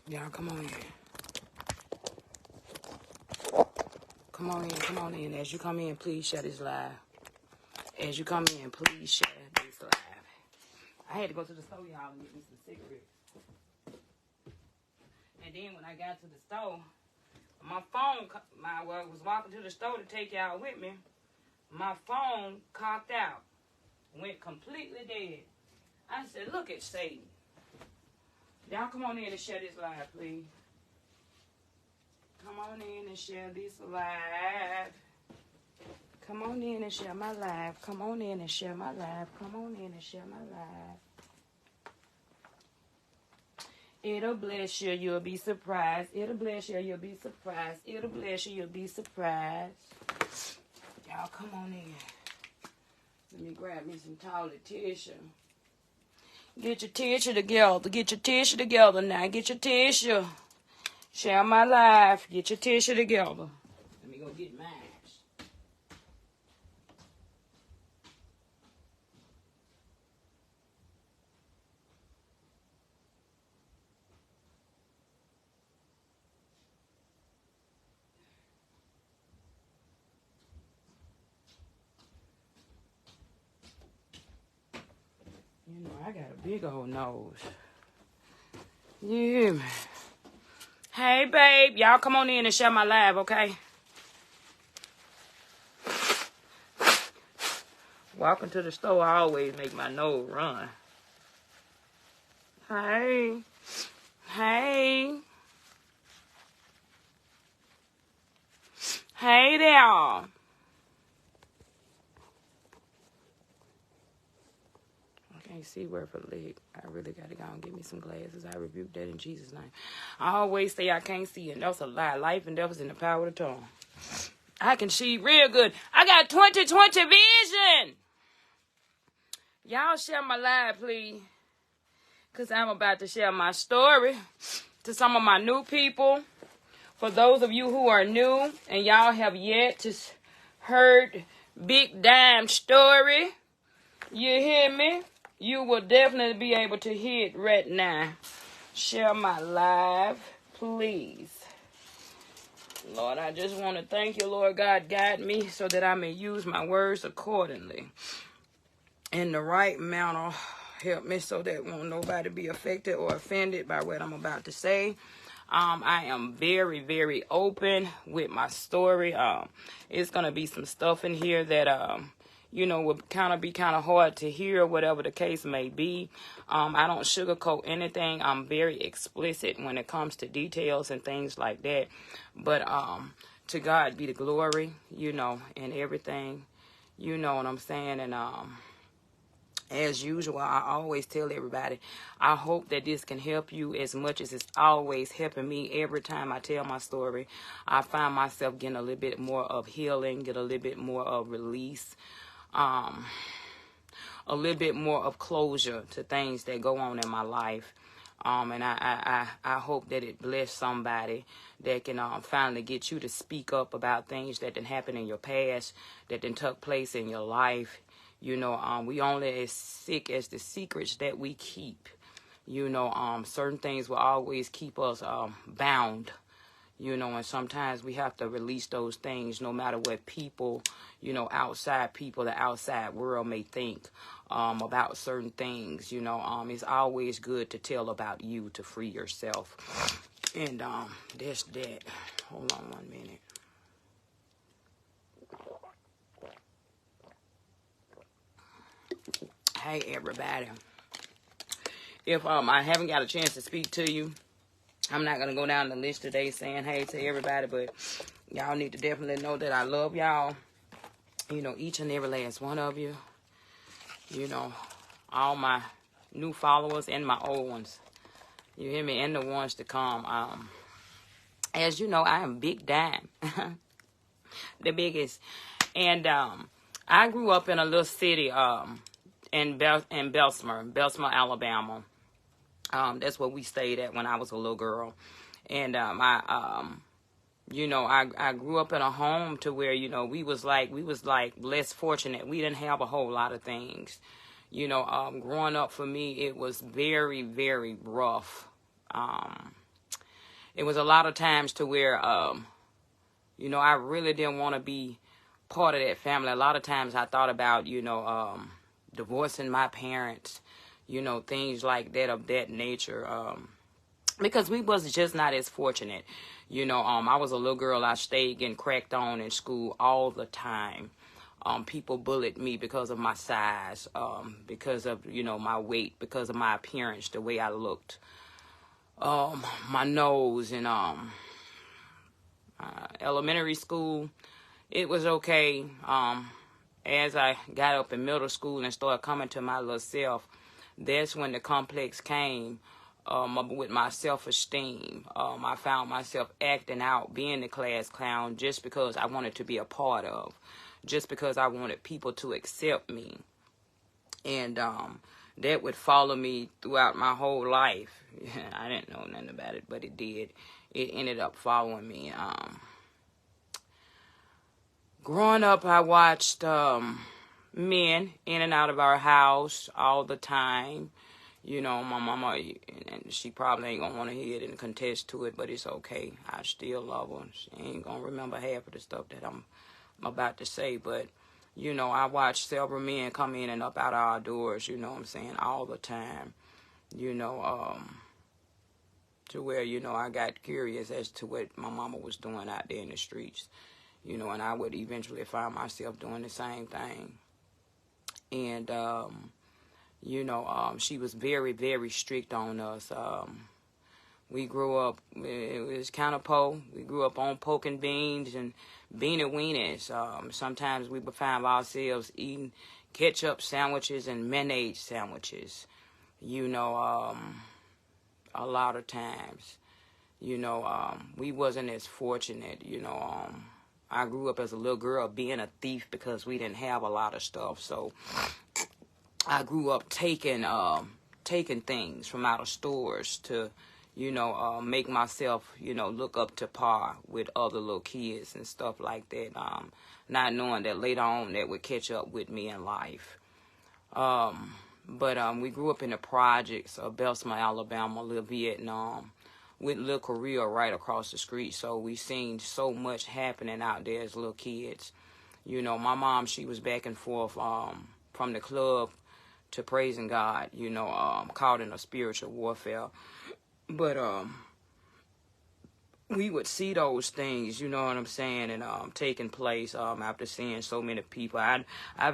Y'all, come on in. Come on in, come on in. As you come in, please share this live. As you come in, please share this live. I had to go to the store, y'all, and get me some cigarettes. And then when I got to the store, my phone, I was walking to the store to take y'all with me. My phone cocked out. Went completely dead. I said, look at Satan. Y'all come on in and share this live, please. Come on in and share this live. Come on in and share my live. Come on in and share my live. Come on in and share my live. It'll bless you, you'll be surprised. It'll bless you, you'll be surprised. It'll bless you, you'll be surprised. Y'all come on in. Let me grab me some toilet tissue. Get your tissue together. Get your tissue together now. Get your tissue. Share my life. Get your tissue together. Let me go get mine. You know, I got a big old nose. Yeah. Hey, babe. Y'all come on in and share my live, okay? Walking to the store, I always make my nose run. Hey. Hey. Hey there. Can't see where for the leg. I really got to go and get me some glasses. I rebuke that in Jesus' name. I always say I can't see, and that's a lie. Life and death is in the power of the tongue. I can see real good. I got 20/20 vision. Y'all share my live, please. Because I'm about to share my story to some of my new people. For those of you who are new and y'all have yet to heard Big Dime's story, you hear me? You will definitely be able to hear it right now. Share my live, please. Lord, I just want to thank you, Lord God, guide me so that I may use my words accordingly. In the right manner, help me so that won't nobody be affected or offended by what I'm about to say. I am very, very open with my story. It's going to be some stuff in here that, would kind of be kind of hard to hear, whatever the case may be. I don't sugarcoat anything. I'm very explicit when it comes to details and things like that. But to God be the glory, and everything. You know what I'm saying? And as usual, I always tell everybody, I hope that this can help you as much as it's always helping me. Every time I tell my story, I find myself getting a little bit more of healing, get a little bit more of release, a little bit more of closure to things that go on in my life. And I hope that it bless somebody that can finally get you to speak up about things that didn't happen in your past, that didn't took place in your life. We only as sick as the secrets that we keep. Certain things will always keep us bound. And sometimes we have to release those things no matter what people, outside people, the outside world may think about certain things. It's always good to tell about you to free yourself. And that's that. Hold on 1 minute. Hey, everybody. If I haven't got a chance to speak to you, I'm not going to go down the list today saying hey to everybody, but y'all need to definitely know that I love y'all. Each and every last one of you. All my new followers and my old ones. You hear me? And the ones to come. As you know, I am Big Dime. The biggest. And I grew up in a little city in Bessemer, Alabama. That's where we stayed at when I was a little girl. And I grew up in a home to where, we was like less fortunate. We didn't have a whole lot of things. Growing up for me, it was very, very rough. it was a lot of times to where, you know, I really didn't want to be part of that family. A lot of times I thought about, you know, divorcing my parents, you know, things like that of that nature, because we was just not as fortunate. You know, I was a little girl. I stayed getting cracked on in school all the time. People bullied me because of my size, because of, you know, my weight, because of my appearance, the way I looked, my nose. And elementary school, it was okay. As I got up in middle school and started coming to my little self, that's when the complex came, with my self-esteem. I found myself acting out, being the class clown, just because I wanted to be a part of, just because I wanted people to accept me. And that would follow me throughout my whole life. I didn't know nothing about it, but it did. It ended up following me. Growing up, I watched men in and out of our house all the time. You know, my mama, and she probably ain't going to want to hear it and contest to it, but it's okay. I still love her. She ain't going to remember half of the stuff that I'm about to say, but, you know, I watched several men come in and up out our doors, you know what I'm saying, all the time. You know, to where, you know, I got curious as to what my mama was doing out there in the streets. You know, and I would eventually find myself doing the same thing. And, you know, she was very, very strict on us. We grew up, it was kind of poor. We grew up on pork and beans and beanie weenies. Sometimes we would find ourselves eating ketchup sandwiches and mayonnaise sandwiches. You know, a lot of times, you know, we wasn't as fortunate, you know. I grew up as a little girl being a thief because we didn't have a lot of stuff. So I grew up taking things from out of stores to, you know, make myself, you know, look up to par with other little kids and stuff like that. Not knowing that later on that would catch up with me in life. But we grew up in the projects of Belmont, Alabama, Little Vietnam, with Little Korea right across the street. So we seen so much happening out there as little kids. You know, my mom, she was back and forth from the club to praising God, you know, caught in a spiritual warfare. But we would see those things, you know what I'm saying, and taking place after seeing so many people. I've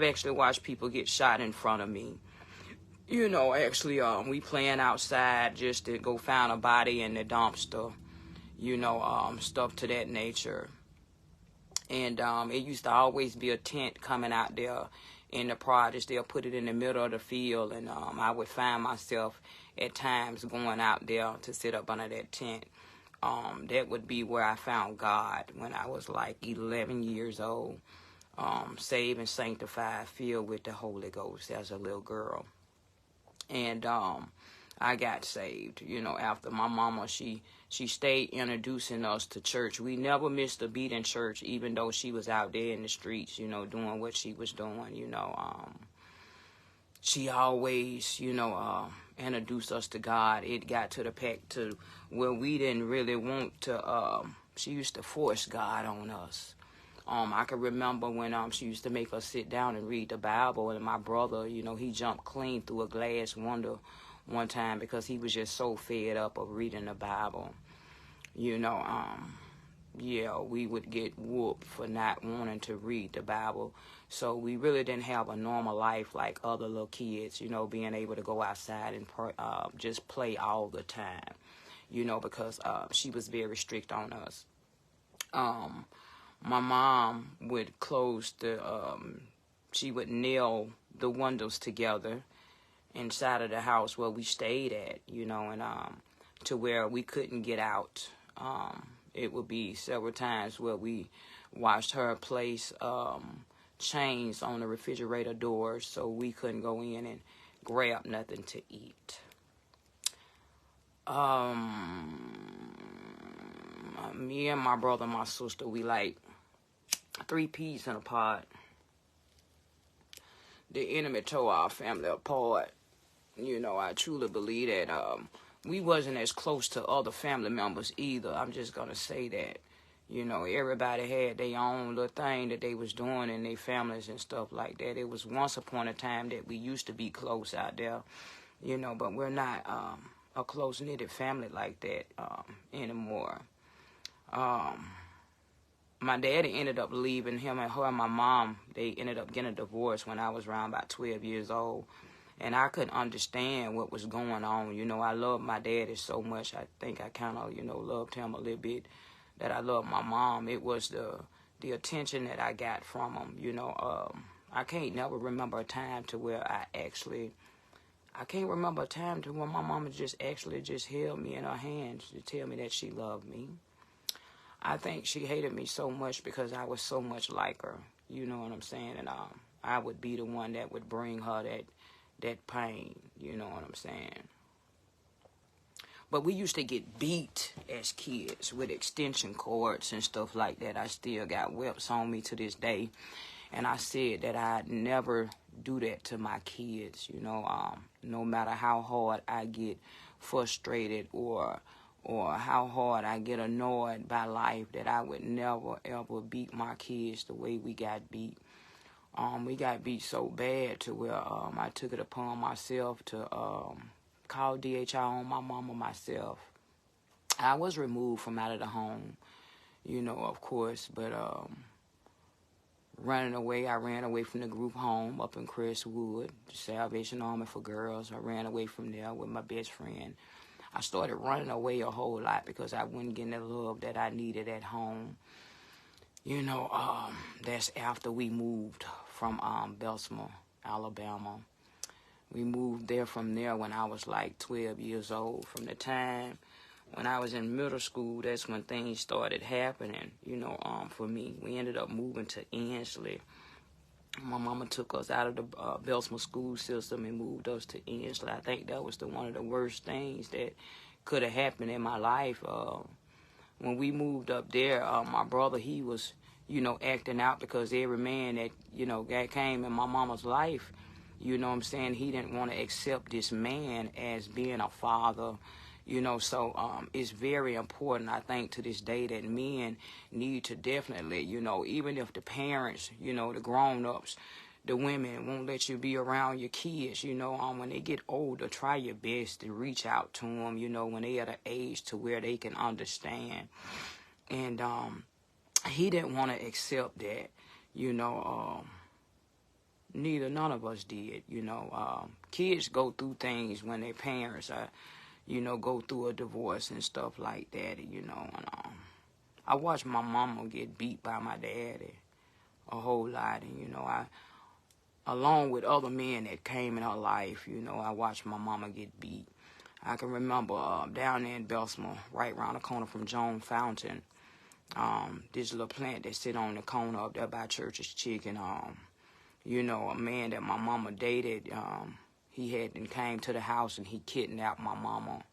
actually watched people get shot in front of me. You know, actually, we playing outside just to go find a body in the dumpster, you know, stuff to that nature. And it used to always be a tent coming out there in the projects. They'll put it in the middle of the field, and I would find myself at times going out there to sit up under that tent. That would be where I found God when I was like 11 years old, saved and sanctified, filled with the Holy Ghost as a little girl. And I got saved, you know, after my mama, she stayed introducing us to church. We never missed a beat in church, even though she was out there in the streets, you know, doing what she was doing, you know. She always, you know, introduced us to God. It got to the fact to where we didn't really want to, she used to force God on us. I can remember when she used to make us sit down and read the Bible, and my brother, you know, he jumped clean through a glass window one time because he was just so fed up of reading the Bible. You know, yeah, we would get whooped for not wanting to read the Bible. So we really didn't have a normal life like other little kids, you know, being able to go outside and just play all the time, you know, because she was very strict on us. My mom would close she would nail the windows together inside of the house where we stayed at, you know, and to where we couldn't get out. It would be several times where we watched her place chains on the refrigerator doors so we couldn't go in and grab nothing to eat. Me and my brother and my sister, we like 3 peas in a pod. The enemy tore our family apart. You know, I truly believe that we wasn't as close to other family members either. I'm just going to say that. You know, everybody had their own little thing that they was doing in their families and stuff like that. It was once upon a time that we used to be close out there, you know, but we're not a close-knitted family like that anymore. My daddy ended up leaving. Him and her and my mom, they ended up getting a divorce when I was around about 12 years old. And I couldn't understand what was going on. You know, I loved my daddy so much. I think I kind of, you know, loved him a little bit that I loved my mom. It was the attention that I got from him. You know, I can't never remember a time to where I can't remember a time to when my mama just actually just held me in her hands to tell me that she loved me. I think she hated me so much because I was so much like her. You know what I'm saying? And I would be the one that would bring her that pain. You know what I'm saying? But we used to get beat as kids with extension cords and stuff like that. I still got whips on me to this day. And I said that I'd never do that to my kids, you know, no matter how hard I get frustrated or how hard I get annoyed by life, that I would never, ever beat my kids the way we got beat. We got beat so bad to where I took it upon myself to call DHI on my mama myself. I was removed from out of the home, you know, of course, but running away, I ran away from the group home up in Crestwood, the Salvation Army for Girls. I ran away from there with my best friend. I started running away a whole lot because I wasn't getting the love that I needed at home. You know, that's after we moved from Bessemer, Alabama. We moved there from there when I was like 12 years old. From the time when I was in middle school, that's when things started happening, you know, for me. We ended up moving to Ensley. My mama took us out of the Bessemer school system and moved us to Ensley. I think that was one of the worst things that could have happened in my life. When we moved up there, my brother, he was, you know, acting out because every man that, you know, that came in my mama's life, you know what I'm saying, he didn't want to accept this man as being a father, you know. So it's very important, I think, to this day that men need to definitely, you know, even if the parents, you know, the grown-ups, the women won't let you be around your kids, you know, when they get older, try your best to reach out to them, you know, when they at an age to where they can understand. And he didn't want to accept that, you know. None of us did, you know. Kids go through things when their parents are, you know, go through a divorce and stuff like that, you know. And I watched my mama get beat by my daddy a whole lot, and, you know, along with other men that came in her life, you know, I watched my mama get beat. I can remember down there in Bessemer, right around the corner from Joan Fountain, this little plant that sit on the corner up there by Church's Chicken. You know, a man that my mama dated, he had and came to the house and he kidnapped my mama.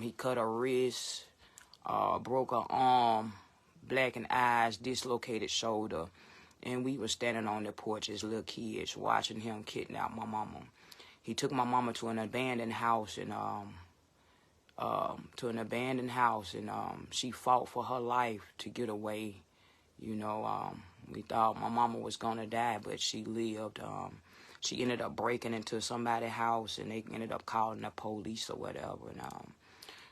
He cut her wrist, broke her arm, blackened eyes, dislocated shoulder. And we were standing on the porch as little kids watching him kidnap my mama. He took my mama to an abandoned house and she fought for her life to get away. You know, we thought my mama was gonna die, but she lived. She ended up breaking into somebody's house, and they ended up calling the police or whatever. And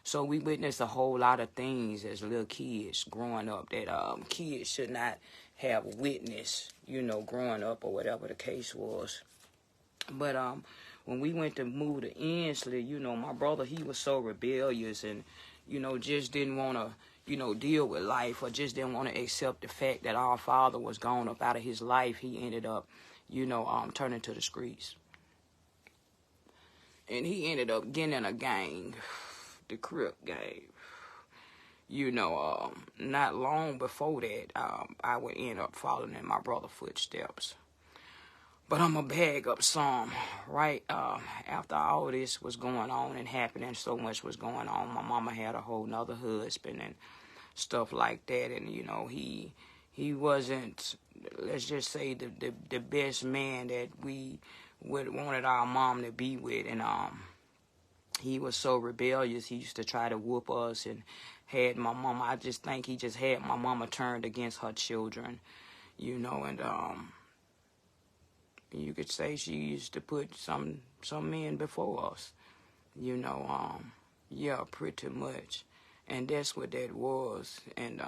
so we witnessed a whole lot of things as little kids growing up that kids should not have witnessed, you know, growing up or whatever the case was. But when we went to move to Ensley, you know, my brother, he was so rebellious and, you know, just didn't want to, you know, deal with life, or just didn't want to accept the fact that our father was gone up out of his life. He ended up, you know, turning to the streets. And he ended up getting in a gang, the Crip gang. You know, not long before that, I would end up following in my brother's footsteps. But I'm going to bag up some. Right after all this was going on and happening, so much was going on, my mama had a whole nother husband and stuff like that. And, you know, he wasn't, let's just say, the best man that we wanted our mom to be with. And he was so rebellious. He used to try to whoop us and had my mama. I just think he just had my mama turned against her children, you know, and you could say she used to put some men before us, you know, yeah, pretty much. And that's what that was. And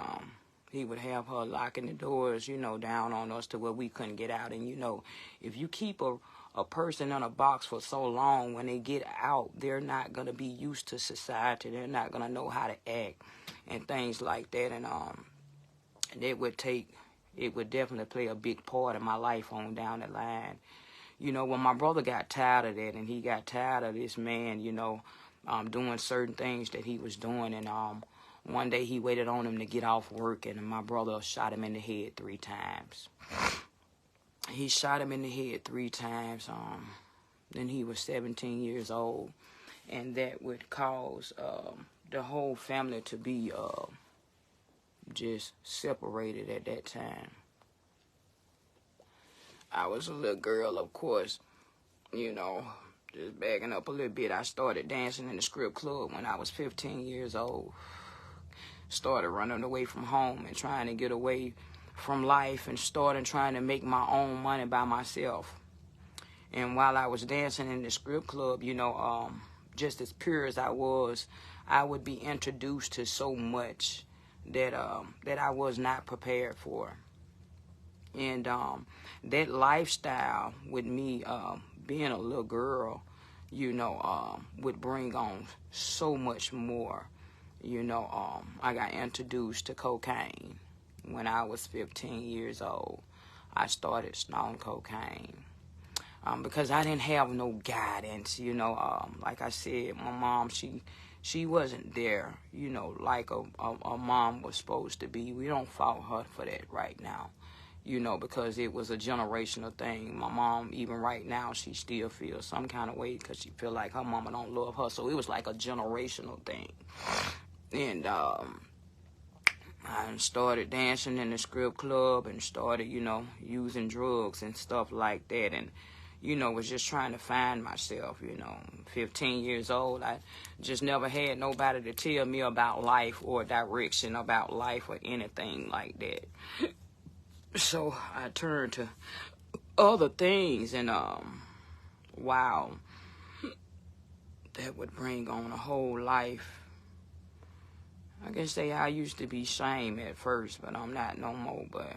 he would have her locking the doors, you know, down on us to where we couldn't get out. And, you know, if you keep a person in a box for so long, when they get out, they're not going to be used to society. They're not going to know how to act and things like that. And it would definitely play a big part in my life on down the line. You know, when my brother got tired of that, and he got tired of this man, you know, doing certain things that he was doing, and one day he waited on him to get off work, and my brother shot him in the head 3 times. He shot him in the head 3 times. Then he was 17 years old, and that would cause the whole family to be just separated at that time. I was a little girl, of course, you know, just backing up a little bit. I started dancing in the strip club when I was 15 years old. Started running away from home and trying to get away from life, and started trying to make my own money by myself. And while I was dancing in the strip club, you know, just as pure as I was, I would be introduced to so much that I was not prepared for. And that lifestyle with me being a little girl, you know, would bring on so much more. You know, I got introduced to cocaine when I was 15 years old. I started snorting cocaine because I didn't have no guidance. You know, like I said, my mom, she wasn't there, you know, like a mom was supposed to be. We don't fault her for that right now, you know, because it was a generational thing. My mom, even right now, she still feels some kind of way because she feel like her mama don't love her. So it was like a generational thing. And I started dancing in the strip club and started, you know, using drugs and stuff like that. And, you know, was just trying to find myself, you know. 15 years old, I just never had nobody to tell me about life or direction about life or anything like that. So I turned to other things, and wow, that would bring on a whole life. I can say I used to be ashamed at first, but I'm not no more. But,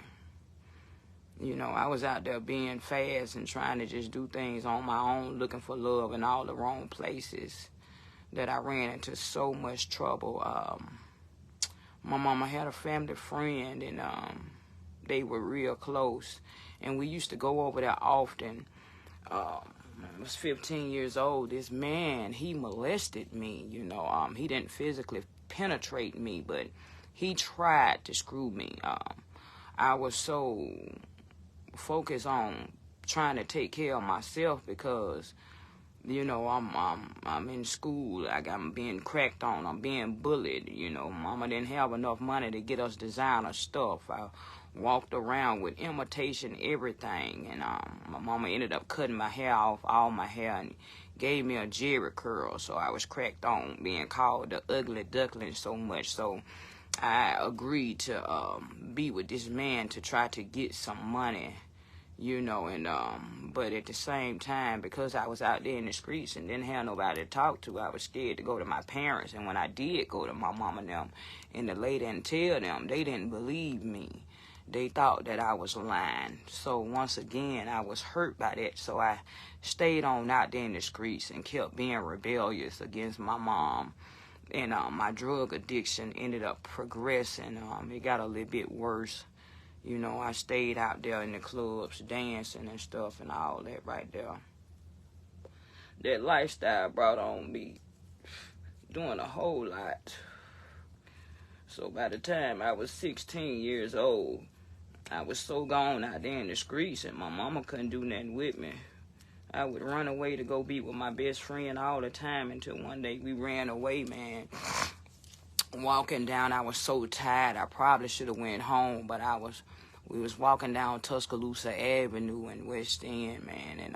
you know, I was out there being fast and trying to just do things on my own, looking for love in all the wrong places, that I ran into so much trouble. My mama had a family friend, and they were real close, and we used to go over there often. I was 15 years old. This man, he molested me, you know. He didn't physically penetrate me, but he tried to screw me. I was so focused on trying to take care of myself because, you know, I'm in school. I'm being cracked on. I'm being bullied. You know, mama didn't have enough money to get us designer stuff. I walked around with imitation everything, and my mama ended up cutting my hair off, all my hair, and gave me a jerry curl. So I was cracked on, being called the ugly duckling so much. So I agreed to be with this man to try to get some money, you know, and but at the same time, because I was out there in the streets and didn't have nobody to talk to, I was scared to go to my parents. And when I did go to my mama and them and the lady and tell them, they didn't believe me. They thought that I was lying. So once again, I was hurt by that. So I stayed on out there in the streets and kept being rebellious against my mom. And my drug addiction ended up progressing. It got a little bit worse. You know, I stayed out there in the clubs dancing and stuff and all that right there. That lifestyle brought on me doing a whole lot. So by the time I was 16 years old, I was so gone out there in the streets, and my mama couldn't do nothing with me. I would run away to go be with my best friend all the time until one day we ran away, man. Walking down, I was so tired. I probably should have went home, but we was walking down Tuscaloosa Avenue in West End, man, and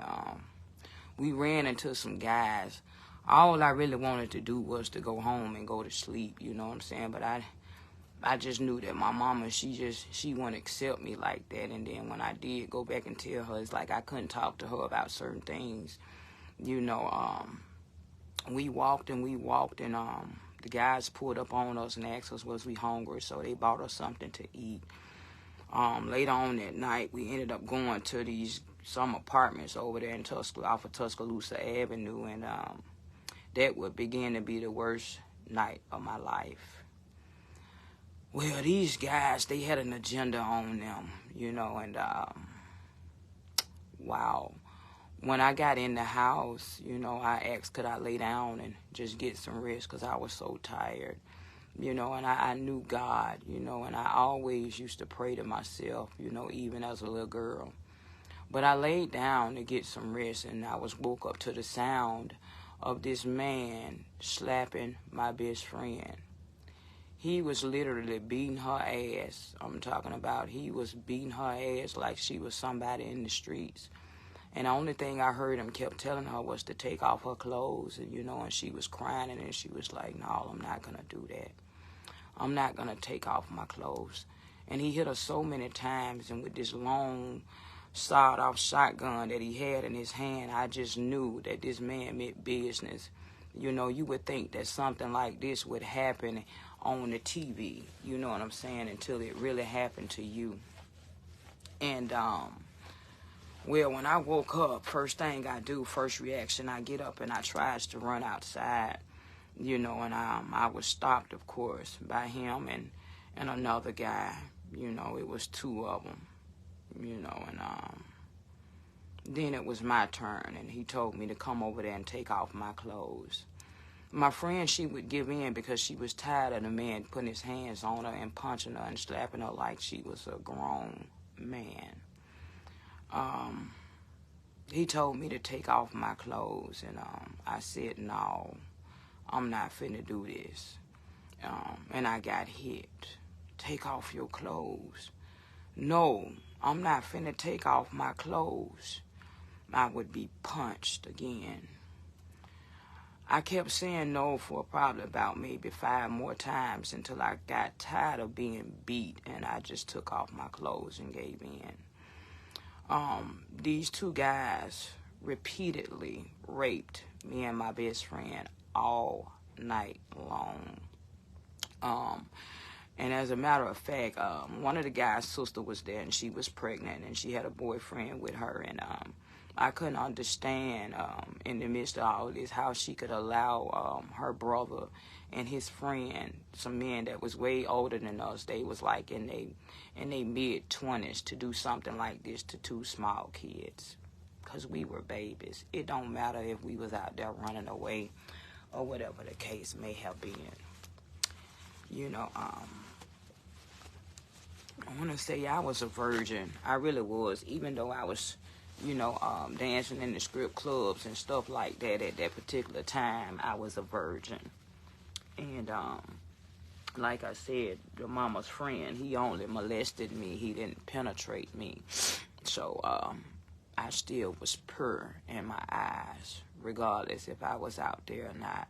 we ran into some guys all I really wanted to do was to go home and go to sleep, you know what I'm saying? But I just knew that my mama, she wouldn't accept me like that. And then when I did go back and tell her, it's like I couldn't talk to her about certain things. You know, we walked and the guys pulled up on us and asked us was we hungry, so they bought us something to eat. Later on that night, we ended up going to some apartments over there in off of Tuscaloosa Avenue, and that would begin to be the worst night of my life. Well, these guys, they had an agenda on them, you know, and wow. When I got in the house, you know, I asked could I lay down and just get some rest because I was so tired, you know, and I knew God, you know, and I always used to pray to myself, you know, even as a little girl. But I laid down to get some rest, and I woke up to the sound of this man slapping my best friend. He was literally beating her ass. I'm talking about he was beating her ass like she was somebody in the streets. And the only thing I heard him kept telling her was to take off her clothes, and you know, and she was crying, and then she was like, no, I'm not going to do that. I'm not going to take off my clothes. And he hit her so many times, and with this long, sawed-off shotgun that he had in his hand, I just knew that this man meant business. You know, you would think that something like this would happen on the TV, you know what I'm saying, until it really happened to you. And, well, when I woke up, first thing I do, first reaction, I get up and I tries to run outside, you know, and I was stopped, of course, by him and another guy. You know, it was two of them, you know, and then it was my turn, and he told me to come over there and take off my clothes. My friend, she would give in because she was tired of the man putting his hands on her and punching her and slapping her like she was a grown man. He told me to take off my clothes, and I said, no, I'm not finna do this. And I got hit. Take off your clothes. No, I'm not finna take off my clothes. I would be punched again. I kept saying no for probably about maybe 5 more times until I got tired of being beat, and I just took off my clothes and gave in. These two guys repeatedly raped me and my best friend all night long. And as a matter of fact, one of the guys' sister was there, and she was pregnant, and she had a boyfriend with her, and I couldn't understand in the midst of all this how she could allow her brother and his friend, some men that was way older than us, they was like in they mid-20s, to do something like this to two small kids, because we were babies. It don't matter if we was out there running away or whatever the case may have been. You know, I want to say I was a virgin. I really was, even though I was, you know, dancing in the strip clubs and stuff like that at that particular time. I was a virgin. And like I said, the mama's friend, he only molested me. He didn't penetrate me. So I still was pure in my eyes, regardless if I was out there or not.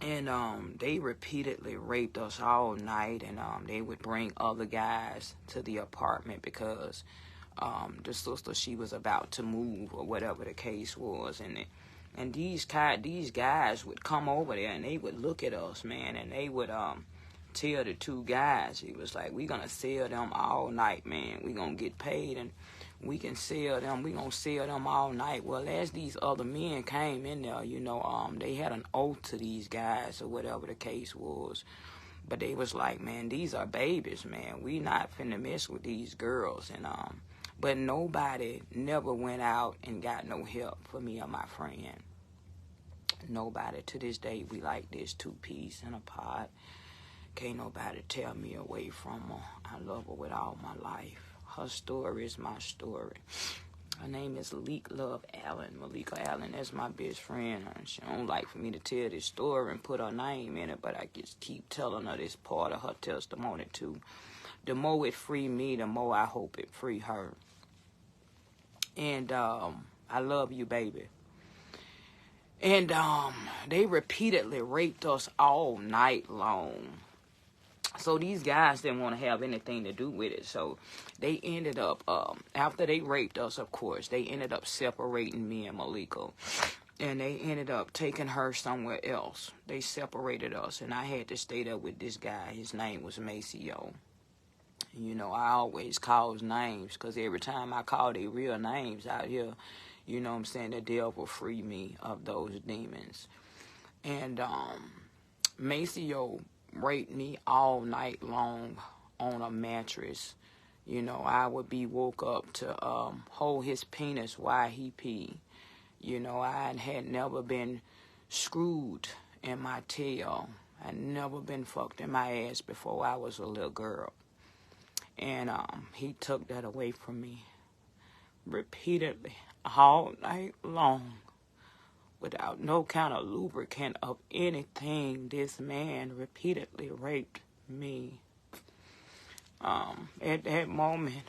And they repeatedly raped us all night, and they would bring other guys to the apartment because the sister, she was about to move or whatever the case was. And these guys would come over there, and they would look at us, man, and they would tell the two guys, he was like, we gonna sell them all night, man. We gonna get paid, and we can sell them. We gonna sell them all night. Well, as these other men came in there, you know, they had an oath to these guys or whatever the case was. But they was like, man, these are babies, man. We not finna mess with these girls. And but nobody never went out and got no help for me or my friend. Nobody. To this day, we like this 2-piece in a pod. Can't nobody tear me away from her. I love her with all my life. Her story is my story. Her name is Leek Love Allen. Malika Allen, that's my best friend. She don't like for me to tell this story and put her name in it, but I just keep telling her this part of her testimony too. The more it free me, the more I hope it free her. And I love you, baby. And they repeatedly raped us all night long. So these guys didn't want to have anything to do with it. So they ended up, after they raped us, of course, they ended up separating me and Malika. And they ended up taking her somewhere else. They separated us, and I had to stay there with this guy. His name was Maceo. You know, I always call his names, because every time I call their real names out here, you know what I'm saying, the devil free me of those demons. And Maceo raped me all night long on a mattress. You know, I would be woke up to hold his penis while he peed. You know, I had never been screwed in my tail. I'd never been fucked in my ass before I was a little girl. And he took that away from me repeatedly all night long. Without no kind of lubricant of anything, this man repeatedly raped me. At that moment,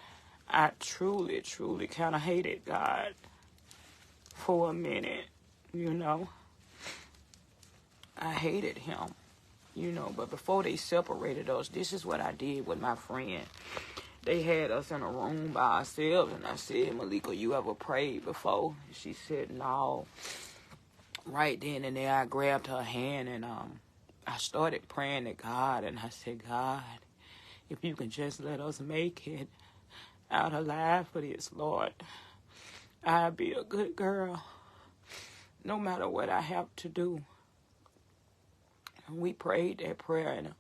I truly kind of hated God for a minute, you know. I hated him, you know. But before they separated us, this is what I did with my friend. They had us in a room by ourselves, and I said, Malika, you ever prayed before? She said, no. Right then and there, I grabbed her hand, and I started praying to God, and I said, God, if you can just let us make it out alive for this, Lord, I'll be a good girl, no matter what I have to do. And we prayed that prayer, and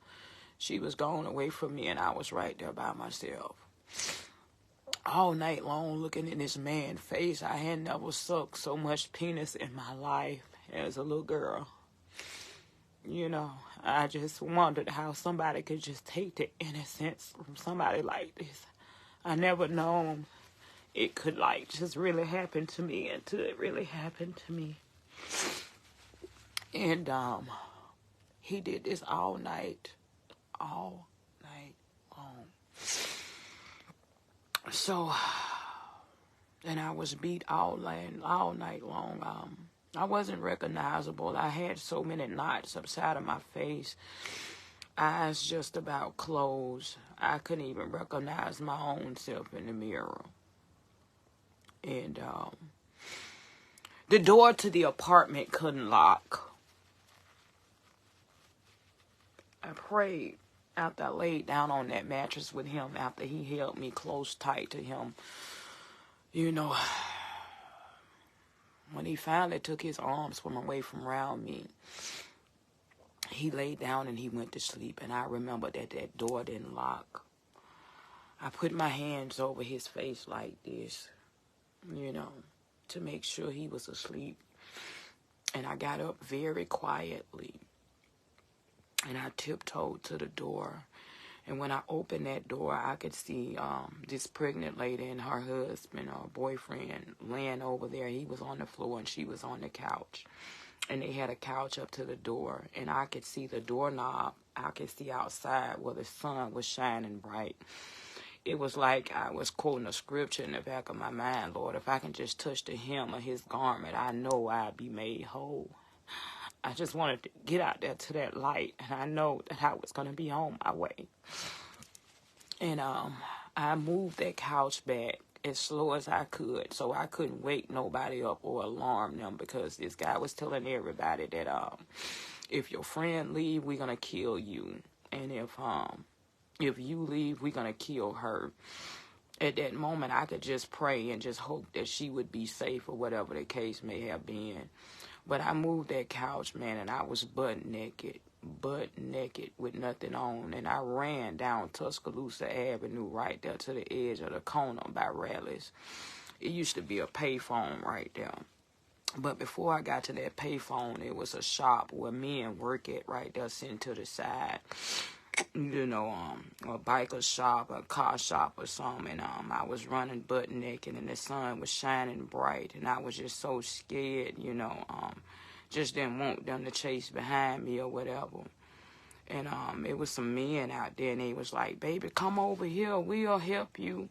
she was gone away from me, and I was right there by myself. All night long, looking in this man's face. I had never sucked so much penis in my life as a little girl. You know, I just wondered how somebody could just take the innocence from somebody like this. I never known it could, like, just really happen to me until it really happened to me. And he did this all night long. So, and I was beat all night long. I wasn't recognizable. I had so many knots upside of my face. Eyes just about closed. I couldn't even recognize my own self in the mirror. And the door to the apartment couldn't lock. I prayed after I laid down on that mattress with him, after he held me close tight to him. You know, when he finally took his arms from away from around me, he laid down and he went to sleep. And I remember that door didn't lock. I put my hands over his face like this, you know, to make sure he was asleep. And I got up very quietly, and I tiptoed to the door. And when I opened that door, I could see this pregnant lady and her husband or boyfriend laying over there. He was on the floor and she was on the couch. And they had a couch up to the door. And I could see the doorknob. I could see outside where the sun was shining bright. It was like I was quoting a scripture in the back of my mind. Lord, if I can just touch the hem of his garment, I know I'll be made whole. I just wanted to get out there to that light, and I know that I was going to be on my way. And I moved that couch back as slow as I could, so I couldn't wake nobody up or alarm them, because this guy was telling everybody that if your friend leave, we're going to kill you. And if you leave, we're going to kill her. At that moment, I could just pray and just hope that she would be safe, or whatever the case may have been. But I moved that couch, man, and I was butt naked with nothing on. And I ran down Tuscaloosa Avenue right there to the edge of the corner by Rally's. It used to be a payphone right there. But before I got to that payphone, it was a shop where men work at right there, sitting to the side. You know, a biker shop, a car shop or something. And I was running butt naked, and the sun was shining bright, and I was just so scared, you know, just didn't want them to chase behind me or whatever. And it was some men out there, and they was like, baby, come over here, we'll help you.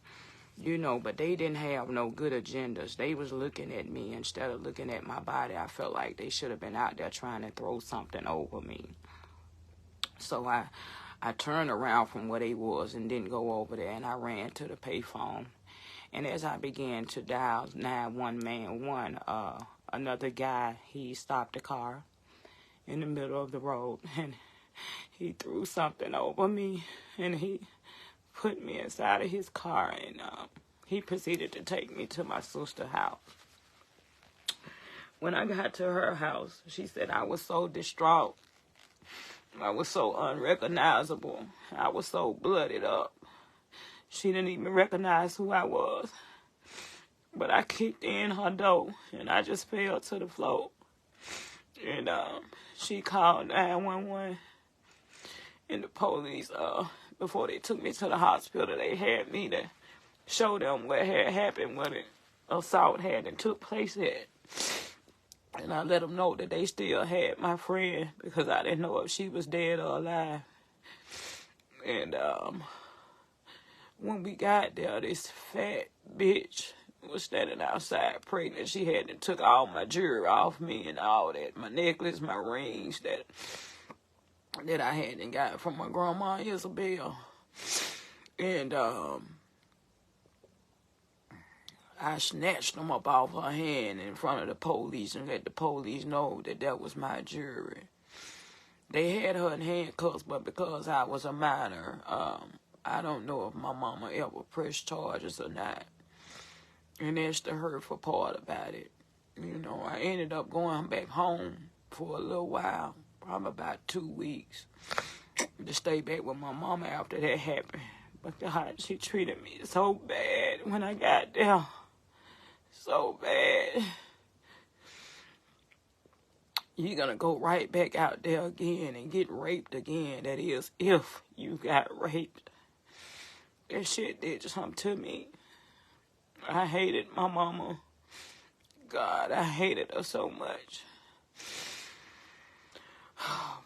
You know, but they didn't have no good agendas. They was looking at me instead of looking at my body. I felt like they should have been out there trying to throw something over me. So I turned around from where they was and didn't go over there, and I ran to the payphone. And as I began to dial 911, another guy, he stopped the car in the middle of the road, and he threw something over me, and he put me inside of his car, and he proceeded to take me to my sister's house. When I got to her house, she said I was so distraught. I was so unrecognizable. I was so blooded up. She didn't even recognize who I was. But I kicked in her door, and I just fell to the floor. And she called 911, and the police, before they took me to the hospital, they had me to show them what had happened, where the assault had took place at. And I let them know that they still had my friend, because I didn't know if she was dead or alive. And when we got there, this fat bitch was standing outside pregnant. She had took all my jewelry off me and all that, my necklace, my rings that I hadn't got from my grandma Isabel. And I snatched them up off her hand in front of the police and let the police know that was my jewelry. They had her in handcuffs, but because I was a minor, I don't know if my mama ever pressed charges or not. And that's the hurtful part about it. You know, I ended up going back home for a little while, probably about 2 weeks, to stay back with my mama after that happened. But God, she treated me so bad when I got there. So bad. You're going to go right back out there again and get raped again. That is, if you got raped. That shit did something to me. I hated my mama. God, I hated her so much.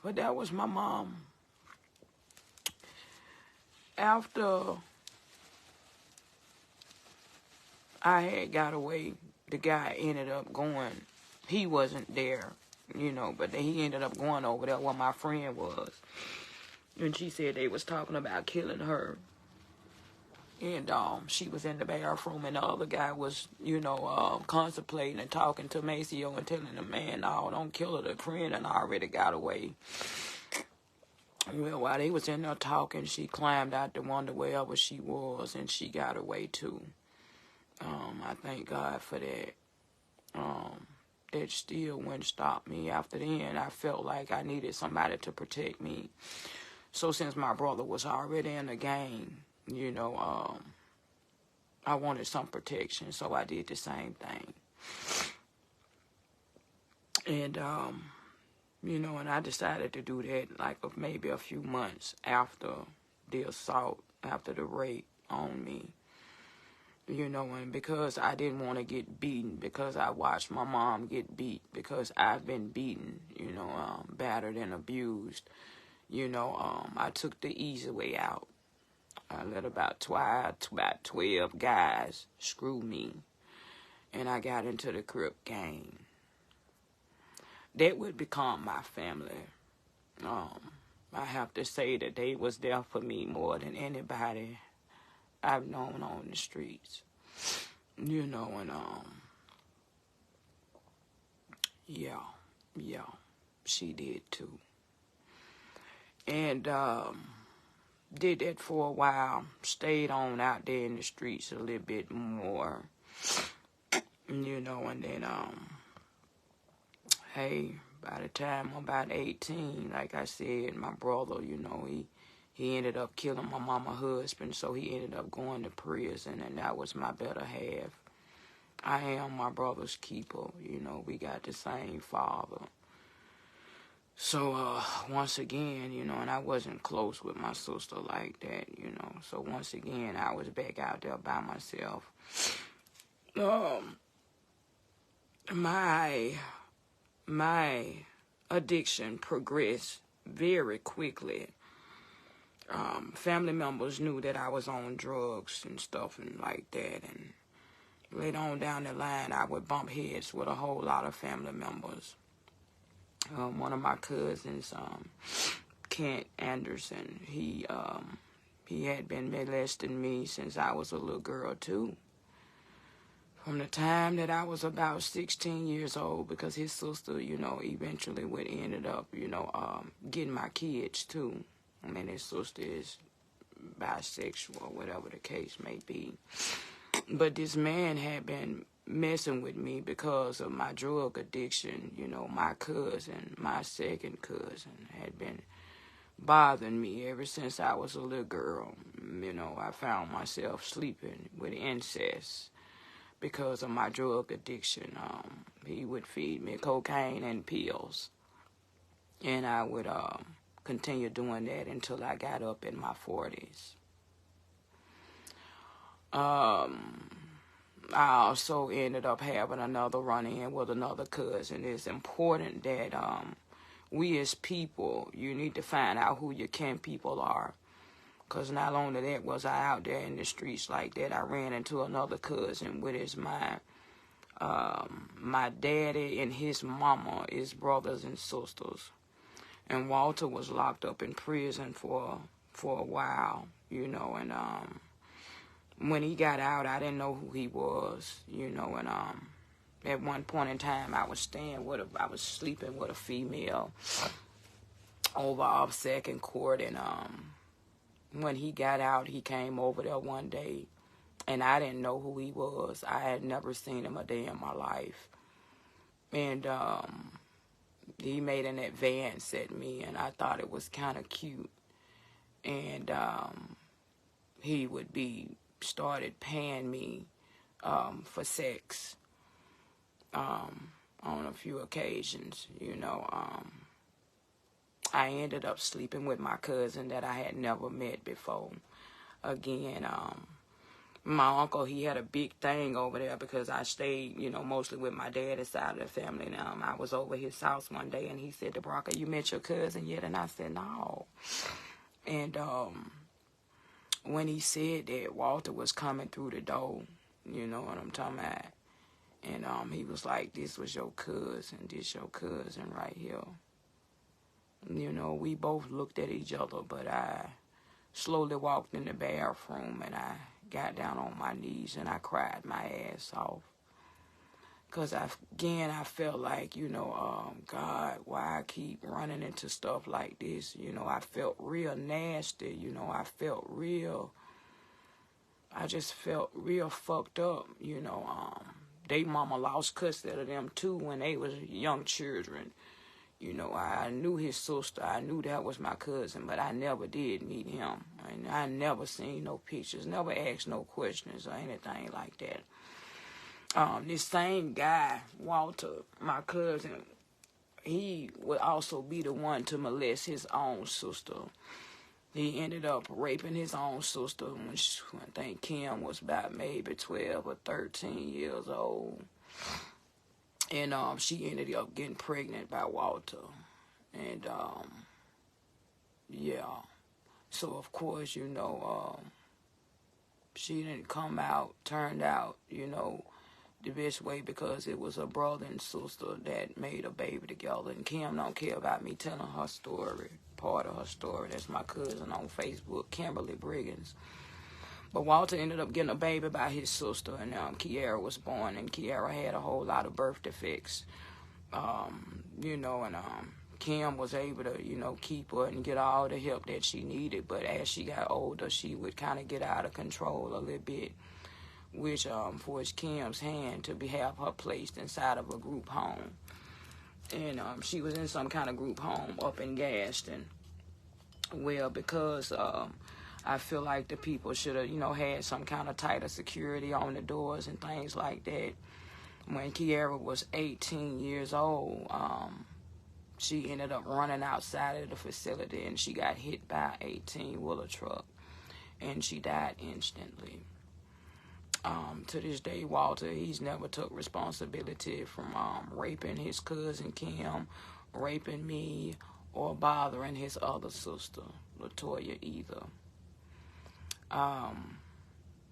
But that was my mom. After I had got away, the guy ended up going. He wasn't there, you know, but he ended up going over there where my friend was. And she said they was talking about killing her. And she was in the bathroom, and the other guy was, you know, contemplating and talking to Maceo and telling the man, no, don't kill her. The friend and I already got away. Well, while they was in there talking, she climbed out the window wherever she was, and she got away too. I thank God for that. That still wouldn't stop me. After then, I felt like I needed somebody to protect me. So since my brother was already in the game, you know, I wanted some protection, so I did the same thing. And, you know, and I decided to do that like maybe a few months after the assault, after the rape on me. You know, and because I didn't want to get beaten, because I watched my mom get beat, because I've been beaten, you know, battered and abused, you know, I took the easy way out. I let about 12 guys screw me, and I got into the Crip gang. That would become my family. I have to say that they was there for me more than anybody I've known on the streets. You know, and yeah, she did too. And did that for a while, stayed on out there in the streets a little bit more, you know, and then, hey, by the time I'm about 18, like I said, my brother, you know, he ended up killing my mama's husband, so he ended up going to prison, and that was my better half. I am my brother's keeper, you know, we got the same father. So, once again, you know, and I wasn't close with my sister like that, you know. So, once again, I was back out there by myself. My addiction progressed very quickly. family members knew that I was on drugs and stuff and like that. And later on down the line, I would bump heads with a whole lot of family members. One of my cousins, Kent Anderson, he had been molesting me since I was a little girl too. From the time that I was about 16 years old, because his sister, eventually ended up, getting my kids too. I mean, his sister is bisexual, whatever the case may be. But this man had been messing with me because of my drug addiction. My cousin, my second cousin, had been bothering me ever since I was a little girl. I found myself sleeping with incest because of my drug addiction. He would feed me cocaine and pills, and I would continue doing that until I got up in my 40s. I also ended up having another run-in with another cousin. It's important that we as people, you need to find out who your kin people are. Because not only that was I out there in the streets like that, I ran into another cousin, which is my daddy and his mama is brothers and sisters. And Walter was locked up in prison for a while, and when he got out, I didn't know who he was, and at one point in time, I was sleeping with a female over off Second Court, and when he got out, he came over there one day, and I didn't know who he was. I had never seen him a day in my life, and he made an advance at me, and I thought it was kind of cute, and he started paying me for sex on a few occasions. I ended up sleeping with my cousin that I had never met before. Again, my uncle, he had a big thing over there because I stayed, mostly with my dad's side of the family. And I was over his house one day, and he said, "Debraca, you met your cousin yet?" And I said, "No." And when he said that, Walter was coming through the door, you know what I'm talking about? And he was like, "This was your cousin, this your cousin right here." We both looked at each other, but I slowly walked in the bathroom, and I got down on my knees, and I cried my ass off. Because, I felt like, God, why I keep running into stuff like this? I felt real nasty. I just felt real fucked up. They mama lost custody of them, too, when they was young children. I knew his sister. I knew that was my cousin, but I never did meet him. And I never seen no pictures, never asked no questions or anything like that. This same guy, Walter, my cousin, he would also be the one to molest his own sister. He ended up raping his own sister when I think Kim was about maybe 12 or 13 years old. And she ended up getting pregnant by Walter. And, yeah. So, of course, she didn't turned out, the best way, because it was a brother and sister that made a baby together. And Kim don't care about me telling her story, part of her story. That's my cousin on Facebook, Kimberly Briggins. But Walter ended up getting a baby by his sister, and Kiara was born, and Kiara had a whole lot of birth defects, and Kim was able to, keep her and get all the help that she needed. But as she got older, she would kind of get out of control a little bit, which forced Kim's hand to have her placed inside of a group home. And she was in some kind of group home up in Gaston. Well, because I feel like the people should have, had some kind of tighter security on the doors and things like that. When Kiara was 18 years old, she ended up running outside of the facility, and she got hit by an 18-wheeler truck, and she died instantly. To this day, Walter, he's never took responsibility from raping his cousin Kim, raping me, or bothering his other sister. LaToya either.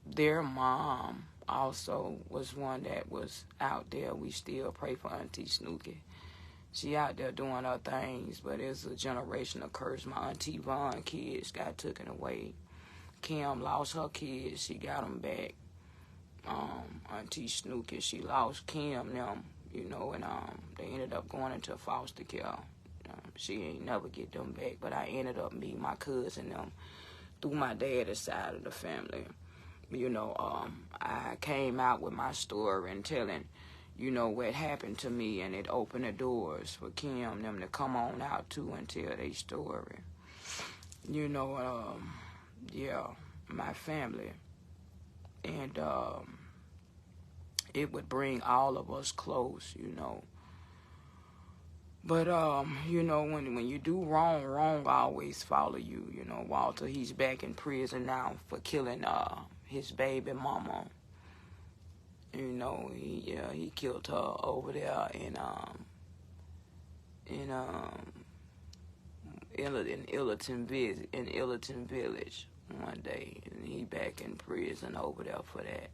Their mom also was one that was out there. We still pray for Auntie Snooky. She out there doing her things, but it's a generational curse. My Auntie Vaughn kids got taken away. Kim lost her kids. She got them back. Auntie Snooky, she lost Kim, them, you know, and they ended up going into foster care. She ain't never get them back, but I ended up meeting my cousin, them, through my dad's side of the family. You know, I came out with my story and telling, you know, what happened to me, and it opened the doors for Kim, them, to come on out, too, and tell their story. You know, yeah, my family. And it would bring all of us close, you know. But, you know, when you do wrong, wrong always follow you. You know, Walter, he's back in prison now for killing his baby mama. You know, he killed her over there in Illerton Village one day, and he back in prison over there for that.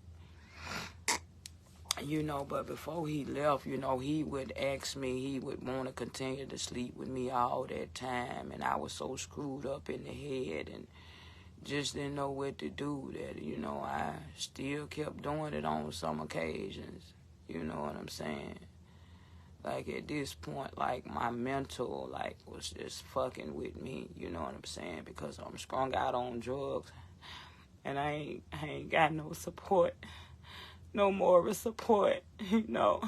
You know, but before he left, you know, he would ask me, he would want to continue to sleep with me all that time, and I was so screwed up in the head and just didn't know what to do that, you know, I still kept doing it on some occasions, you know what I'm saying? Like, at this point, like, my mental, like, was just fucking with me, you know what I'm saying? Because I'm strung out on drugs, and I ain't got no support. No moral support, you know.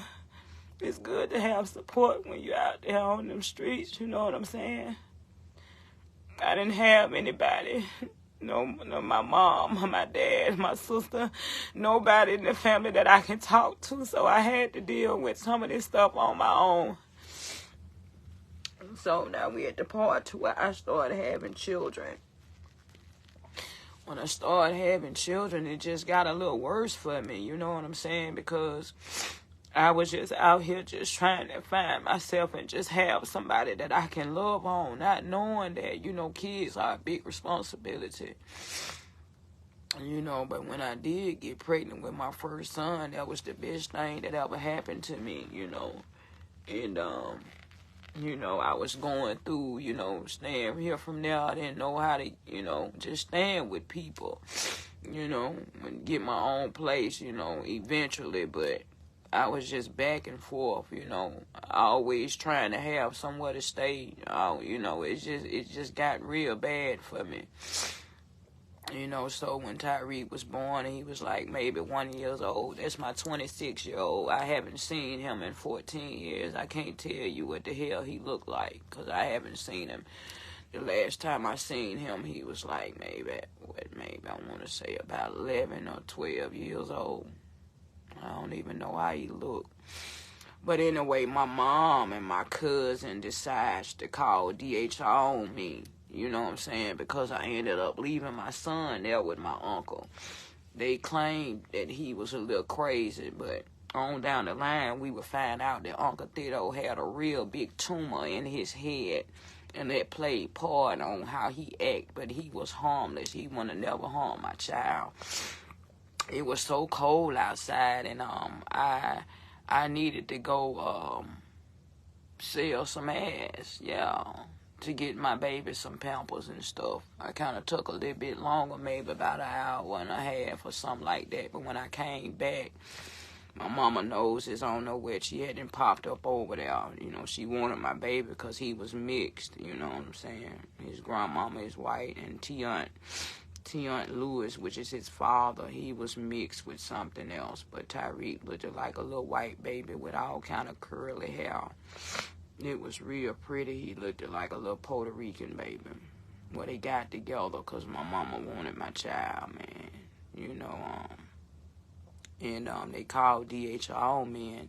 It's good to have support when you're out there on them streets, you know what I'm saying? I didn't have anybody, no my mom, my dad, my sister, nobody in the family that I can talk to, so I had to deal with some of this stuff on my own. So now we at the part to where I started having children. When I started having children, it just got a little worse for me, you know what I'm saying? Because I was just out here just trying to find myself and just have somebody that I can love on, not knowing that, you know, kids are a big responsibility. You know, but when I did get pregnant with my first son, that was the best thing that ever happened to me, you know. And, you know, I was going through, you know, staying here from there. I didn't know how to, you know, just stand with people, you know, and get my own place, you know, eventually. But I was just back and forth, you know, always trying to have somewhere to stay. You know, it just got real bad for me. You know, so when Tyreek was born, and he was like maybe 1 year old, that's my 26-year-old. I haven't seen him in 14 years. I can't tell you what the hell he looked like, because I haven't seen him. The last time I seen him, he was like maybe I want to say about 11 or 12 years old. I don't even know how he looked. But anyway, my mom and my cousin decides to call DHR on me. You know what I'm saying? Because I ended up leaving my son there with my uncle. They claimed that he was a little crazy, but on down the line, we would find out that Uncle Tito had a real big tumor in his head, and that played part on how he acted, but he was harmless. He would have never harmed my child. It was so cold outside, and I needed to go sell some ass, to get my baby some Pampers and stuff. I kind of took a little bit longer, maybe about an hour and a half or something like that. But when I came back, my mama nose is on nowhere. She hadn't popped up over there. You know, she wanted my baby because he was mixed, you know what I'm saying? His grandmama is white, and T-Aunt Lewis, which is his father, he was mixed with something else. But Tyreek looked like a little white baby with all kind of curly hair. It was real pretty. He looked like a little Puerto Rican baby. Well, they got together because my mama wanted my child, man. You know, and they called DHR on me, and,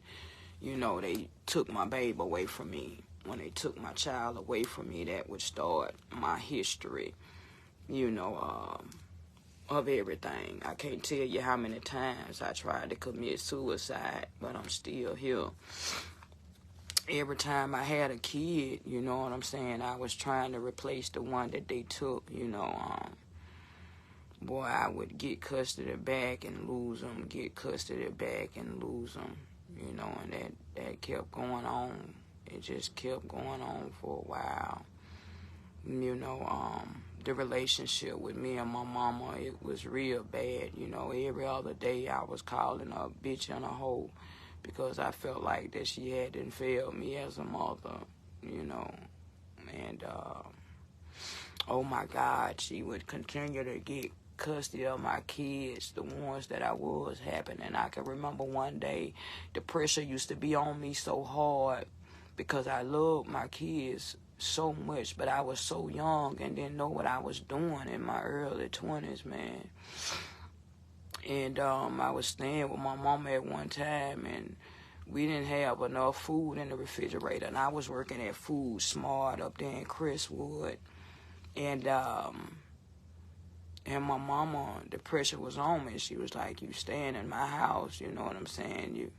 you know, they took my baby away from me. When they took my child away from me, that would start my history, you know, of everything. I can't tell you how many times I tried to commit suicide, but I'm still here. every time I had a kid, you know what I'm saying, I was trying to replace the one that they took, you know. Boy, I would get custody back and lose them, get custody back and lose them, you know, and that kept going on. It just kept going on for a while. You know, the relationship with me and my mama, it was real bad. You know, every other day I was calling her a bitch and a hoe because I felt like that she hadn't failed me as a mother, you know. And, oh my God, she would continue to get custody of my kids, the ones that I was having. And I can remember one day the pressure used to be on me so hard because I loved my kids so much, but I was so young and didn't know what I was doing in my early 20s, man. And I was staying with my mama at one time, and we didn't have enough food in the refrigerator, and I was working at Food Smart up there in Crestwood. And my mama, the pressure was on me. She was like, you staying in my house, you know what I'm saying?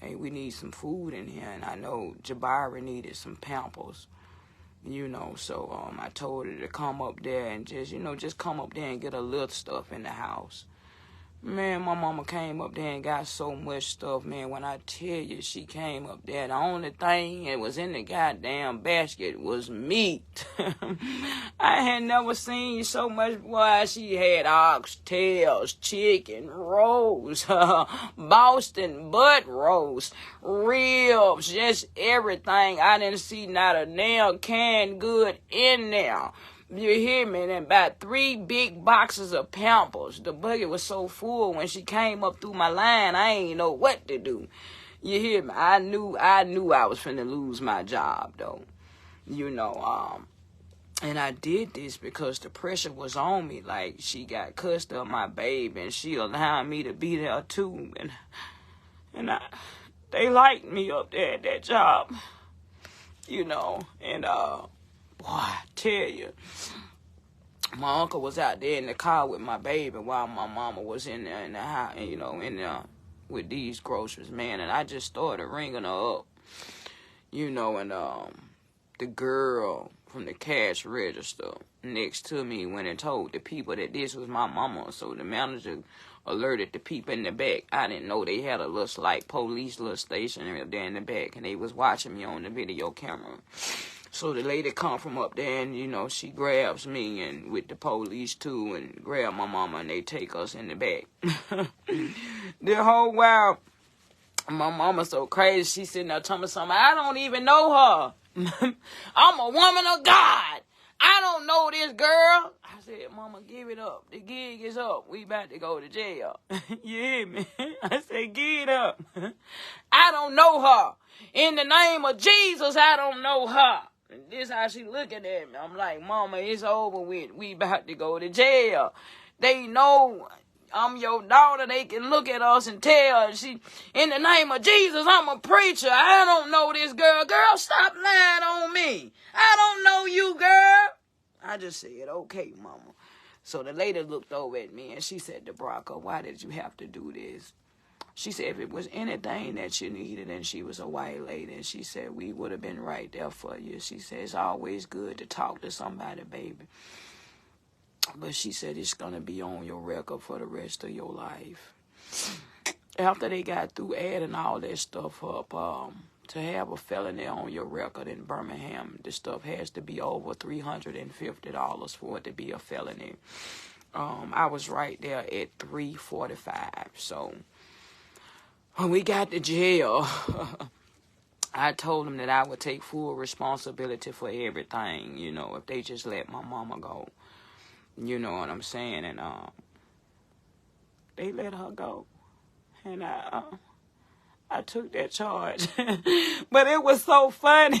Hey, we need some food in here. And I know Jabari needed some Pampers, you know. So I told her to come up there and just come up there and get a little stuff in the house. Man, my mama came up there and got so much stuff, man. When I tell you, she came up there, the only thing that was in the goddamn basket was meat. I had never seen so much. Boy, she had oxtails, chicken, rolls, Boston butt roast, ribs, just everything. I didn't see not a nail canned good in there. You hear me? And about 3 big boxes of Pampers. The bucket was so full when she came up through my line, I ain't know what to do. You hear me? I knew I was finna lose my job, though. You know, and I did this because the pressure was on me. Like, she got custody of my baby, and she allowed me to be there, too. And they liked me up there at that job. You know, and, boy, I tell you, my uncle was out there in the car with my baby while my mama was in there in the house, you know, in there with these groceries, man. And I just started ringing her up, you know, and the girl from the cash register next to me went and told the people that this was my mama. So the manager alerted the people in the back. I didn't know they had a little slight police little station there in the back, and they was watching me on the video camera. So the lady come from up there, and, you know, she grabs me and with the police, too, and grab my mama, and they take us in the back. The whole while, my mama so crazy, she sitting there telling me something. I don't even know her. I'm a woman of God. I don't know this girl. I said, Mama, give it up. The gig is up. We about to go to jail. You hear me? I said, give it up. I don't know her. In the name of Jesus, I don't know her. And this how she looking at me. I'm like, Mama, it's over with. We about to go to jail. They know I'm your daughter. They can look at us and tell. In the name of Jesus, I'm a preacher. I don't know this girl. Girl, stop lying on me. I don't know you, girl. I just said, okay, Mama. So the lady looked over at me and she said, Dabraca, why did you have to do this? She said, if it was anything that you needed, and she was a white lady, and she said, we would have been right there for you. She said, it's always good to talk to somebody, baby. But she said, it's going to be on your record for the rest of your life. After they got through adding all that stuff up, to have a felony on your record in Birmingham, this stuff has to be over $350 for it to be a felony. I was right there at $345, so when we got to jail, I told them that I would take full responsibility for everything, you know, if they just let my mama go. You know what I'm saying? And they let her go. And I took that charge. But it was so funny.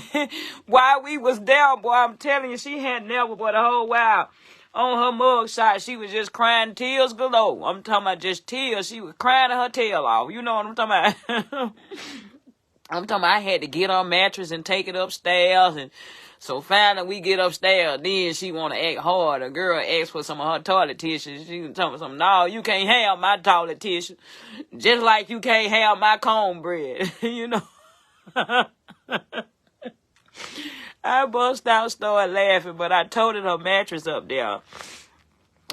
While we was there, boy, I'm telling you, she had never but a whole while. On her mugshot, she was just crying tears galore. I'm talking about just tears. She was crying her tail off. You know what I'm talking about? I'm talking about I had to get her mattress and take it upstairs. And so finally we get upstairs. Then she want to act hard. A girl asked for some of her toilet tissue. She was telling me something. No, you can't have my toilet tissue. Just like you can't have my cornbread. You know. I bust out, started laughing, but I toted her mattress up there.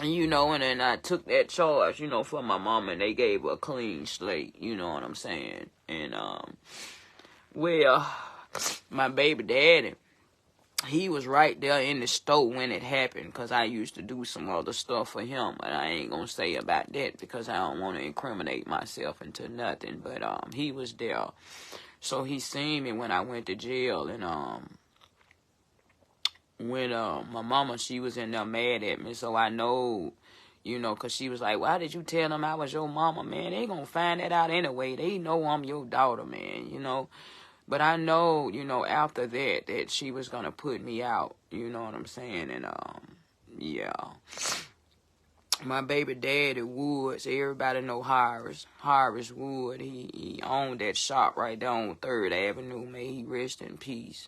You know, and then I took that charge, you know, for my mom, and they gave her a clean slate, you know what I'm saying? And, well, my baby daddy, he was right there in the store when it happened, because I used to do some other stuff for him, but I ain't gonna say about that because I don't want to incriminate myself into nothing, but he was there. So he seen me when I went to jail, and when my mama, she was in there mad at me, so I know, you know, because she was like, why did you tell them I was your mama, man? They gonna find that out anyway. They know I'm your daughter, man, you know. But I know, you know, after that she was going to put me out, you know what I'm saying? And, yeah. My baby daddy, Woods, everybody know Harris Wood. He owned that shop right there on 3rd Avenue. May he rest in peace.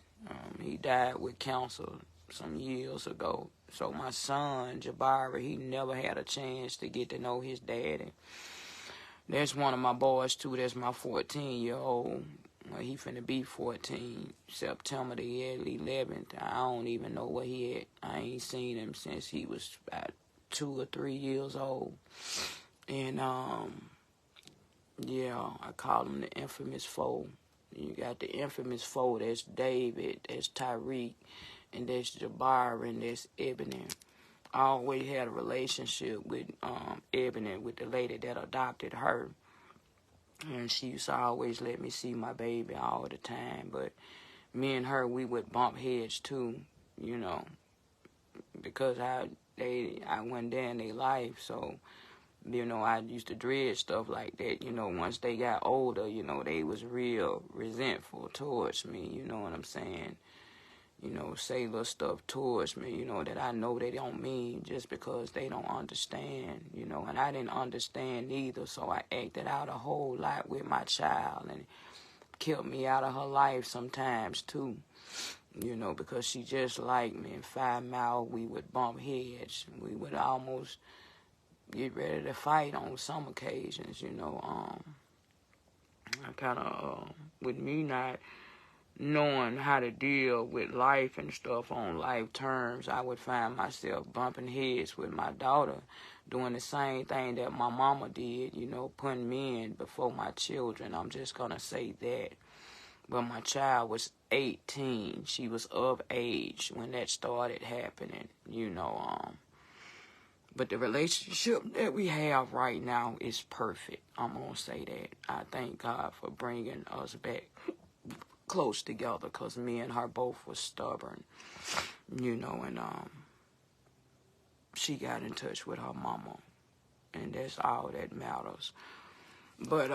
He died with cancer some years ago. So my son, Jabari, he never had a chance to get to know his daddy. That's one of my boys, too. That's my 14-year-old. Well, he finna be 14, September the 11th. I don't even know where he at. I ain't seen him since he was about 2 or 3 years old. And, yeah, I call him the infamous foe. You got the infamous foe. That's David, that's Tyreek, and that's Jabari, and that's Ebony. I always had a relationship with Ebony, with the lady that adopted her. And she used to always let me see my baby all the time. But me and her, we would bump heads too, you know, because I went there in their life. So, you know, I used to dread stuff like that. You know, once they got older, you know, they was real resentful towards me. You know what I'm saying? You know, say little stuff towards me, you know, that I know they don't mean just because they don't understand, you know, and I didn't understand either, so I acted out a whole lot with my child, and it kept me out of her life sometimes, too, you know, because she just liked me. In 5 Mile, we would bump heads. We would almost get ready to fight on some occasions, you know. I kind of, with me not knowing how to deal with life and stuff on life terms, I would find myself bumping heads with my daughter, doing the same thing that my mama did, you know, putting me in before my children. I'm just going to say that. But my child was 18. She was of age when that started happening, you know. But the relationship that we have right now is perfect. I'm going to say that. I thank God for bringing us back close together, because me and her both was stubborn, you know, and she got in touch with her mama, and that's all that matters. But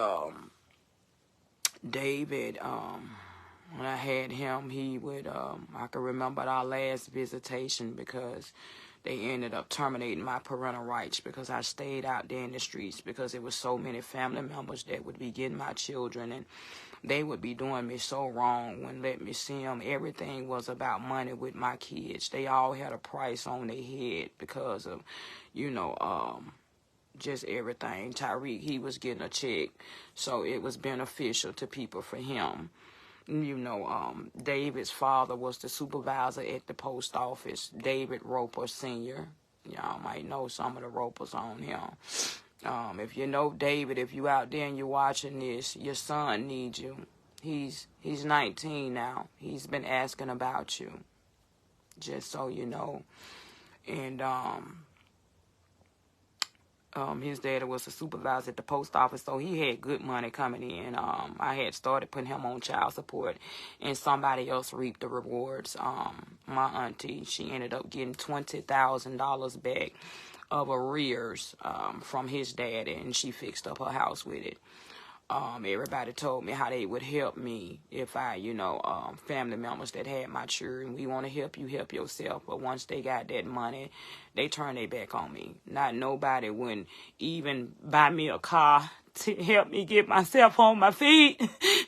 David, when I had him, he would, I can remember our last visitation, because they ended up terminating my parental rights because I stayed out there in the streets, because there was so many family members that would be getting my children, and they would be doing me so wrong when let me see them. Everything was about money with my kids. They all had a price on their head because of, you know, just everything. Tyreek, he was getting a check, so it was beneficial to people for him. You know, David's father was the supervisor at the post office, David Roper Sr. Y'all might know some of the Ropers on him. If you know David, if you out there and you're watching this, your son needs you. He's 19 now. He's been asking about you, just so you know. And his daddy was a supervisor at the post office, so he had good money coming in. I had started putting him on child support, and somebody else reaped the rewards. My auntie, she ended up getting $20,000 back of arrears from his daddy, and she fixed up her house with it. Everybody told me how they would help me if I, you know, family members that had my children, we want to help you, help yourself. But once they got that money, they turned their back on me. Not nobody wouldn't even buy me a car to help me get myself on my feet.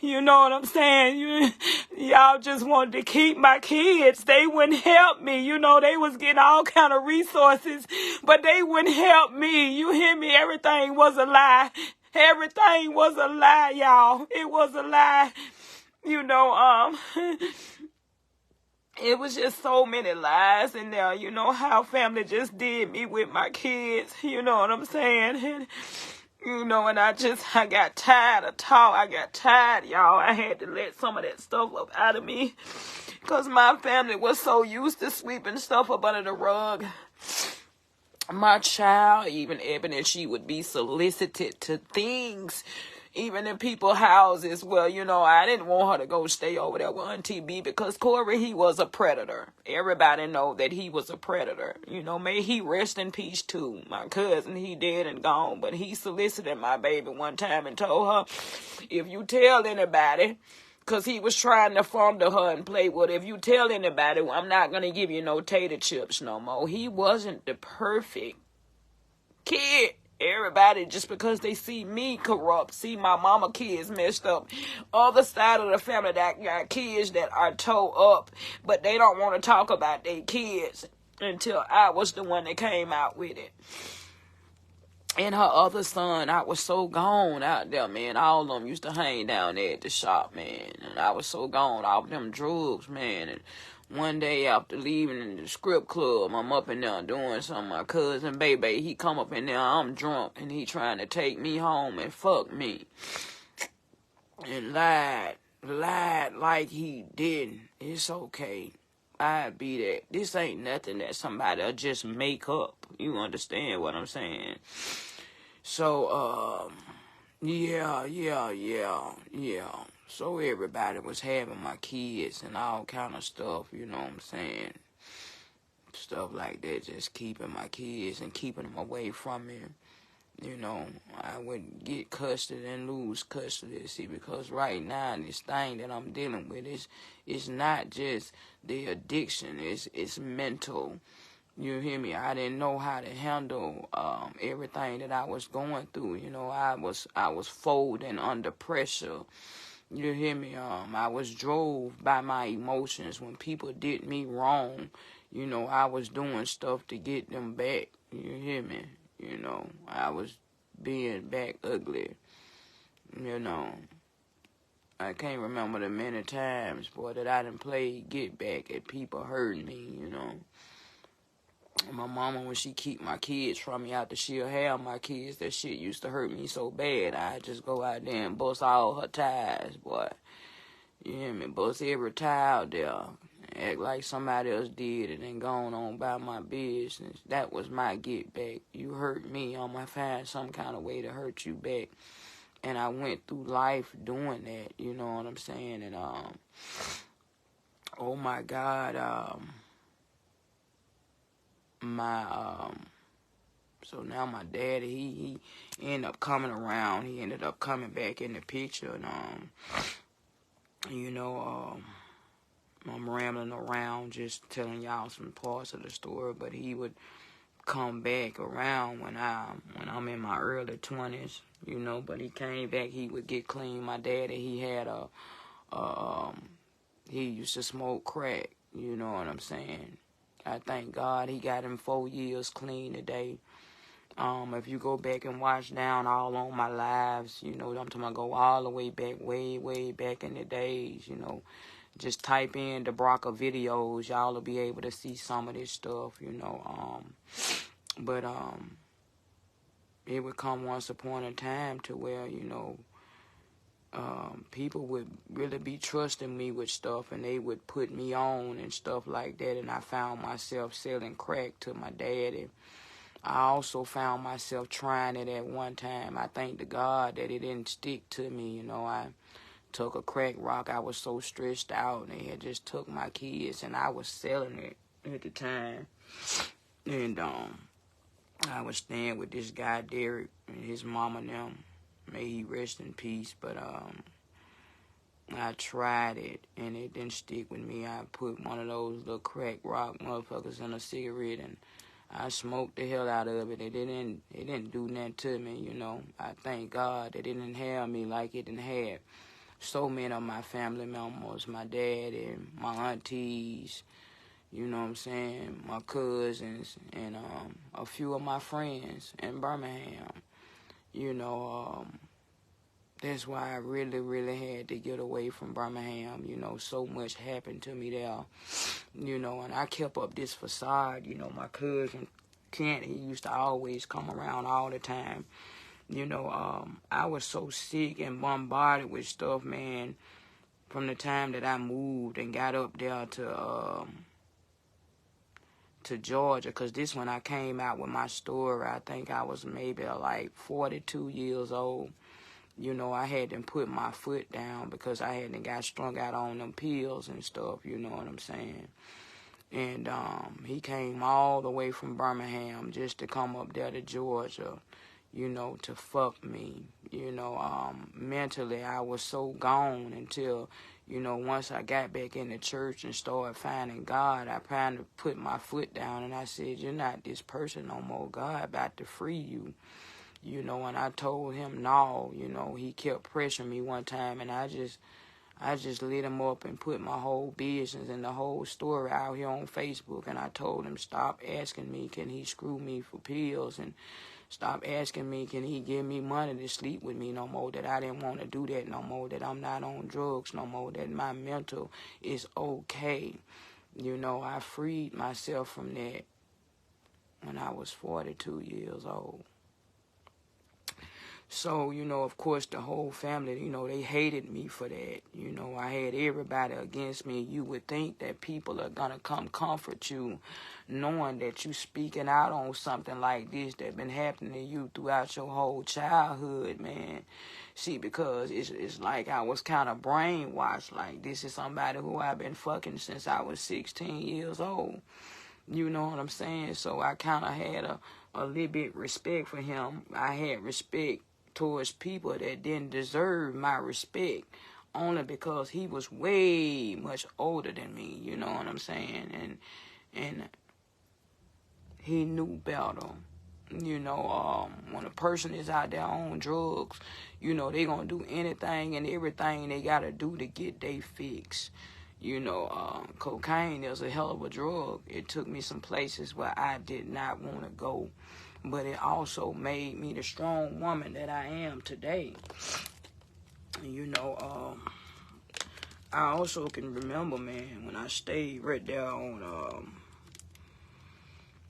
You know what I'm saying? Y'all just wanted to keep my kids. They wouldn't help me. You know, they was getting all kind of resources, but they wouldn't help me. You hear me? Everything was a lie. Everything was a lie, y'all. It was a lie. you know, it was just so many lies in there, you know, how family just did me with my kids, you know what I'm saying? And, you know, and I got tired of talk. I got tired, y'all. I had to let some of that stuff up out of me because my family was so used to sweeping stuff up under the rug. My child, even Ebony, she would be solicited to things, even in people's houses. Well, you know, I didn't want her to go stay over there with Auntie B because Corey, he was a predator. Everybody know that he was a predator. You know, may he rest in peace too. My cousin, he dead and gone, but he solicited my baby one time and told her, if you tell anybody, because he was trying to fondle her and play with her, if you tell anybody, I'm not going to give you no tater chips no more. He wasn't the perfect kid. Everybody, just because they see me corrupt, see my mama kids messed up, other side of the family that got kids that are toe up, but they don't want to talk about their kids until I was the one that came out with it. And her other son, I was so gone out there, man. All of them used to hang down there at the shop, man. And I was so gone off them drugs, man. And one day after leaving the script club, I'm up in there doing something. My cousin, baby, he come up in there, I'm drunk, and he trying to take me home and fuck me. And lied like he didn't. It's okay. I be that. This ain't nothing that somebody'll just make up. You understand what I'm saying? So, yeah. So everybody was having my kids and all kind of stuff, you know what I'm saying? Stuff like that, just keeping my kids and keeping them away from me. You know, I would get custody and lose custody, see, because right now, this thing that I'm dealing with is not just the addiction, it's mental. You hear me? I didn't know how to handle everything that I was going through. You know, I was folding under pressure. You hear me? I was drove by my emotions. When people did me wrong, you know, I was doing stuff to get them back. You hear me? You know, I was being back ugly. You know, I can't remember the many times, boy, that I done played get back at people hurting me, you know. My mama, when she keep my kids from me after she'll have my kids, that shit used to hurt me so bad. I just go out there and bust all her ties, boy. You hear me? Bust every tie out there. Act like somebody else did and then gone on about my business. That was my get back. You hurt me, I'm gonna find some kind of way to hurt you back. And I went through life doing that, you know what I'm saying? And, oh my God, so now my daddy, he ended up coming around. He ended up coming back in the picture. And, you know, I'm rambling around just telling y'all some parts of the story, but he would come back around when I'm in my early 20s, you know, but he came back, he would get clean. My daddy, he had he used to smoke crack, you know what I'm saying? I thank God he got him 4 years clean today. If you go back and watch down all on my lives, you know, I'm talking about go all the way back, way back in the days, you know. Just type in Dabraca videos, y'all will be able to see some of this stuff, you know. But it would come once upon a time to where, you know, people would really be trusting me with stuff, and they would put me on and stuff like that, and I found myself selling crack to my daddy. I also found myself trying it at one time. I thank to God that it didn't stick to me, you know. I took a crack rock. I was so stressed out, and they had just took my kids, and I was selling it at the time. And I was staying with this guy, Derek, and his mama and them. May he rest in peace, but I tried it, and it didn't stick with me. I put one of those little crack rock motherfuckers in a cigarette, and I smoked the hell out of it. It didn't do nothing to me, you know. I thank God that it didn't have me like it didn't have so many of my family members, my dad and my aunties, you know what I'm saying, my cousins, and a few of my friends in Birmingham. You know, that's why I really, really had to get away from Birmingham. You know, so much happened to me there. You know, and I kept up this facade. You know, my cousin Kent, he used to always come around all the time. You know, I was so sick and bombarded with stuff, man, from the time that I moved and got up there to Georgia, because this when I came out with my story, I think I was maybe like 42 years old. You know, I had to put my foot down because I hadn't got strung out on them pills and stuff, you know what I'm saying? And he came all the way from Birmingham just to come up there to Georgia, you know, to fuck me. You know, mentally I was so gone until, you know, once I got back in the church and started finding God, I kind of put my foot down and I said, you're not this person no more. God about to free you. You know, and I told him no. You know, he kept pressuring me one time, and I just lit him up and put my whole business and the whole story out here on Facebook, and I told him stop asking me, can he screw me for pills, and stop asking me, can he give me money to sleep with me no more, that I didn't want to do that no more, that I'm not on drugs no more, that my mental is okay. You know, I freed myself from that when I was 42 years old. So, you know, of course, the whole family, you know, they hated me for that. You know, I had everybody against me. You would think that people are going to come comfort you, knowing that you speaking out on something like this that been happening to you throughout your whole childhood, man. See, because it's like I was kind of brainwashed. Like, this is somebody who I've been fucking since I was 16 years old. You know what I'm saying? So I kind of had a little bit respect for him. I had respect towards people that didn't deserve my respect, only because he was way much older than me, you know what I'm saying? And he knew better. You know, when a person is out there on drugs, you know, they gonna do anything and everything they gotta do to get their fix. You know, cocaine is a hell of a drug. It took me some places where I did not want to go. But it also made me the strong woman that I am today. You know, I also can remember, man, when I stayed right there on,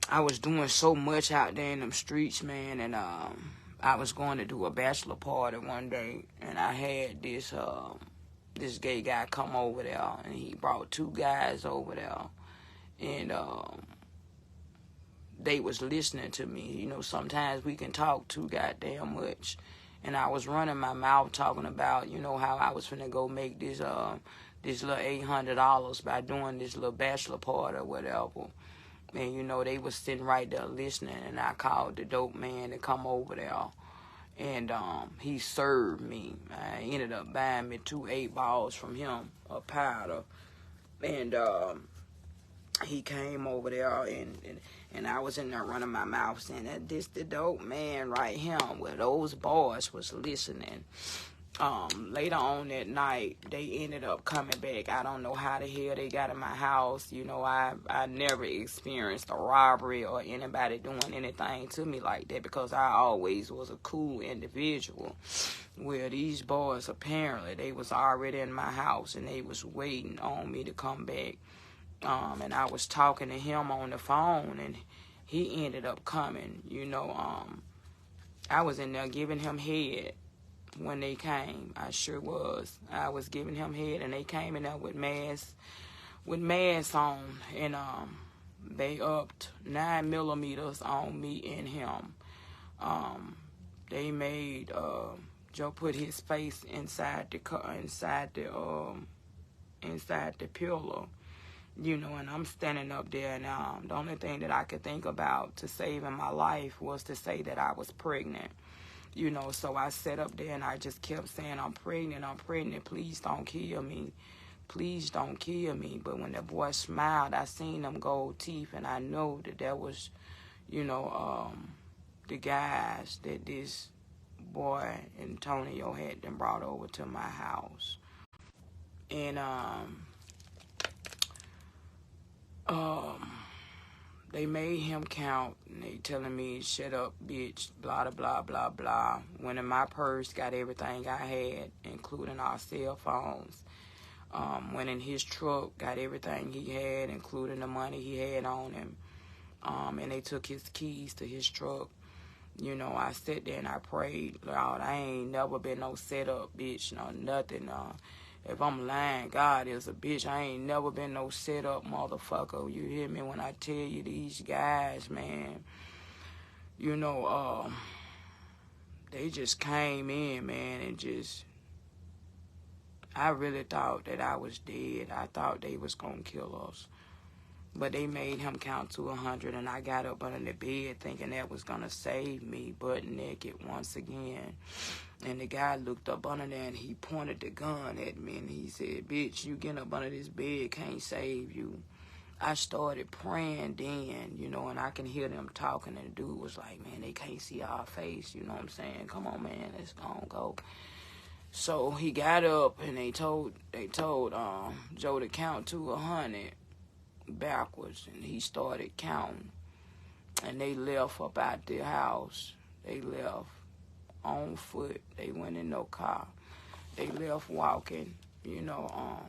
I was doing so much out there in them streets, man, and I was going to do a bachelor party one day, and I had this gay guy come over there, and he brought two guys over there, and they was listening to me. You know, sometimes we can talk too goddamn much. And I was running my mouth talking about, you know, how I was finna go make this little $800 by doing this little bachelor party or whatever. And, you know, they was sitting right there listening, and I called the dope man to come over there. And he served me. I ended up buying me 2 8-balls from him, a powder. And he came over there, and I was in there running my mouth saying that this the dope man right here. Well, those boys was listening. Later on that night, they ended up coming back. I don't know how the hell they got in my house. You know, I never experienced a robbery or anybody doing anything to me like that, because I always was a cool individual. Well, these boys, apparently, they was already in my house, and they was waiting on me to come back. And I was talking to him on the phone, and he ended up coming. You know, I was in there giving him head when they came. I sure was. I was giving him head, and they came in there with masks on, and they upped 9mm on me and him. They made Joe put his face inside the pillow. You know, and I'm standing up there, and the only thing that I could think about to saving my life was to say that I was pregnant. You know, so I sat up there, and I just kept saying, I'm pregnant, please don't kill me. Please don't kill me. But when the boy smiled, I seen them gold teeth, and I know that was, you know, the guys that this boy, Antonio, had them brought over to my house. And, they made him count, and they telling me, shut up, bitch, blah, blah, blah, blah. Went in my purse, got everything I had, including our cell phones. Went in his truck, got everything he had, including the money he had on him. And they took his keys to his truck. You know, I sat there and I prayed, Lord, I ain't never been no setup, bitch, no nothing. If I'm lying, God is a bitch. I ain't never been no setup motherfucker. You hear me when I tell you these guys, man, you know, they just came in, man, and just, I really thought that I was dead. I thought they was going to kill us. But they made him count to 100, and I got up under the bed thinking that was going to save me, butt naked once again. And the guy looked up under there, and he pointed the gun at me, and he said, bitch, you getting up under this bed can't save you. I started praying then, you know, and I can hear them talking, and the dude was like, man, they can't see our face, you know what I'm saying? Come on, man, let's go. So he got up, and they told Joe to count to 100 backwards, and he started counting, and they left up out their house. They left on foot. They went in no car. They left walking, you know,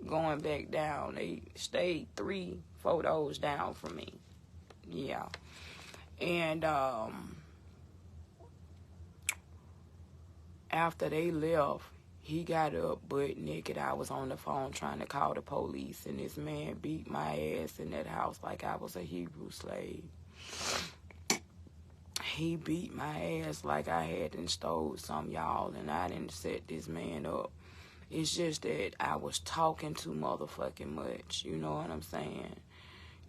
going back down. They stayed 3 photos down from me. Yeah. And after they left, he got up butt naked. I was on the phone trying to call the police, and this man beat my ass in that house like I was a Hebrew slave. He beat my ass like I hadn't stole some, y'all, and I didn't set this man up. It's just that I was talking too motherfucking much, you know what I'm saying?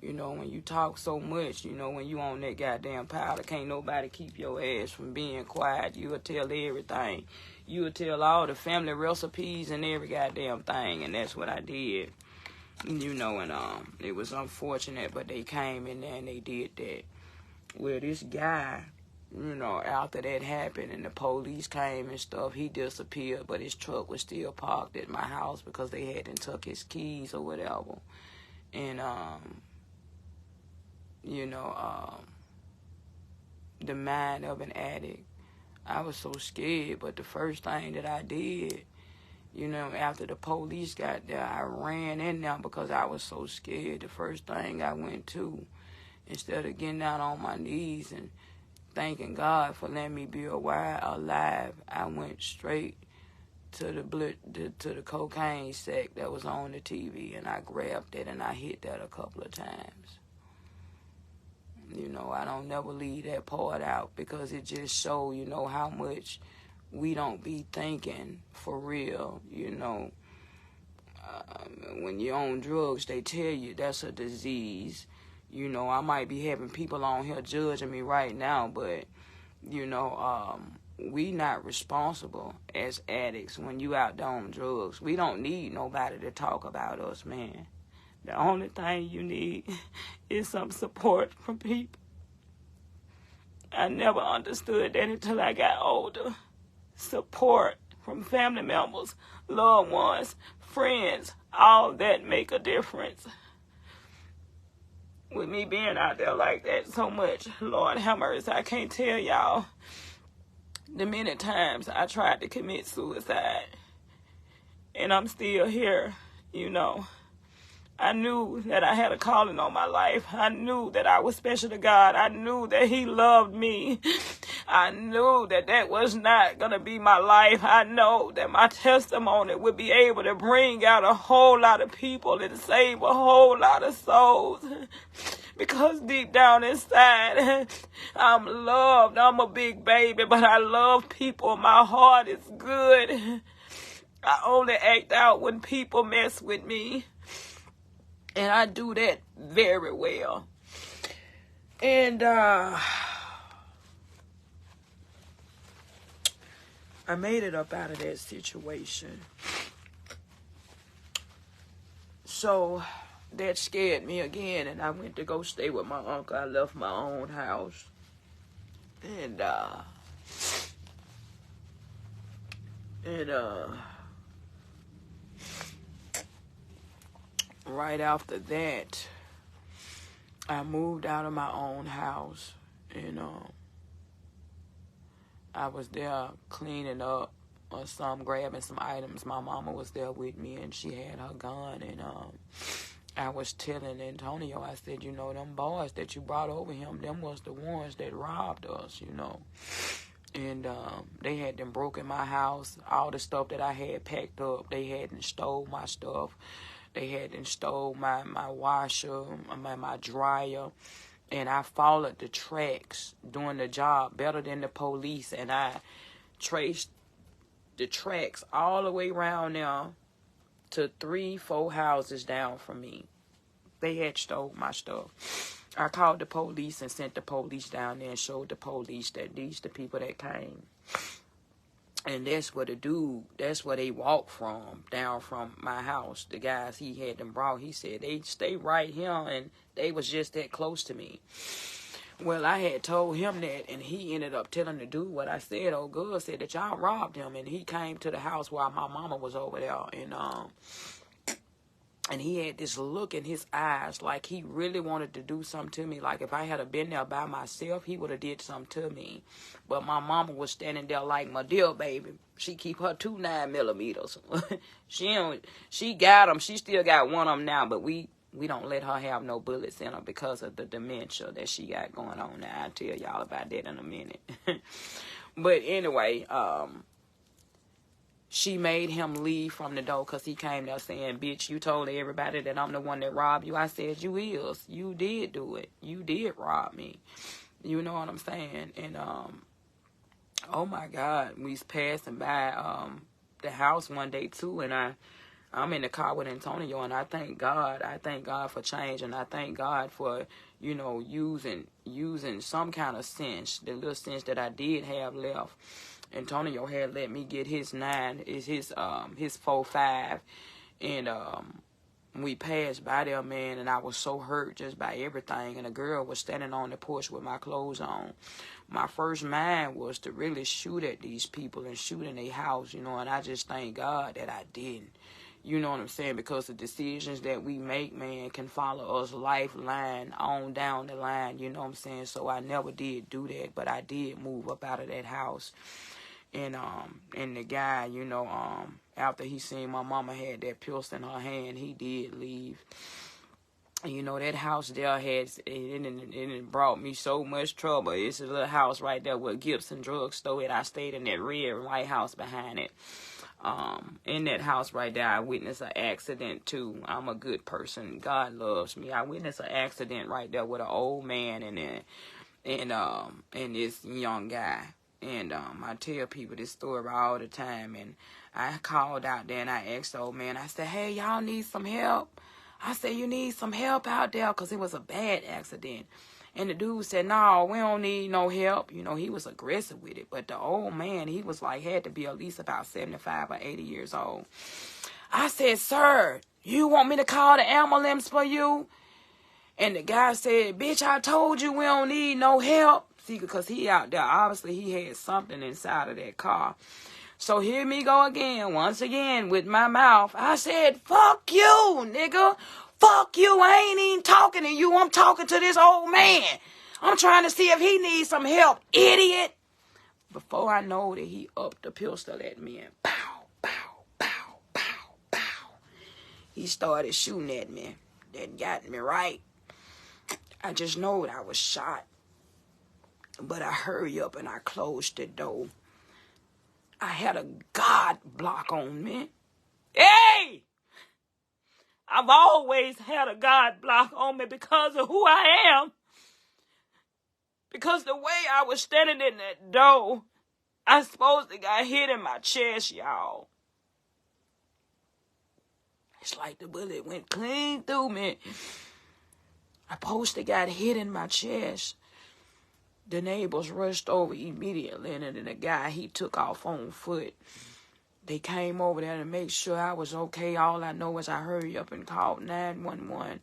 You know, when you talk so much, you know, when you on that goddamn powder, can't nobody keep your ass from being quiet. You'll tell everything. You'll tell all the family recipes and every goddamn thing, and that's what I did. You know, and it was unfortunate, but they came in there and they did that. Well, this guy, you know, after that happened and the police came and stuff, he disappeared, but his truck was still parked at my house because they hadn't took his keys or whatever. And, you know, the mind of an addict. I was so scared, but the first thing that I did, you know, after the police got there, I ran in there because I was so scared. The first thing I went to, instead of getting down on my knees and thanking God for letting me be alive, I went straight to the cocaine sack that was on the TV, and I grabbed it and I hit that a couple of times. You know, I don't never leave that part out because it just show, you know, how much we don't be thinking for real, you know. When you're on drugs, they tell you that's a disease. You know, I might be having people on here judging me right now, but, you know, we not responsible as addicts when you out there on drugs. We don't need nobody to talk about us, man. The only thing you need is some support from people. I never understood that until I got older. Support from family members, loved ones, friends, all that make a difference. With me being out there like that so much, Lord have mercy, I can't tell y'all the many times I tried to commit suicide. And I'm still here, you know. I knew that I had a calling on my life. I knew that I was special to God. I knew that He loved me. I knew that that was not going to be my life. I know that my testimony would be able to bring out a whole lot of people and save a whole lot of souls. Because deep down inside, I'm loved. I'm a big baby, but I love people. My heart is good. I only act out when people mess with me. And I do that very well. And I made it up out of that situation. So that scared me again, and I went to go stay with my uncle. I left my own house. And right after that, I moved out of my own house, and I was there cleaning up or grabbing some items. My mama was there with me, and she had her gun, and I was telling Antonio, I said, you know, them boys that you brought over him, them was the ones that robbed us, you know. And they had them broke in my house. All the stuff that I had packed up, they hadn't stole my stuff. They hadn't stole my washer, my dryer. And I followed the tracks doing the job better than the police. And I traced the tracks all the way around there to 3-4 houses down from me. They had stole my stuff. I called the police and sent the police down there and showed the police that these the people that came. And that's where that's where they walked from, down from my house. The guys he had them brought, he said they stay right here, and they was just that close to me. Well, I had told him that, and he ended up telling the dude what I said. Oh, good, said that y'all robbed him, and he came to the house while my mama was over there, and he had this look in his eyes like he really wanted to do something to me. Like if I had been there by myself, he would have did something to me. But my mama was standing there like my dear baby. She keep her 2 9mm. She got them. She still got one of them now, but we don't let her have no bullets in her because of the dementia that she got going on now. I'll tell y'all about that in a minute. But anyway, she made him leave from the door because he came there saying, bitch, you told everybody that I'm the one that robbed you. I said, you is. You did do it. You did rob me. You know what I'm saying? And, oh, my God. We was passing by the house one day, too, and I'm in the car with Antonio, and I thank God. I thank God for change, and I thank God for, you know, using some kind of sense, the little sense that I did have left. Antonio had let me get his 4.5, and we passed by there, man, and I was so hurt just by everything. And a girl was standing on the porch with my clothes on. My first mind was to really shoot at these people and shoot in their house, you know, and I just thank God that I didn't. You know what I'm saying? Because the decisions that we make, man, can follow us lifeline on down the line, you know what I'm saying? So I never did do that, but I did move up out of that house. And the guy, you know, after he seen my mama had that pistol in her hand, he did leave. You know, that house there it brought me so much trouble. It's a little house right there with Gibson Drug Store, and I stayed in that red and white house behind it. In that house right there, I witnessed an accident too. I'm a good person. God loves me. I witnessed an accident right there with an old man and this young guy. And I tell people this story all the time. And I called out there and I asked the old man, I said, hey, y'all need some help? I said, you need some help out there? Because it was a bad accident. And the dude said, no, we don't need no help. You know, he was aggressive with it. But the old man, he was like, had to be at least about 75 or 80 years old. I said, sir, you want me to call the ambulance for you? And the guy said, bitch, I told you we don't need no help. See, because he out there, obviously he had something inside of that car. So here me go again, once again, with my mouth. I said, fuck you, nigga. Fuck you. I ain't even talking to you. I'm talking to this old man. I'm trying to see if he needs some help, idiot. Before I know that, he upped the pistol at me and pow, pow, pow, pow, pow. He started shooting at me. That got me right. I just know that I was shot. But I hurry up and I closed the door. I had a God block on me. Hey! I've always had a God block on me because of who I am. Because the way I was standing in that door, I supposed to got hit in my chest, y'all. It's like the bullet went clean through me. I supposed to got hit in my chest. The neighbors rushed over immediately, and then the guy, he took off on foot. They came over there to make sure I was okay. All I know is I hurried up and called 911.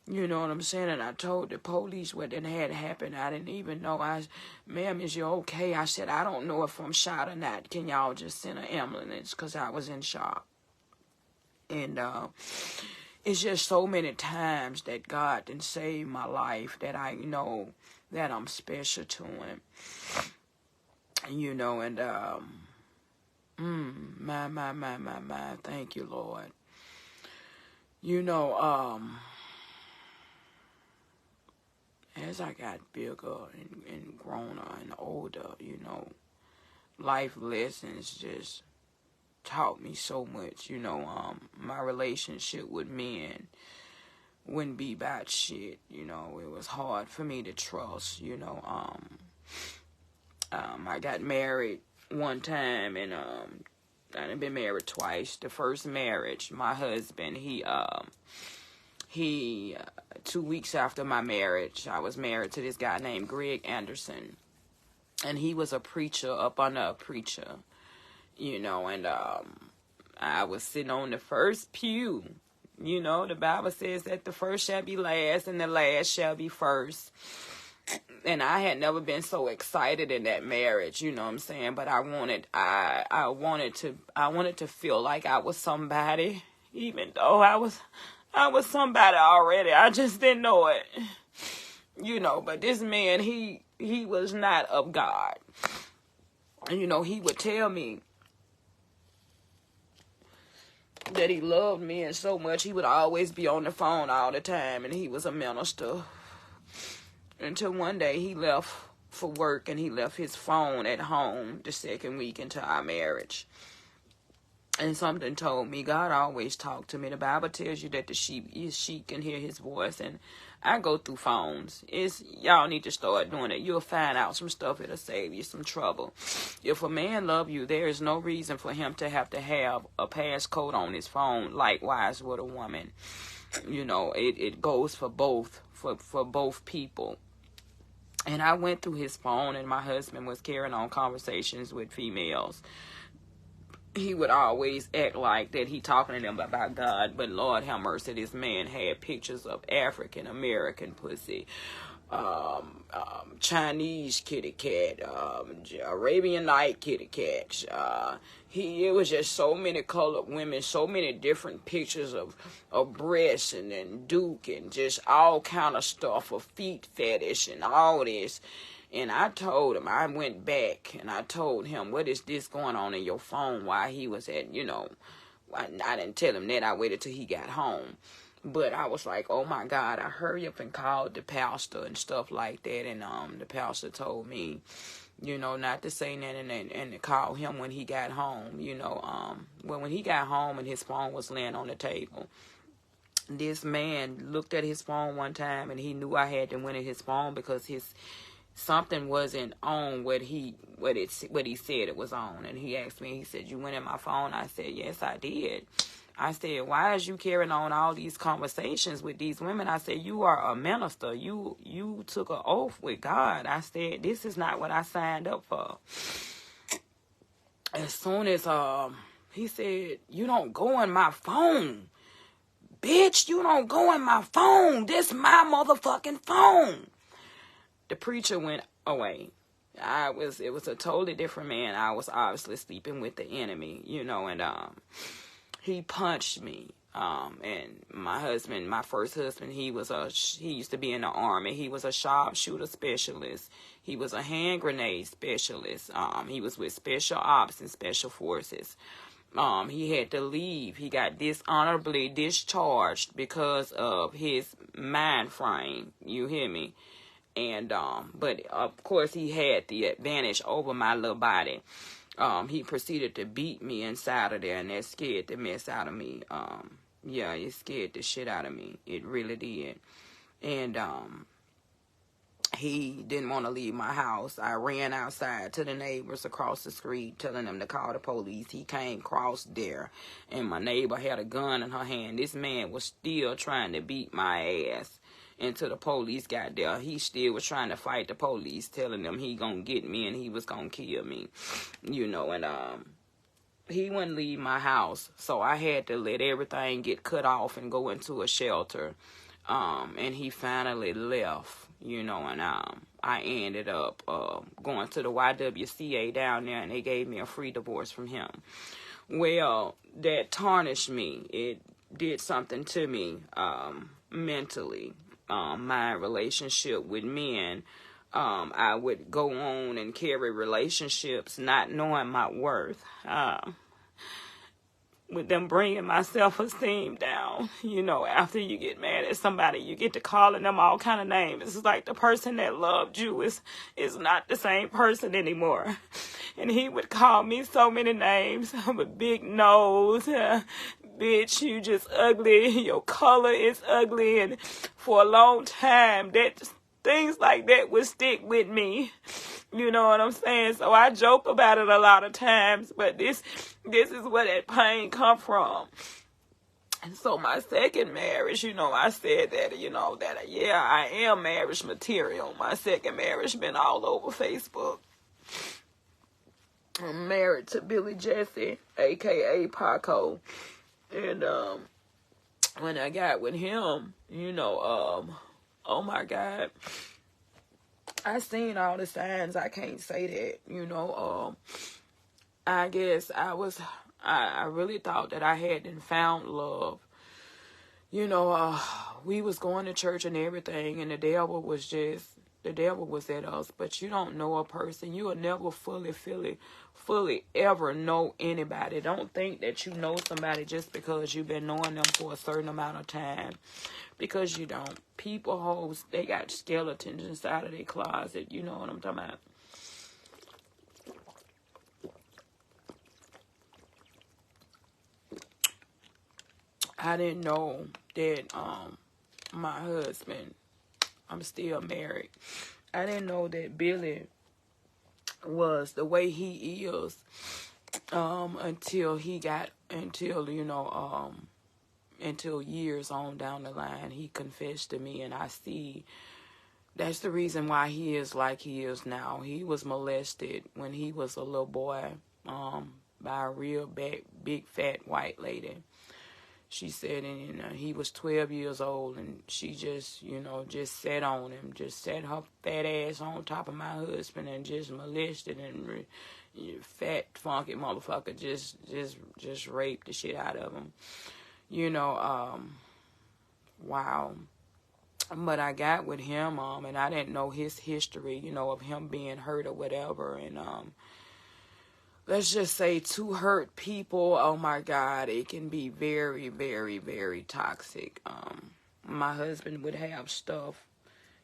You know what I'm saying? And I told the police what had happened. I didn't even know. Ma'am, is you okay? I said, I don't know if I'm shot or not. Can y'all just send an ambulance? Because I was in shock. And it's just so many times that God didn't save my life that I know that I'm special to him. You know, and my, thank you, Lord. You know, as I got bigger and growner and older, you know, life lessons just taught me so much. You know, my relationship with men wouldn't be about shit. You know, it was hard for me to trust. You know, I got married one time, and I've been married twice. The first marriage, my husband, he 2 weeks after my marriage, I was married to this guy named Greg Anderson, and he was a preacher up under a preacher, you know, and I was sitting on the first pew. You know, the Bible says that the first shall be last and the last shall be first. And I had never been so excited in that marriage, you know what I'm saying? But I wanted to feel like I was somebody, even though I was somebody already. I just didn't know it. You know, but this man, he was not of God. And you know, he would tell me that he loved me and so much. He would always be on the phone all the time, and he was a minister. Until one day he left for work, and he left his phone at home the second week into our marriage. And something told me, God always talked to me. The Bible tells you that the sheep can hear his voice. And I go through phones. Y'all need to start doing it. You'll find out some stuff that'll save you some trouble. If a man love you, there is no reason for him to have a passcode on his phone. Likewise with a woman. You know, it goes for both, for both people. And I went through his phone, and my husband was carrying on conversations with females. He would always act like that he talking to them about God, but Lord have mercy, this man had pictures of African American pussy, Chinese kitty cat, Arabian Night kitty cat. It was just so many colored women, so many different pictures of breasts and Duke and just all kind of stuff, of feet fetish and all this. And I told him, I went back and I told him, what is this going on in your phone while he was at, you know, I didn't tell him that. I waited till he got home. But I was like, oh my God, I hurry up and called the pastor and stuff like that. And the pastor told me, you know, not to say nothing and to call him when he got home, you know. Well, when he got home and his phone was laying on the table, this man looked at his phone one time and he knew I had to went in his phone because something wasn't on what he said it was on. And he asked me, he said, you went in my phone? I said, yes, I did. I said, why is you carrying on all these conversations with these women? I said, you are a minister. You took an oath with God. I said, this is not what I signed up for. As soon as he said, you don't go in my phone. Bitch, you don't go in my phone. This my motherfucking phone. The preacher went away. It was a totally different man. I was obviously sleeping with the enemy, you know, and he punched me. And my first husband, he used to be in the Army. He was a sharpshooter specialist. He was a hand grenade specialist. He was with Special Ops and Special Forces. He had to leave. He got dishonorably discharged because of his mind frame. You hear me? And, but of course he had the advantage over my little body. He proceeded to beat me inside of there, and that scared the mess out of me. Yeah, it scared the shit out of me. It really did. And, he didn't want to leave my house. I ran outside to the neighbors across the street, telling them to call the police. He came across there, and my neighbor had a gun in her hand. This man was still trying to beat my ass. Until the police got there, he still was trying to fight the police, telling them he gonna get me and he was gonna kill me, you know. And he wouldn't leave my house, so I had to let everything get cut off and go into a shelter. And he finally left, you know. And I ended up going to the YWCA down there, and they gave me a free divorce from him. Well, that tarnished me. did something to me mentally. My relationship with men, I would go on and carry relationships not knowing my worth. With them bringing my self-esteem down. You know, after you get mad at somebody, you get to calling them all kind of names. It's like the person that loved you is not the same person anymore. And he would call me so many names. I'm a big nose. Bitch, you just ugly. Your color is ugly. And for a long time, things like that would stick with me. You know what I'm saying? So I joke about it a lot of times, but this is where that pain come from. And so my second marriage, you know, I said that, you know, that, yeah, I am marriage material. My second marriage been all over Facebook. I'm married to Billy Jesse, a.k.a. Paco. And when I got with him, you know, oh my God, I seen all the signs. I can't say that, you know. I guess I really thought that I hadn't found love. You know, we was going to church and everything, and the devil was at us. But you don't know a person. You will never fully ever know anybody. Don't think that you know somebody just because you've been knowing them for a certain amount of time. Because you don't. People hoes, they got skeletons inside of their closet. You know what I'm talking about. I didn't know that my husband, I'm still married. I didn't know that Billy was the way he is until years on down the line, he confessed to me, and I see that's the reason why he is like he is now. He was molested when he was a little boy by a real big fat white lady. She said, and he was 12 years old, and she just sat on him, just sat her fat ass on top of my husband and just molested and fat, funky motherfucker just raped the shit out of him. You know, wow. But I got with him, and I didn't know his history, you know, of him being hurt or whatever, and let's just say to hurt people, oh my God, it can be very, very, very toxic. My husband would have stuff.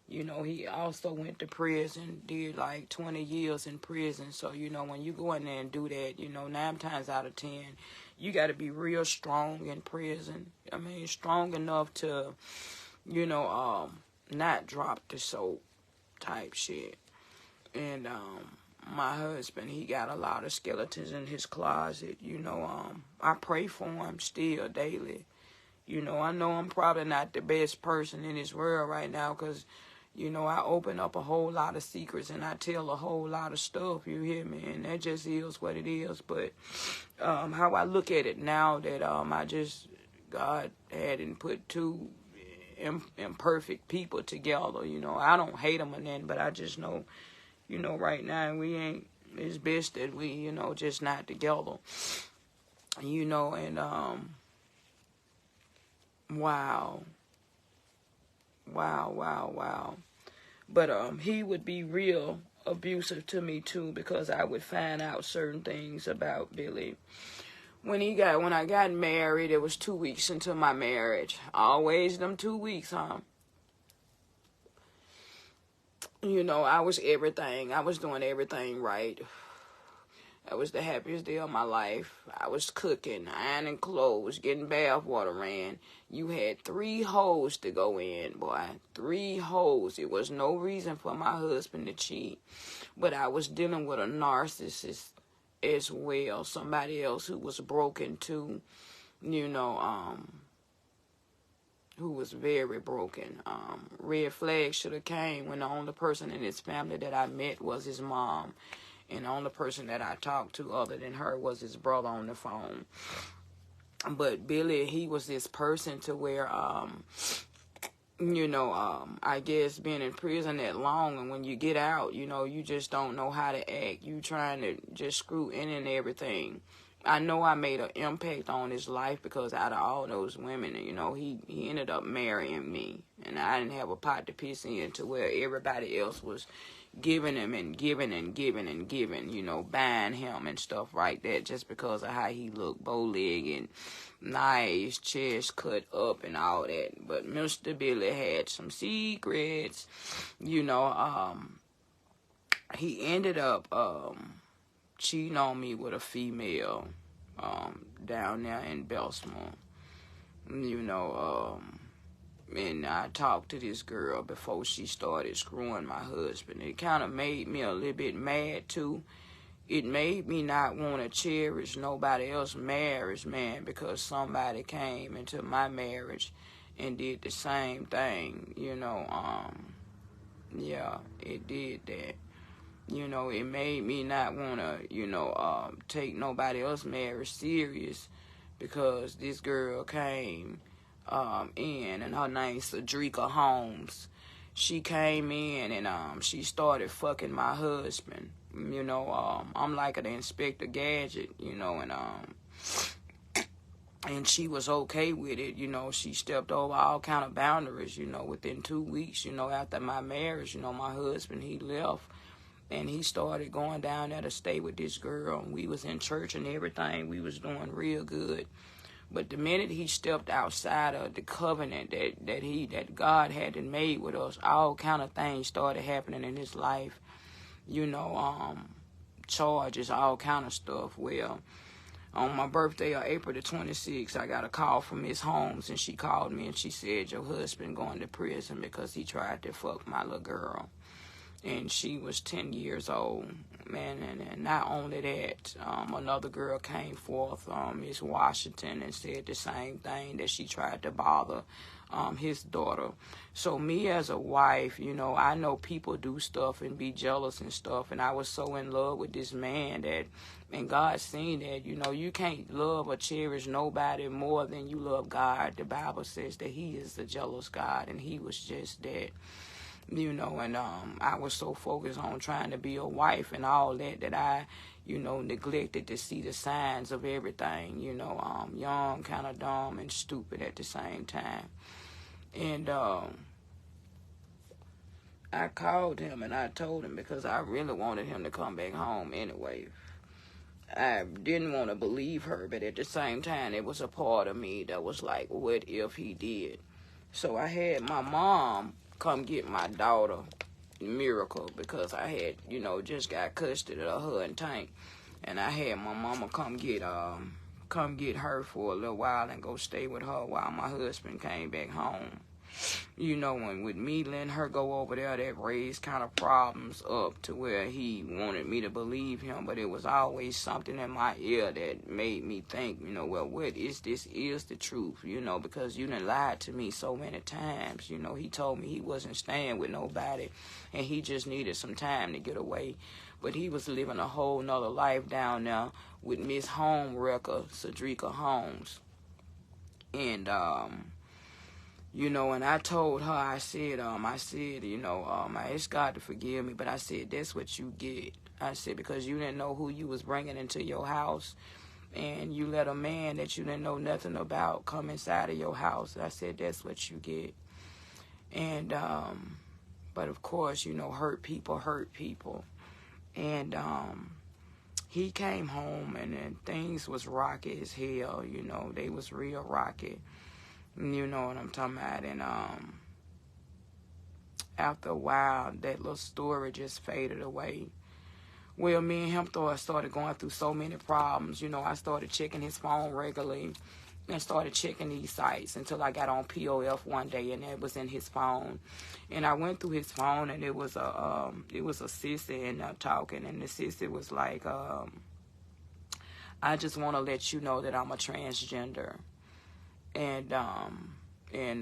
You know, he also went to prison, did like 20 years in prison. So, you know, when you go in there and do that, you know, 9 times out of 10, you got to be real strong in prison. I mean, strong enough to, you know, not drop the soap type shit. And, my husband, he got a lot of skeletons in his closet. You know, I pray for him still daily. You know, I know I'm probably not the best person in this world right now because, you know, I open up a whole lot of secrets and I tell a whole lot of stuff, you hear me? And that just is what it is. But how I look at it now that God hadn't put two imperfect people together, you know. I don't hate them or nothing, but I just know, you know, right now it's best that we, you know, just not together. You know, and wow. But he would be real abusive to me too because I would find out certain things about Billy. When I got married, it was 2 weeks into my marriage. Always them 2 weeks, huh? You know, I was everything. I was doing everything right. That was the happiest day of my life. I was cooking, ironing clothes, getting bath water ran. You had 3 hoes to go in, boy. 3 hoes. It was no reason for my husband to cheat. But I was dealing with a narcissist as well. Somebody else who was broken too. You know, who was very broken. Red flag should have came when the only person in his family that I met was his mom. And the only person that I talked to other than her was his brother on the phone. But Billy, he was this person to where, you know, I guess being in prison that long, and when you get out, you know, you just don't know how to act. You trying to just screw in and everything. I know I made an impact on his life, because out of all those women, you know, he ended up marrying me. And I didn't have a pot to piss in, to where everybody else was giving him and giving and giving and giving, you know, buying him and stuff like that, just because of how he looked, bow-legged, nice, chest cut up and all that. But Mr. Billy had some secrets, you know. He ended up cheating on me with a female down there in Bessemer, you know. And I talked to this girl before she started screwing my husband. It kind of made me a little bit mad, too. It made me not want to cherish nobody else's marriage, man, because somebody came into my marriage and did the same thing, you know. Yeah, it did that. You know, it made me not want to, you know, take nobody else's marriage serious, because this girl came in, and her name's Debraca Holmes. She came in and she started fucking my husband. You know, I'm like an Inspector Gadget, you know, and she was okay with it. You know, she stepped over all kind of boundaries. You know, within 2 weeks, you know, after my marriage, you know, my husband, he left. And he started going down there to stay with this girl. We was in church and everything. We was doing real good. But the minute he stepped outside of the covenant that God had made with us, all kind of things started happening in his life. You know, charges, all kind of stuff. Well, on my birthday of April the 26th, I got a call from Miss Holmes, and she called me and she said, your husband going to prison because he tried to fuck my little girl. And she was 10 years old, man. And not only that, another girl came forth, Miss Washington, and said the same thing, that she tried to bother his daughter. So me as a wife, you know, I know people do stuff and be jealous and stuff. And I was so in love with this man that, and God seen that, you know, you can't love or cherish nobody more than you love God. The Bible says that he is a jealous God, and he was just that. You know, and I was so focused on trying to be a wife and all that I, you know, neglected to see the signs of everything. You know, young, kind of dumb, and stupid at the same time. And I called him and I told him, because I really wanted him to come back home anyway. I didn't want to believe her, but at the same time, it was a part of me that was like, what if he did? So I had my mom come get my daughter, Miracle, because I had, you know, just got custody of her and Tank. And I had my mama come get her for a little while and go stay with her while my husband came back home. You know, and with me letting her go over there, that raised kind of problems up to where he wanted me to believe him. But it was always something in my ear that made me think, you know, well, what is this? Is the truth, you know, because you done lied to me so many times. You know, he told me he wasn't staying with nobody and he just needed some time to get away. But he was living a whole nother life down there with Miss Homewrecker, Debraca Holmes. And, you know, and I told her, I said, you know, I asked God to forgive me, but I said, that's what you get. I said, because you didn't know who you was bringing into your house, and you let a man that you didn't know nothing about come inside of your house. I said, that's what you get. And, but of course, you know, hurt people. And, he came home, and things was rocky as hell, you know, they was real rocky. You know what I'm talking about. And after a while, that little story just faded away. Well, me and him started going through so many problems. You know, I started checking his phone regularly and started checking these sites until I got on POF one day, and it was in his phone. And I went through his phone, and it was a sissy in there talking, and the sissy was like, I just want to let you know that I'm a transgender. And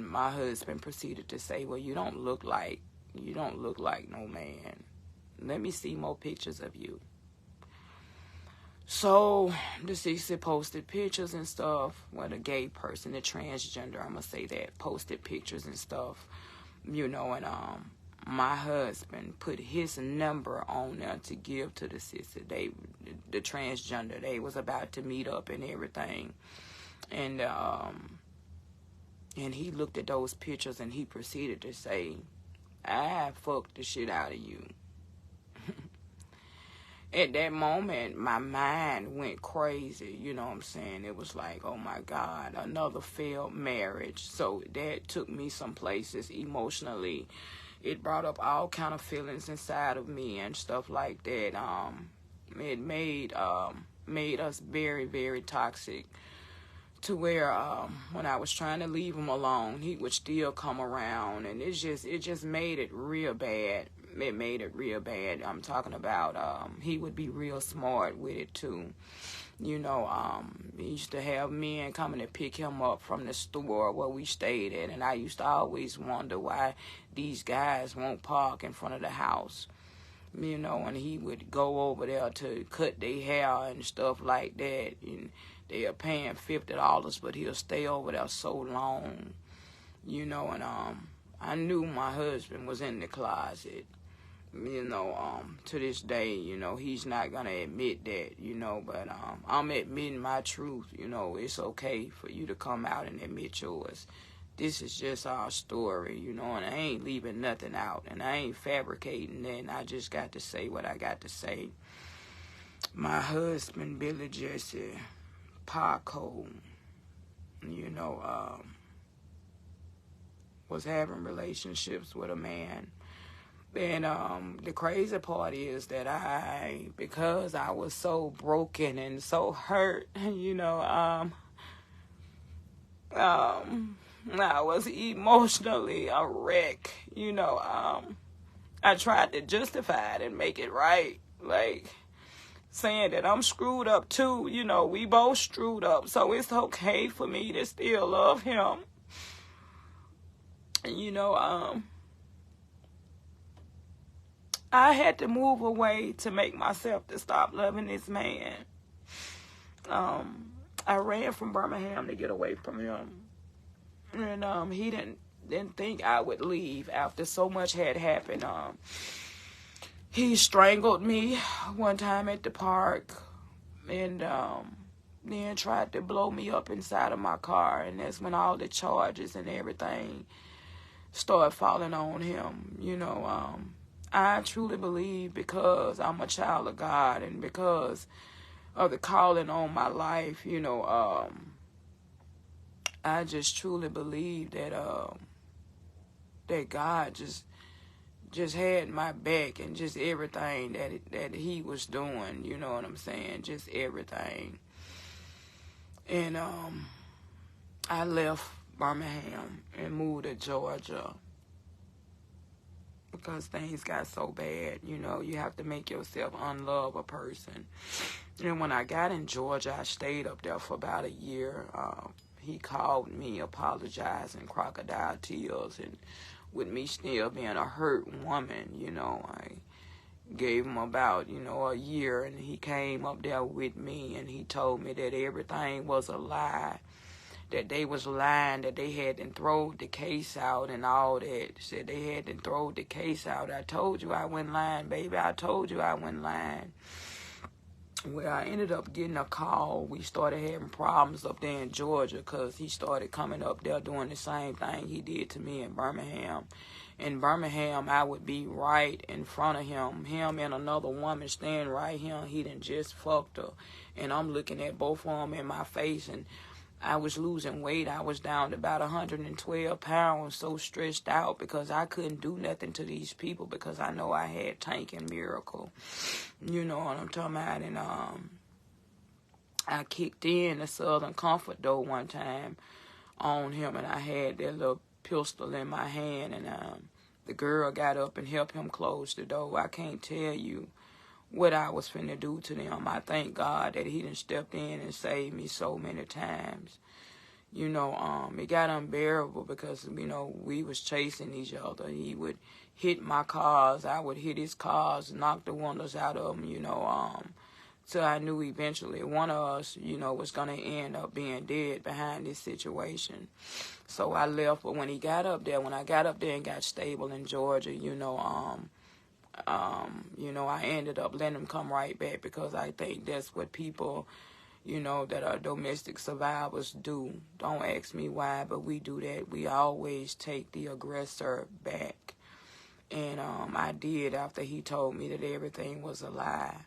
my husband proceeded to say, well, you don't look like no man. Let me see more pictures of you. So the CC posted pictures and stuff. Well, the gay person, the transgender, I'm going to say that, posted pictures and stuff, you know, and my husband put his number on there to give to the sister. The transgender, they was about to meet up and everything. And he looked at those pictures and he proceeded to say, I fucked the shit out of you. At that moment, my mind went crazy, you know what I'm saying? It was like, oh my God, another failed marriage. So that took me some places emotionally. It brought up all kind of feelings inside of me and stuff like that. It made us very, very toxic, to where when I was trying to leave him alone, he would still come around, and it just made it real bad. It made it real bad. I'm talking about he would be real smart with it too. You know, he used to have men coming to pick him up from the store where we stayed at, and I used to always wonder why these guys won't park in front of the house. You know, and he would go over there to cut their hair and stuff like that, and they are paying $50, but he'll stay over there so long. You know, and I knew my husband was in the closet. You know, to this day, you know, he's not going to admit that, you know, but I'm admitting my truth. You know, it's okay for you to come out and admit yours. This is just our story, you know, and I ain't leaving nothing out, and I ain't fabricating that. I just got to say what I got to say. My husband, Billy Jesse Paco, you know, was having relationships with a man. And the crazy part is that because I was so broken and so hurt, you know, I was emotionally a wreck, you know. I tried to justify it and make it right, like saying that I'm screwed up too, you know. We both screwed up, so it's okay for me to still love him. You know, I had to move away to make myself to stop loving this man. I ran from Birmingham to get away from him. And he didn't think I would leave after so much had happened. He strangled me one time at the park, and then tried to blow me up inside of my car. And that's when all the charges and everything started falling on him. You know, I truly believe, because I'm a child of God and because of the calling on my life, you know, I just truly believe that that God just had my back, and just everything that he was doing, you know what I'm saying, just everything. And I left Birmingham and moved to Georgia because things got so bad. You know, you have to make yourself unlove a person. And when I got in Georgia, I stayed up there for about a year. He called me apologizing, crocodile tears, and with me still being a hurt woman, you know, I gave him about, you know, a year, and he came up there with me, and he told me that everything was a lie, that they was lying, that they hadn't thrown the case out and all that. Said they hadn't thrown the case out. I told you I wasn't lying, baby. I told you I wasn't lying. Well, I ended up getting a call. We started having problems up there in Georgia because he started coming up there doing the same thing he did to me in Birmingham. In Birmingham, I would be right in front of him. Him and another woman standing right here. He done just fucked her. And I'm looking at both of them in my face, and I was losing weight. I was down to about 112 pounds, so stressed out because I couldn't do nothing to these people because I know I had Tank and Miracle. You know what I'm talking about? And I kicked in the Southern Comfort door one time on him, and I had that little pistol in my hand, and the girl got up and helped him close the door. I can't tell you what I was finna do to them. I thank God that he done stepped in and saved me so many times. You know, it got unbearable because, you know, we was chasing each other. He would hit my cars. I would hit his cars, knock the windows out of them, you know, So I knew eventually one of us, you know, was going to end up being dead behind this situation. So I left. But when he got up there, when I got up there and got stable in Georgia, you know, I ended up letting him come right back, because I think that's what people, you know, that are domestic survivors do. Don't ask me why, but we do that. We always take the aggressor back. And I did, after he told me that everything was a lie.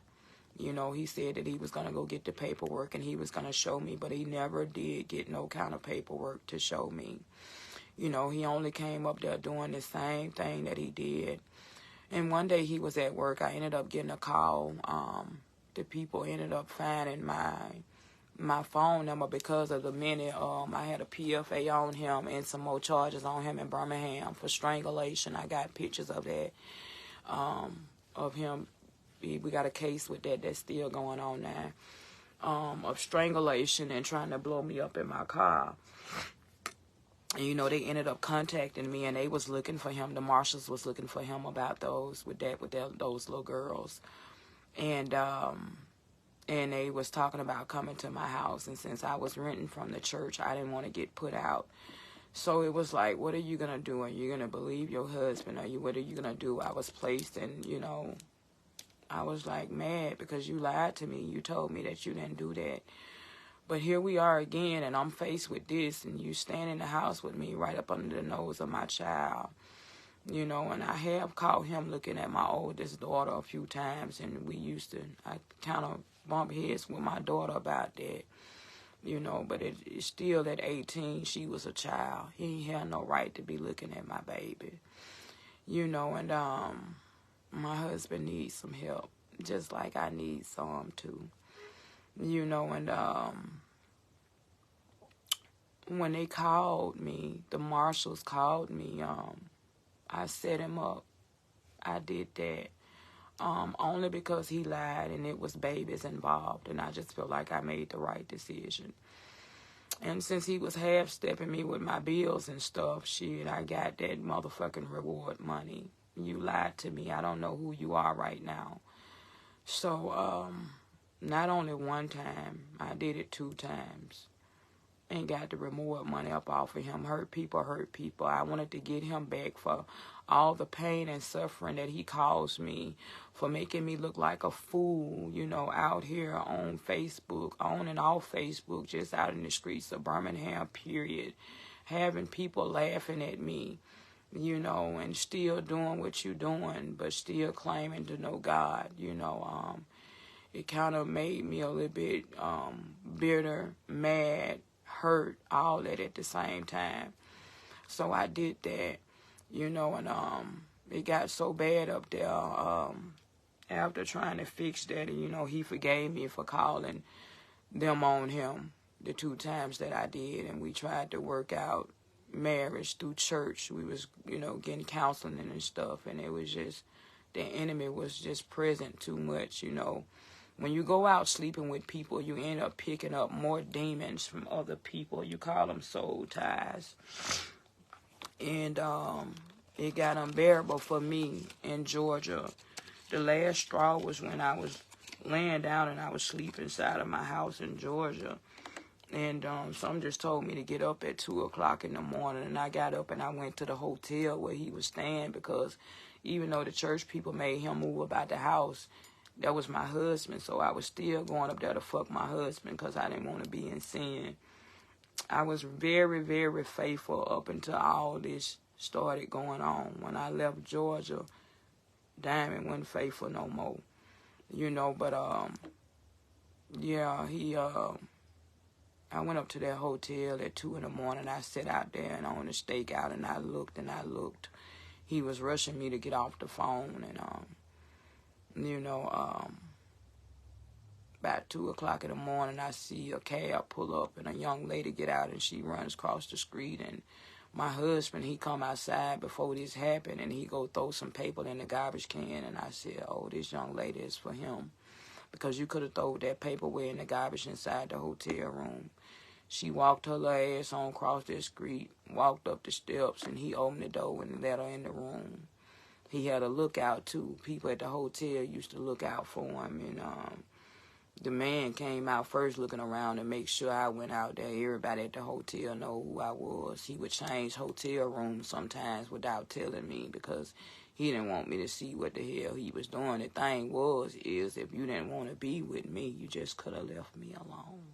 You know, he said that he was going to go get the paperwork and he was going to show me, but he never did get no kind of paperwork to show me. You know, he only came up there doing the same thing that he did. And one day he was at work. I ended up getting a call. The people ended up finding my phone number because of the minute I had a PFA on him and some more charges on him in Birmingham for strangulation. I got pictures of that, of him. We got a case with that that's still going on now, of strangulation and trying to blow me up in my car. And, you know, they ended up contacting me, and they was looking for him. The marshals was looking for him about those little girls. And they was talking about coming to my house. And since I was renting from the church, I didn't want to get put out. So it was like, what are you going to do? Are you going to believe your husband? What are you going to do? I was placed in, you know, I was like mad because you lied to me. You told me that you didn't do that. But here we are again, and I'm faced with this, and you stand in the house with me right up under the nose of my child. You know, and I have caught him looking at my oldest daughter a few times, and I kind of bump heads with my daughter about that. You know, but it's still at 18, she was a child. He had no right to be looking at my baby. You know, and my husband needs some help, just like I need some too. You know, and when they called me, the marshals called me, I set him up. I did that only because he lied and it was babies involved, and I just feel like I made the right decision. And since he was half-stepping me with my bills and stuff, shit, I got that motherfucking reward money. You lied to me. I don't know who you are right now. So, not only one time, I did it 2 times. And got the reward money up off of him. Hurt people. I wanted to get him back for all the pain and suffering that he caused me, for making me look like a fool, you know, out here on Facebook, on and off Facebook, just out in the streets of Birmingham, period. Having people laughing at me, you know, and still doing what you're doing, but still claiming to know God, you know. It kind of made me a little bit bitter, mad, hurt, all that at the same time. So I did that, you know, and it got so bad up there after trying to fix that, and, you know, he forgave me for calling them on him the 2 times that I did, and we tried to work out marriage through church. We was, you know, getting counseling and stuff, and it was just, the enemy was just present too much, you know. When you go out sleeping with people, you end up picking up more demons from other people. You call them soul ties. And it got unbearable for me in Georgia. The last straw was when I was laying down and I was sleeping inside of my house in Georgia. And some just told me to get up at 2 o'clock in the morning. And I got up and I went to the hotel where he was staying, because even though the church people made him move about the house, that was my husband, so I was still going up there to fuck my husband because I didn't want to be in sin. I was very, very faithful up until all this started going on. When I left Georgia, Diamond wasn't faithful no more. You know, but, yeah, I went up to that hotel at 2 in the morning. I sat out there and on the stakeout, and I looked. He was rushing me to get off the phone, and, you know, about 2 o'clock in the morning, I see a cab pull up and a young lady get out, and she runs across the street. And my husband, he come outside before this happened, and he go throw some paper in the garbage can. And I said, oh, this young lady is for him, because you could have thrown that paperweight in the garbage inside the hotel room. She walked her little ass on across the street, walked up the steps, and he opened the door and let her in the room. He had a lookout, too. People at the hotel used to look out for him. And, the man came out first looking around to make sure I went out there. Everybody at the hotel know who I was. He would change hotel rooms sometimes without telling me because he didn't want me to see what the hell he was doing. The thing is if you didn't want to be with me, you just could have left me alone.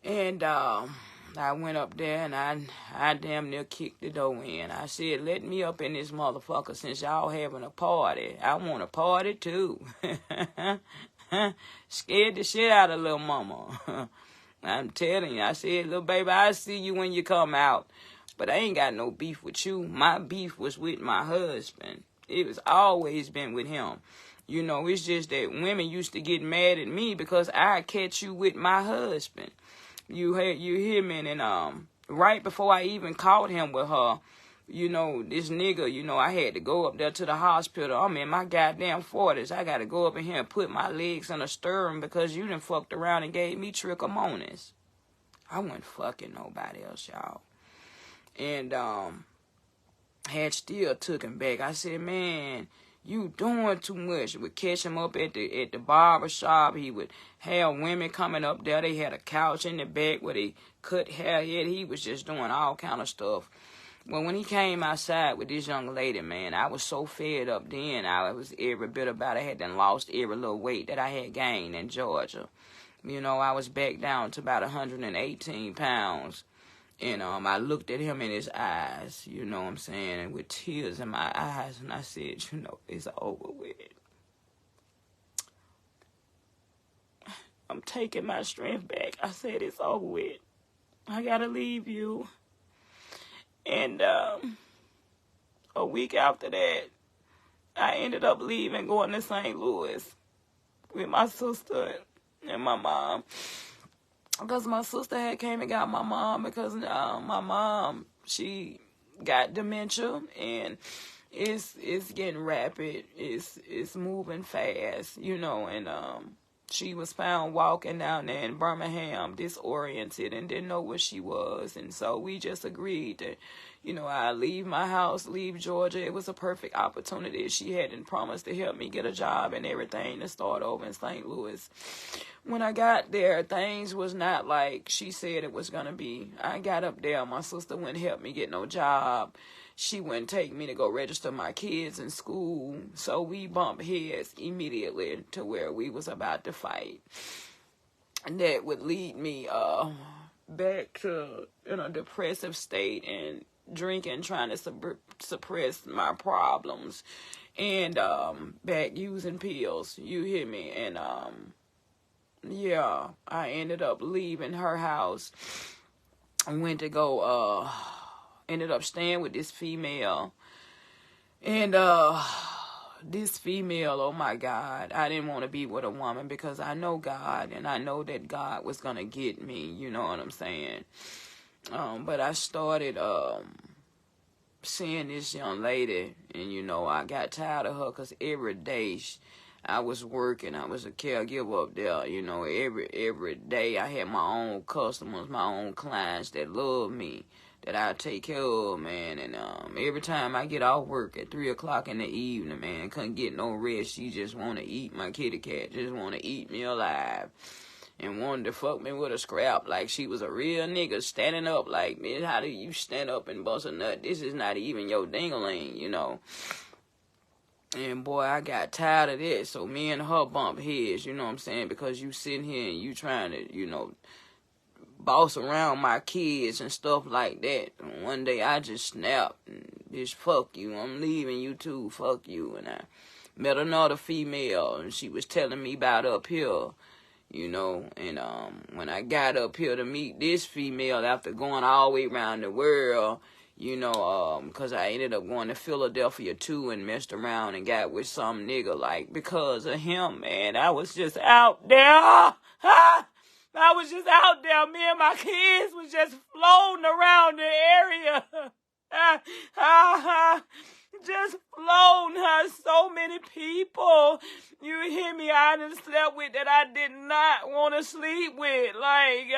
And I went up there and I damn near kicked the door in. I said, let me up in this motherfucker since y'all having a party. I want a party too. Scared the shit out of little mama. I'm telling you. I said, little baby, I'll see you when you come out. But I ain't got no beef with you. My beef was with my husband. It was always been with him. You know, it's just that women used to get mad at me because I catch you with my husband. You hear me? And right before I even caught him with her, you know, this nigga, you know, I had to go up there to the hospital. I'm in my goddamn 40s. I got to go up in here and put my legs in a stirring because you done fucked around and gave me trichomonas. I wasn't fucking nobody else, y'all. And had still took him back. I said, man, you doing too much. Would catch him up at the barber shop. He would have women coming up there. They had a couch in the back where they cut hair. He was just doing all kind of stuff. Well, when he came outside with this young lady, man, I was so fed up then. I was every bit about it. I had done lost every little weight that I had gained in Georgia. You know, I was back down to about 118 pounds. And I looked at him in his eyes, you know what I'm saying, and with tears in my eyes, and I said, you know, it's over with. I'm taking my strength back. I said, it's over with. I gotta leave you. And a week after that, I ended up leaving, going to St. Louis with my sister and my mom. Because my sister had came and got my mom because my mom, she got dementia and it's getting rapid. It's moving fast, you know, and she was found walking down there in Birmingham disoriented and didn't know where she was. And so we just agreed that, you know, I leave my house, leave Georgia. It was a perfect opportunity. She hadn't promised to help me get a job and everything to start over in St. Louis. When I got there, things was not like she said it was going to be. I got up there. My sister wouldn't help me get no job. She wouldn't take me to go register my kids in school. So we bumped heads immediately to where we was about to fight. And that would lead me back to in a depressive state and drinking, trying to suppress my problems. And back using pills. You hear me? And yeah, I ended up leaving her house. I went to go, ended up staying with this female. And this female, oh my God, I didn't want to be with a woman because I know God and I know that God was going to get me, you know what I'm saying? But I started seeing this young lady and, you know, I got tired of her because every day I was working. I was a caregiver up there, you know, every day I had my own customers, my own clients that love me, that I take care of, man. And every time I get off work at 3 o'clock in the evening, man, couldn't get no rest. She just want to eat my kitty cat, just want to eat me alive. And wanted to fuck me with a scrap like she was a real nigga standing up like, man, how do you stand up and bust a nut? This is not even your ding-a-ling, you know. And boy, I got tired of this. So me and her bump heads, you know what I'm saying? Because you sitting here and you trying to, you know, boss around my kids and stuff like that. And one day I just snapped and just fuck you. I'm leaving you too. Fuck you. And I met another female and she was telling me about up here. You know, and when I got up here to meet this female after going all the way around the world, you know, because I ended up going to Philadelphia too and messed around and got with some nigga, like, because of him, man. I was just out there. I was just out there. Me and my kids was just floating around the area. Just flown her, so many people. You hear me? I done slept with that I did not want to sleep with. Like,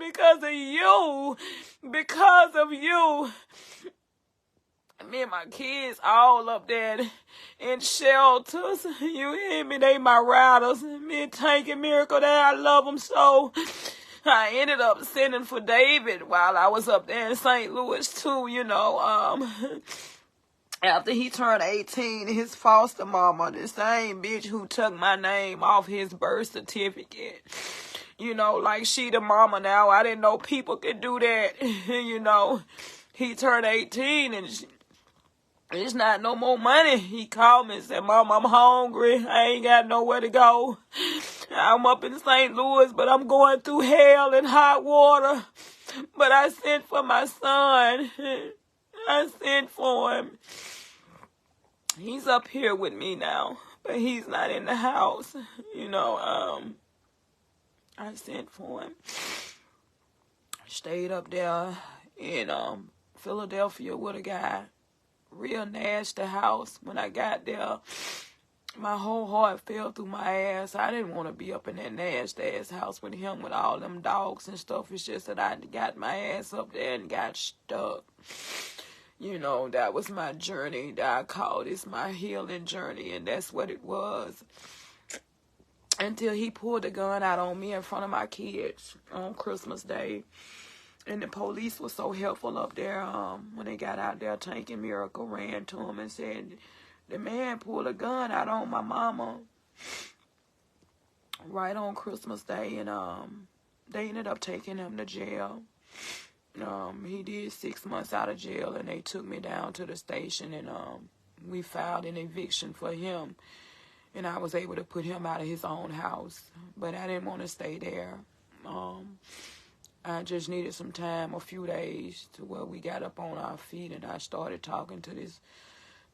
because of you. Because of you. Me and my kids all up there in shelters. You hear me? They my riders. Me and Tank and Miracle there. I love them so. I ended up sending for David while I was up there in St. Louis too, you know. After he turned 18, his foster mama, the same bitch who took my name off his birth certificate, you know, like she the mama now. I didn't know people could do that, you know. He turned 18 and it's not no more money. He called me and said, Mom, I'm hungry. I ain't got nowhere to go. I'm up in St. Louis, but I'm going through hell and hot water. But I sent for my son. I sent for him. He's up here with me now, but he's not in the house. You know, I sent for him. Stayed up there in Philadelphia with a guy. Real nasty house. When I got there, my whole heart fell through my ass. I didn't want to be up in that nasty ass house with him with all them dogs and stuff. It's just that I got my ass up there and got stuck. You know, that was my journey that I called it my healing journey, and that's what it was. Until he pulled a gun out on me in front of my kids on Christmas Day. And the police was so helpful up there. When they got out there, Tank and Miracle ran to him and said, the man pulled a gun out on my mama right on Christmas Day. And they ended up taking him to jail. He did 6 months out of jail, and they took me down to the station, and we filed an eviction for him. And I was able to put him out of his own house. But I didn't want to stay there. I just needed some time, a few days, to where we got up on our feet, and I started talking to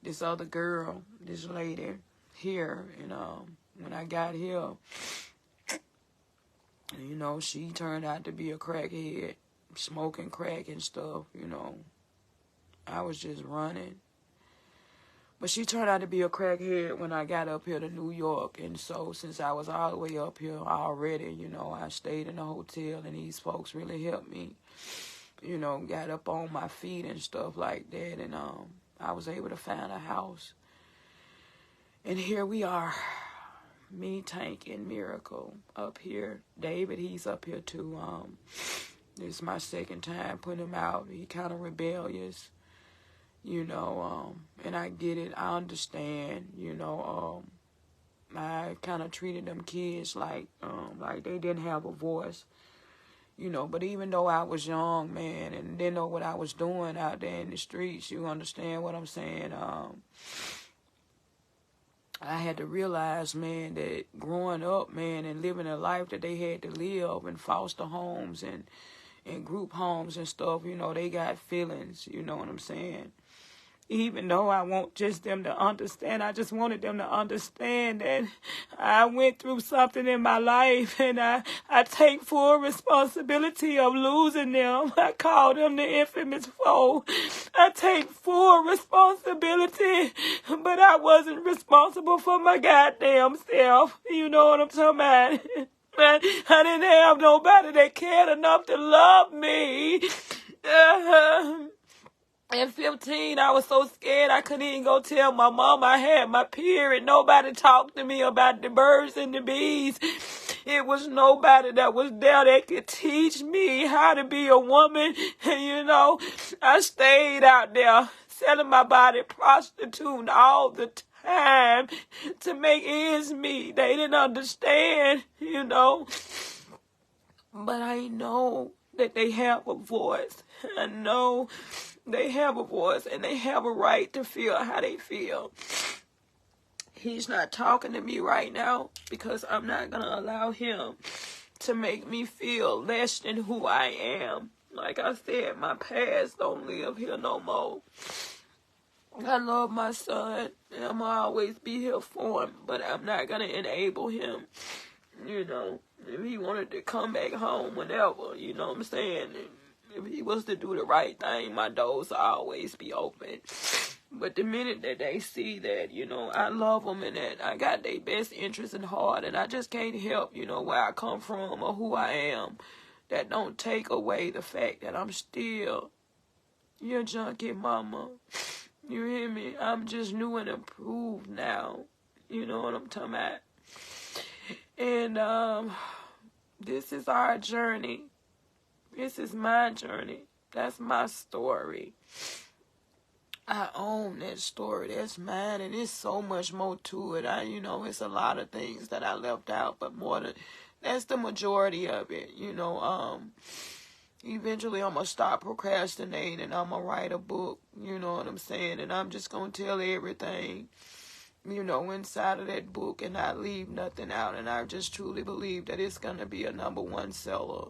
this other girl, this lady here. And when I got here, you know, she turned out to be a crackhead, smoking crack and stuff, you know. I was just running. But she turned out to be a crackhead when I got up here to New York. And so since I was all the way up here already, you know, I stayed in a hotel, and these folks really helped me, you know, got up on my feet and stuff like that. And I was able to find a house. And here we are, me, Tank, and Miracle up here. David, he's up here too. This is my second time putting him out. He kind of rebellious. You know, and I get it. I understand, you know. I kind of treated them kids like they didn't have a voice, you know. But even though I was young, man, and didn't know what I was doing out there in the streets, you understand what I'm saying? I had to realize, man, that growing up, man, and living a life that they had to live in foster homes and group homes and stuff, you know, they got feelings, you know what I'm saying? Even though I want just them to understand, I just wanted them to understand that I went through something in my life, and I take full responsibility of losing them. I call them the infamous foe. I take full responsibility, but I wasn't responsible for my goddamn self. You know what I'm talking about? I didn't have nobody that cared enough to love me. At 15, I was so scared I couldn't even go tell my mom I had my period. Nobody talked to me about the birds and the bees. It was nobody that was there that could teach me how to be a woman. And, you know, I stayed out there selling my body, prostituting all the time to make ends meet. They didn't understand, you know. But I know that they have a voice. I know they have a voice, and they have a right to feel how they feel. He's not talking to me right now because I'm not going to allow him to make me feel less than who I am. Like I said, my past don't live here no more. I love my son, and I'm going to always be here for him, but I'm not going to enable him, you know. If he wanted to come back home whenever, you know what I'm saying? If he was to do the right thing, my doors will always be open. But the minute that they see that, you know, I love them and that I got their best interest in heart, and I just can't help, you know, where I come from or who I am, that don't take away the fact that I'm still your junkie mama. You hear me? I'm just new and improved now. You know what I'm talking about? And this is our journey. This is my journey. That's my story. I own that story. That's mine, and there's so much more to it. It's a lot of things that I left out, but that's the majority of it. Eventually I'm gonna stop procrastinating, and I'm gonna write a book. You know what I'm saying? And I'm just gonna tell everything, inside of that book, and not leave nothing out. And I just truly believe that it's gonna be a #1 seller.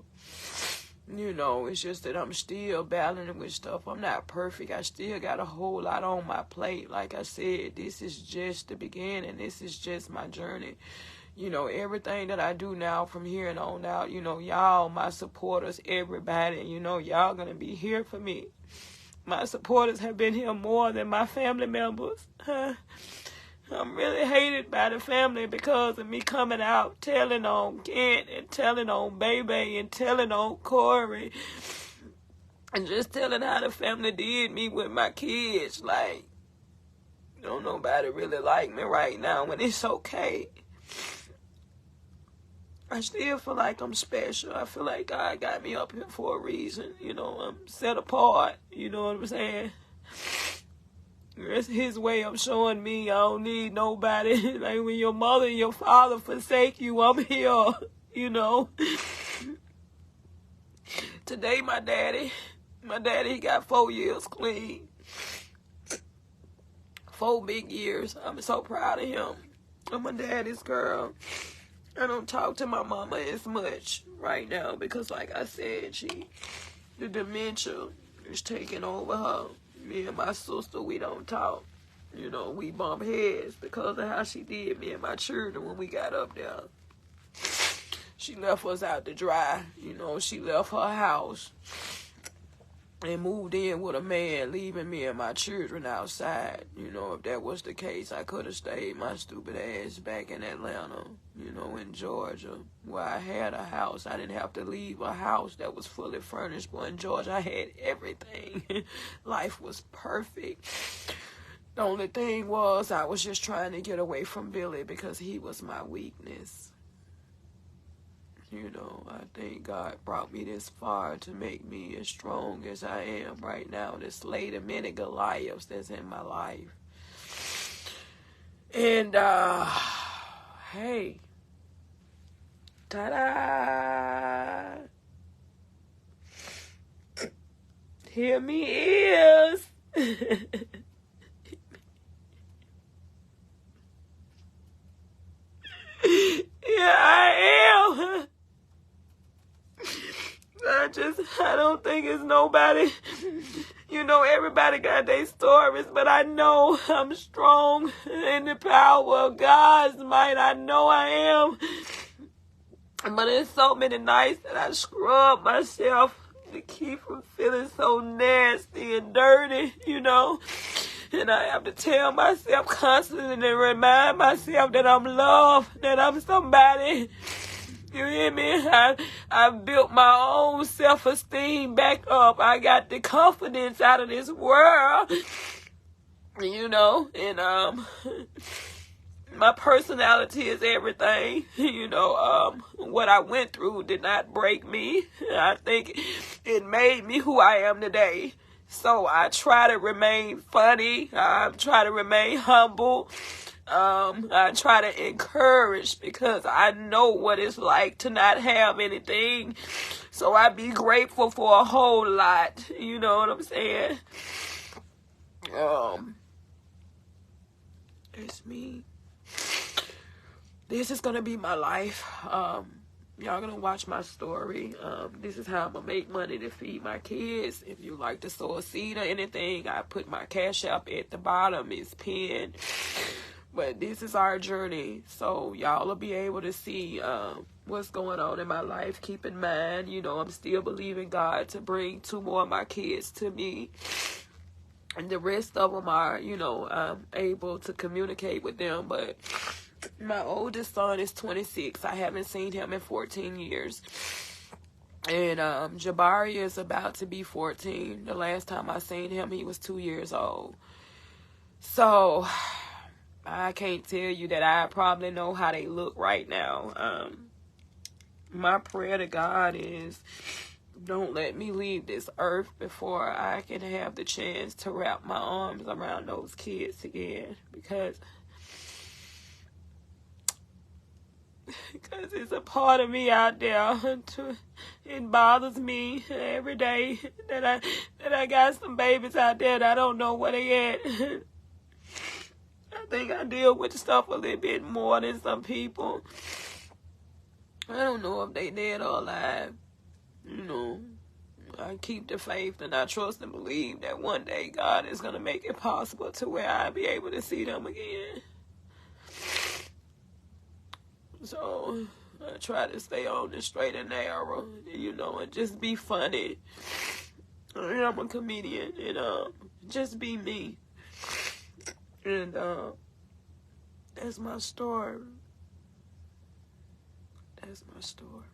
It's just that I'm still battling with stuff. I'm not perfect. I still got a whole lot on my plate. Like I said, this is just the beginning. This is just my journey. Everything that I do now from here and on out, y'all, my supporters, everybody, y'all going to be here for me. My supporters have been here more than my family members. I'm really hated by the family because of me coming out, telling on Kent and telling on Baby and telling on Corey. And just telling how the family did me with my kids. Like, don't nobody really like me right now when it's okay. I still feel like I'm special. I feel like God got me up here for a reason. I'm set apart. You know what I'm saying? It's his way of showing me I don't need nobody. Like when your mother and your father forsake you, I'm here. Today my daddy, he got 4 years clean. 4 big years. I'm so proud of him. I'm my daddy's girl. I don't talk to my mama as much right now because, like I said, the dementia is taking over her. Me and my sister, we don't talk. We bump heads because of how she did me and my children when we got up there. She left us out to dry. She left her house and moved in with a man, leaving me and my children outside. If that was the case, I could have stayed my stupid ass back in Atlanta, in Georgia, where I had a house. I didn't have to leave a house that was fully furnished, but in Georgia, I had everything. Life was perfect. The only thing was I was just trying to get away from Billy because he was my weakness. I think God brought me this far to make me as strong as I am right now. To slay the many Goliaths that's in my life. And, hey. Ta-da! Hear me ears. Yeah, I am. I don't think it's nobody. Everybody got their stories, but I know I'm strong in the power of God's might. I know I am. But there's so many nights that I scrub myself to keep from feeling so nasty and dirty, And I have to tell myself constantly and remind myself that I'm loved, that I'm somebody. You hear me? I built my own self-esteem back up. I got the confidence out of this world, and my personality is everything. What I went through did not break me. I think it made me who I am today. So I try to remain funny. I try to remain humble. I try to encourage because I know what it's like to not have anything. So I be grateful for a whole lot. You know what I'm saying? It's me. This is gonna be my life. Y'all gonna watch my story. This is how I'm gonna make money to feed my kids. If you like to sow a seed or anything, I put my Cash App at the bottom. It's pinned. But this is our journey. So y'all will be able to see what's going on in my life. Keep in mind, I'm still believing God to bring 2 more of my kids to me. And the rest of them are, I'm able to communicate with them. But my oldest son is 26. I haven't seen him in 14 years. And Jabari is about to be 14. The last time I seen him, he was 2 years old. So I can't tell you that I probably know how they look right now. My prayer to God is, don't let me leave this earth before I can have the chance to wrap my arms around those kids again, because it's a part of me out there. It bothers me every day that I got some babies out there that I don't know where they at. I think I deal with stuff a little bit more than some people. I don't know if they dead or alive. You know, I keep the faith and I trust and believe that one day God is going to make it possible to where I'll be able to see them again. So I try to stay on the straight and narrow, you know, and just be funny. I'm a comedian, and just be me. And that's my story. That's my story.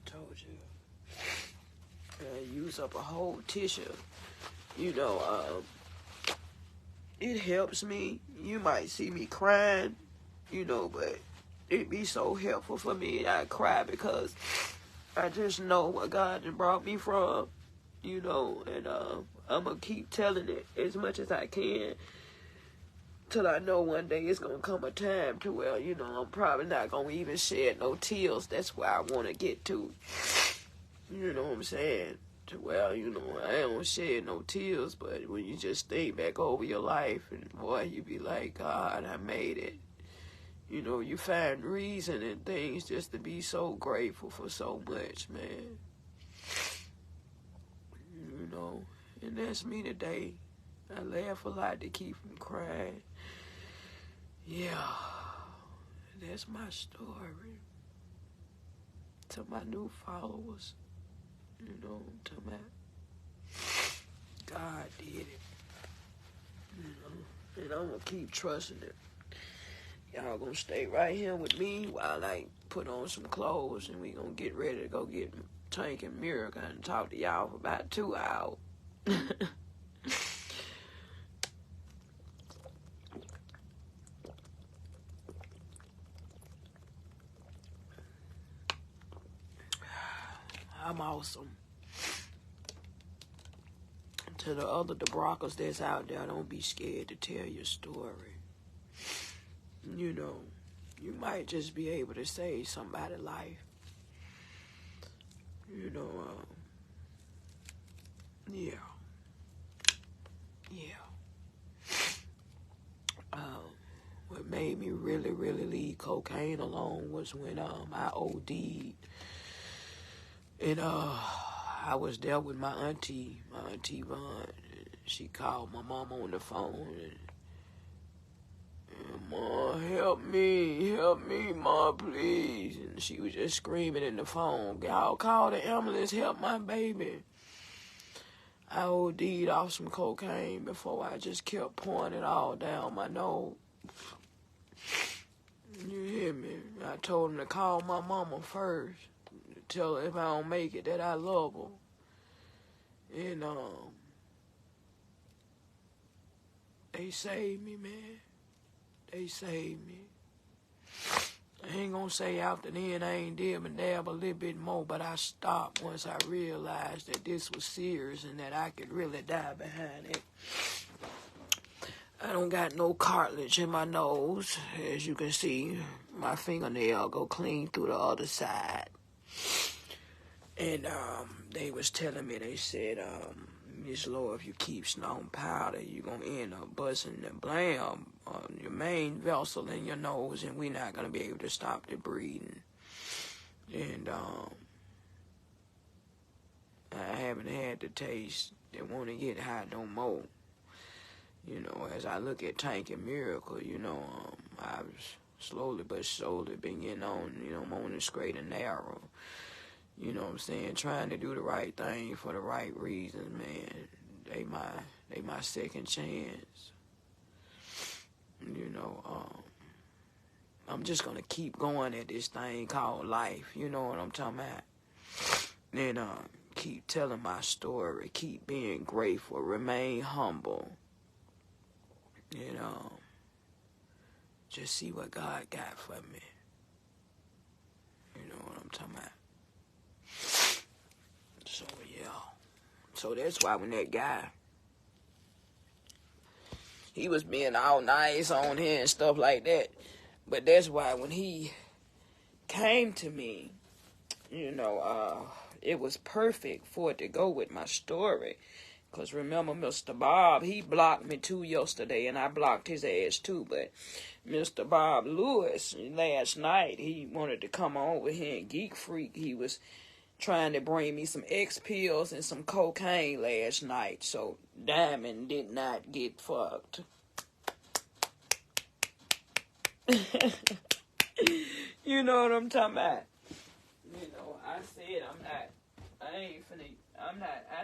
Told you. I use up a whole tissue. You know, it helps me. You might see me crying, you know, but it be so helpful for me. I cry because I just know what God has brought me from, you know, and I'm going to keep telling it as much as I can till I know one day it's going to come a time to where, you know, I'm probably not going to even shed no tears. That's where I want to get to. You know what I'm saying? To where, you know, I don't shed no tears, but when you just think back over your life, and boy, you be like, God, I made it. You know, you find reason and things just to be so grateful for so much, man. You know, and that's me today. I laugh a lot to keep from crying. Yeah, that's my story. To my new followers, you know, to my God did it. You know, and I'm going to keep trusting it. Y'all going to stay right here with me while I put on some clothes, and we going to get ready to go get Tank and Miracle and talk to y'all for about 2 hours. I'm awesome. To the other Debracas that's out there, don't be scared to tell your story. You know, you might just be able to save somebody's life. You know, yeah. What made me really, really leave cocaine alone was when I OD'd. And I was there with my auntie Vaughn. She called my mom on the phone and Ma, help me, Ma, please. And she was just screaming in the phone, y'all call the ambulance, help my baby. I OD'd off some cocaine before I just kept pouring it all down my nose. You hear me? I told him to call my mama first, tell her if I don't make it that I love her. And they saved me, man. They saved me. I ain't gonna say after then I ain't dib and dab a little bit more, but I stopped once I realized that this was serious and that I could really die behind it. I don't got no cartilage in my nose. As you can see, my fingernail go clean through the other side. And they was telling me, they said, Miss Lord, if you keep snorting powder, you gonna end up busting the blam on your main vessel in your nose, and we're not gonna be able to stop the bleeding. And I haven't had the taste that want to get high no more. You know, as I look at Tank and Miracle, you know, I've slowly but surely been getting on, you know, on the straight and narrow. You know what I'm saying? Trying to do the right thing for the right reasons, man. They my second chance. You know, I'm just gonna keep going at this thing called life. You know what I'm talking about? And keep telling my story, keep being grateful, remain humble. You know, just see what God got for me. You know what I'm talking about? So, yeah. So that's why when that guy, he was being all nice on here and stuff like that. But that's why when he came to me, you know, it was perfect for it to go with my story. Because remember, Mr. Bob, he blocked me too yesterday, and I blocked his ass too. But Mr. Bob Lewis, last night, he wanted to come on over here and Geek Freak. He was trying to bring me some X pills and some cocaine last night. So Diamond did not get fucked. You know what I'm talking about? You know, I said I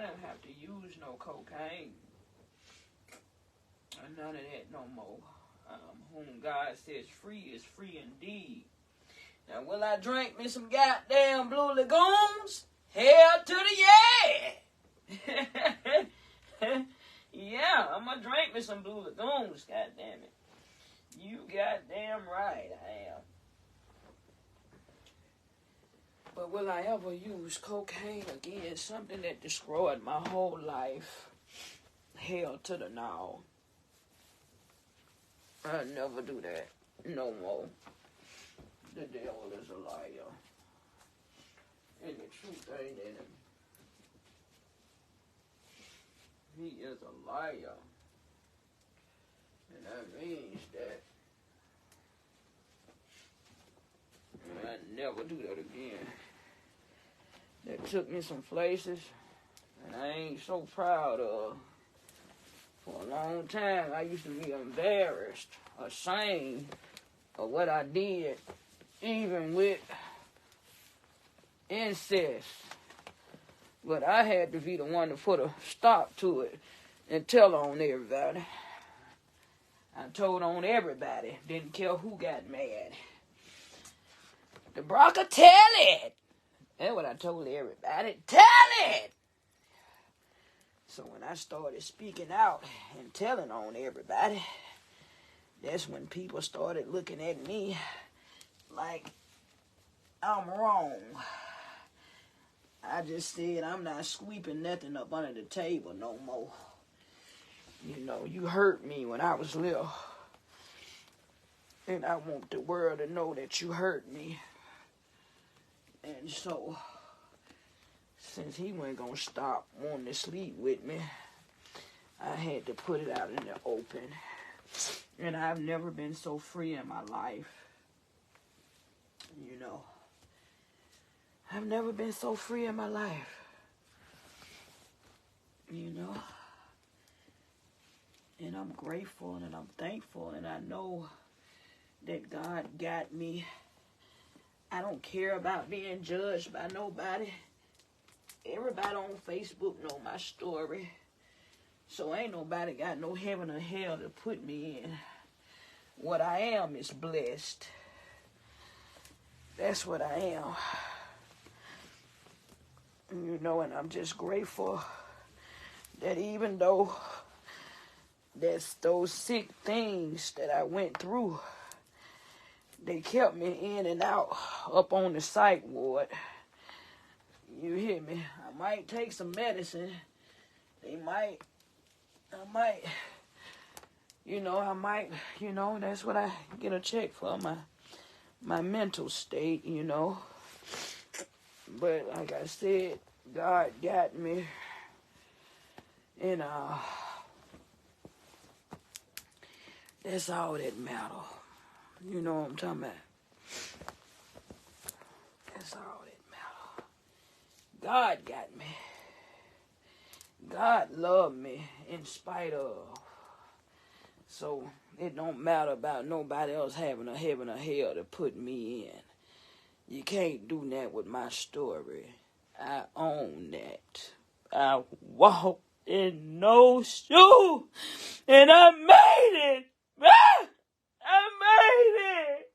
don't have to use no cocaine. Or none of that no more. Whom God says free is free indeed. Now, will I drink me some goddamn Blue Lagoons? Hell to the yeah! Yeah, I'm gonna drink me some Blue Lagoons, goddamn it. You goddamn right I am. But will I ever use cocaine again? Something that destroyed my whole life. Hell to the no. I'll never do that. No more. The devil is a liar. And the truth ain't in him. He is a liar. And that means that I never do that again. That took me some places, and I ain't so proud of. For a long time, I used to be embarrassed, ashamed of what I did, even with incest. But I had to be the one to put a stop to it and tell on everybody. I told on everybody, didn't care who got mad. Debraca, tell it! That's what I told everybody. Tell it! So when I started speaking out and telling on everybody, that's when people started looking at me like I'm wrong. I just said I'm not sweeping nothing up under the table no more. You know, you hurt me when I was little. And I want the world to know that you hurt me. And so, since he wasn't going to stop wanting to sleep with me, I had to put it out in the open. And I've never been so free in my life. You know, I've never been so free in my life. You know, and I'm grateful and I'm thankful, and I know that God got me. I don't care about being judged by nobody. Everybody on Facebook know my story. So ain't nobody got no heaven or hell to put me in. What I am is blessed. That's what I am. You know, and I'm just grateful that even though that's those sick things that I went through, they kept me in and out up on the psych ward. You hear me? I might take some medicine. I might, that's what I get a check for, my mental state, you know. But like I said, God got me. And that's all that matters. You know what I'm talking about? That's all that matters. God got me. God loved me in spite of. So it don't matter about nobody else having a heaven or hell to put me in. You can't do that with my story. I own that. I walk in no shoe, and I made it. Ah! I made it.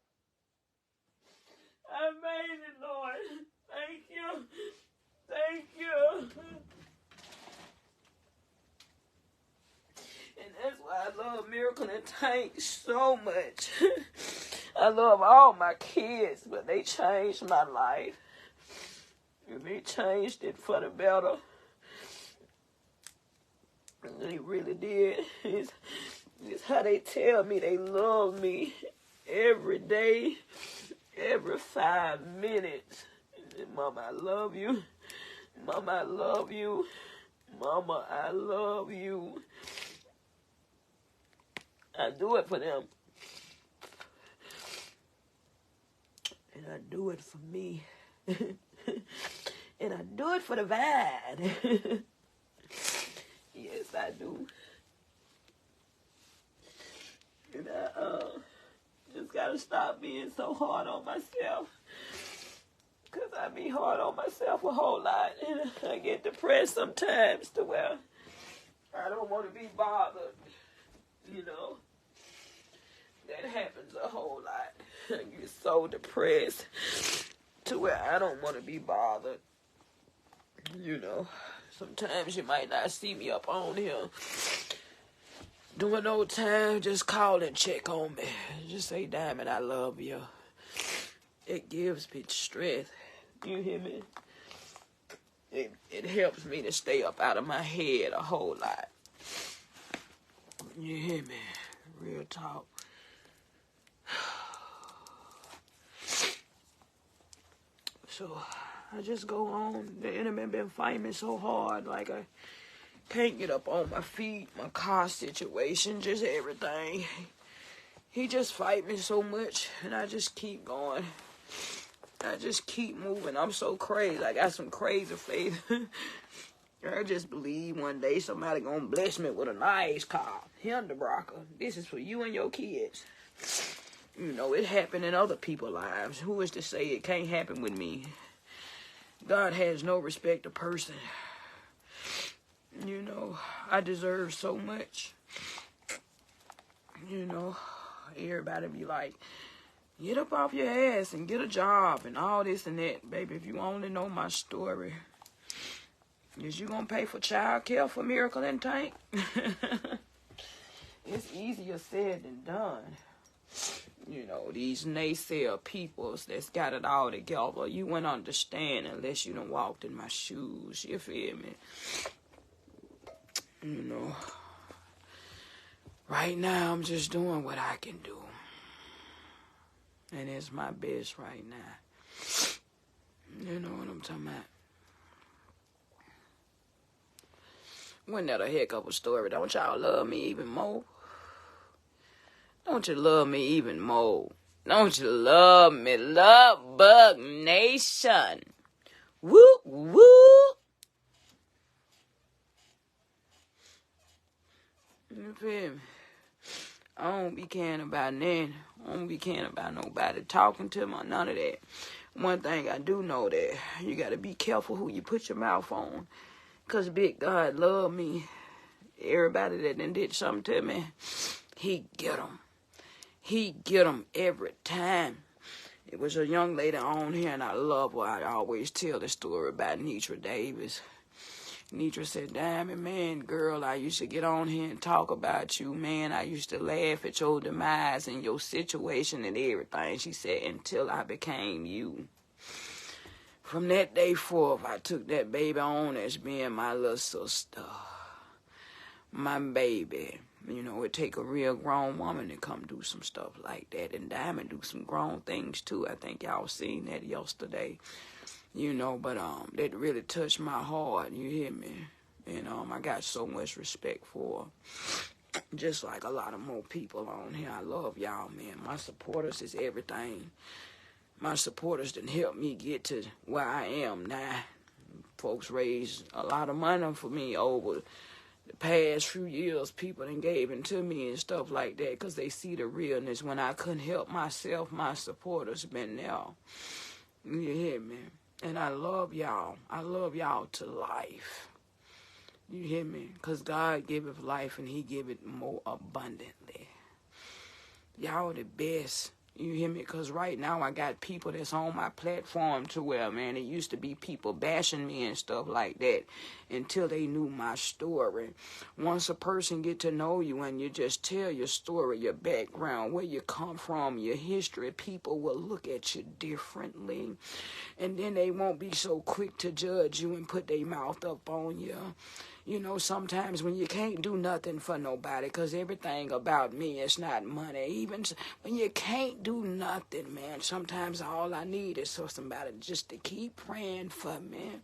I made it, Lord. Thank you. Thank you. Tank so much. I love all my kids, but they changed my life. And they changed it for the better. They really did. It's how they tell me they love me every day, every 5 minutes. Mama, I love you. Mama, I love you. Mama, I love you. I do it for them. And I do it for me. And I do it for the vine. Yes, I do. And I just gotta stop being so hard on myself. Because I be hard on myself a whole lot. And I get depressed sometimes to where I don't want to be bothered. You know. That happens a whole lot. I get so depressed to where I don't want to be bothered. You know. Sometimes you might not see me up on here doing no time. Just call and check on me. Just say, Diamond, I love you. It gives me strength. You hear me? It helps me to stay up out of my head a whole lot. You hear me? Real talk. So I just go on. The enemy been fighting me so hard. Like I can't get up on my feet. My car situation, just everything. He just fight me so much. And I just keep going. I just keep moving. I'm so crazy. I got some crazy faith. I just believe one day somebody gonna bless me with a nice car. Here, Dabraca. This is for you and your kids. You know, it happened in other people's lives. Who is to say it can't happen with me? God has no respect of person. You know, I deserve so much. You know, everybody be like, get up off your ass and get a job and all this and that. Baby, if you only know my story, is you gonna pay for child care for Miracle and Tank? It's easier said than done. You know, these naysayer peoples that's got it all together, you wouldn't understand unless you done walked in my shoes. You feel me? You know, right now I'm just doing what I can do. And it's my best right now. You know what I'm talking about? Wasn't that a heck of a story? Don't y'all love me even more? Don't you love me even more? Don't you love me, Love Bug Nation? Woo, woo. You feel me? I don't be caring about nothing. I don't be caring about nobody talking to me or none of that. One thing I do know that you got to be careful who you put your mouth on. Because big God love me. Everybody that done did something to me, he get them. He get them every time. It was a young lady on here, and I love her. I always tell the story about Nitra Davis. Nitra said, Diamond, man, girl, I used to get on here and talk about you, man. I used to laugh at your demise and your situation and everything. She said, until I became you. From that day forth, I took that baby on as being my little sister. My baby. You know, it take a real grown woman to come do some stuff like that. And Diamond do some grown things, too. I think y'all seen that yesterday. You know, but that really touched my heart. You hear me? And I got so much respect for her. Just like a lot of more people on here. I love y'all, man. My supporters is everything. My supporters done helped me get to where I am now. Folks raised a lot of money for me over the past few years. People done gave it to me and stuff like that because they see the realness. When I couldn't help myself, my supporters been there. You hear me? And I love y'all. I love y'all to life. You hear me? Because God giveth life and he give it more abundantly. Y'all the best. You hear me? Because right now I got people that's on my platform to where, man, it used to be people bashing me and stuff like that until they knew my story. Once a person get to know you and you just tell your story, your background, where you come from, your history, people will look at you differently. And then they won't be so quick to judge you and put their mouth up on you. You know, sometimes when you can't do nothing for nobody, because everything about me is not money. Even when you can't do nothing, man, sometimes all I need is for somebody just to keep praying for me.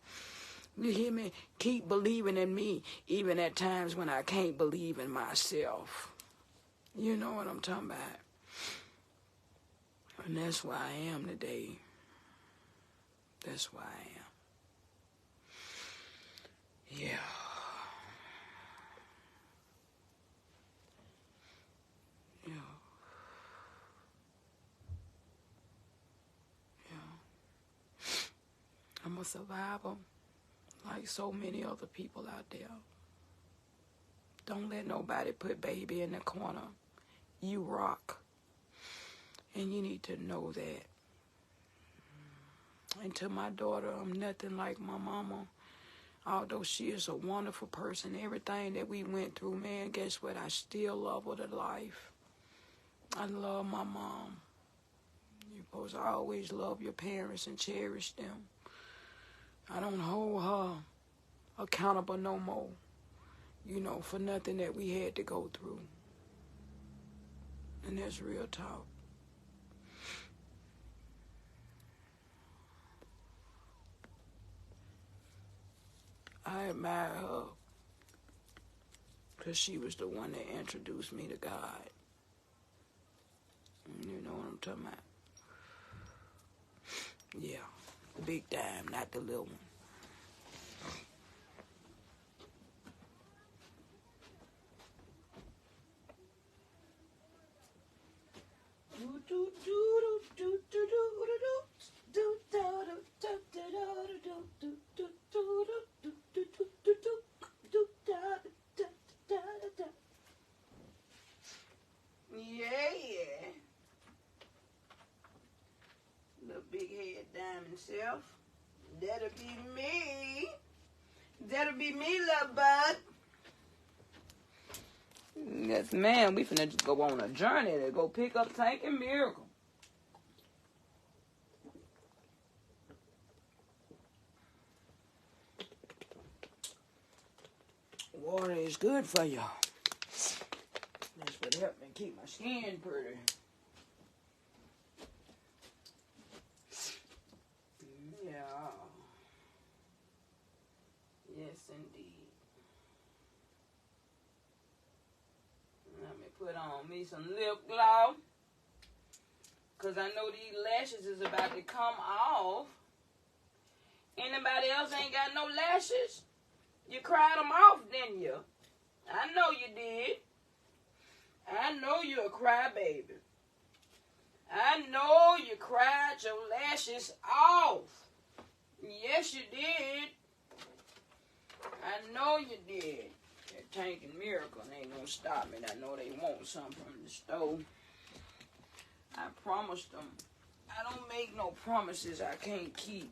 You hear me? Keep believing in me, even at times when I can't believe in myself. You know what I'm talking about? And that's why I am today. That's why I am. Yeah. I'm a survivor, like so many other people out there. Don't let nobody put baby in the corner. You rock. And you need to know that. And to my daughter, I'm nothing like my mama. Although she is a wonderful person, everything that we went through, man, guess what? I still love her to life. I love my mom. You're supposed to always love your parents and cherish them. I don't hold her accountable no more, you know, for nothing that we had to go through. And that's real talk. I admire her because she was the one that introduced me to God. You know what I'm talking about? Yeah, the big dime, not the little one. Yeah. Little big head diamond self. That'll be me. That'll be me, little bud. Yes, man. We finna just go on a journey to go pick up Tank and Miracle. Water is good for y'all. That's what helped me keep my skin pretty. Yeah. Yes, indeed. Let me put on me some lip gloss. Because I know these lashes is about to come off. Anybody else ain't got no lashes? You cried them off, didn't you? I know you did. I know you're a crybaby. I know you cried your lashes off. Yes, you did. I know you did. That Tank and Miracle ain't gonna stop me. I know they want something from the store. I promised them. I don't make no promises I can't keep.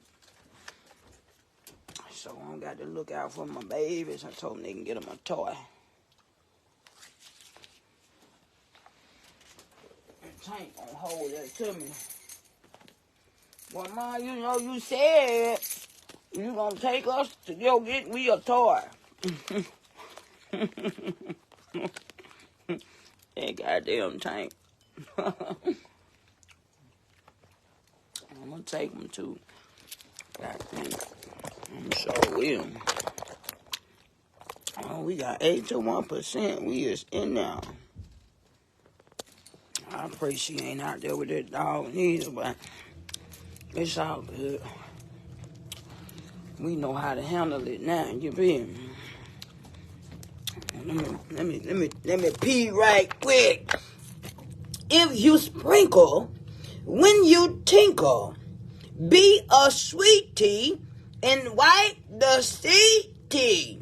So I don't got to look out for my babies. I told them they can get them a toy. And Tank gonna hold that to me. Well, Ma, you know you said you gonna take us to go get me a toy. That goddamn Tank. I'm gonna take them too. I'm sure will. Oh, we got 81%. We is in now. I pray she ain't out there with that dog neither, but it's all good. We know how to handle it now. You feel me? Let me pee right quick. If you sprinkle, when you tinkle, be a sweetie and wipe the CT.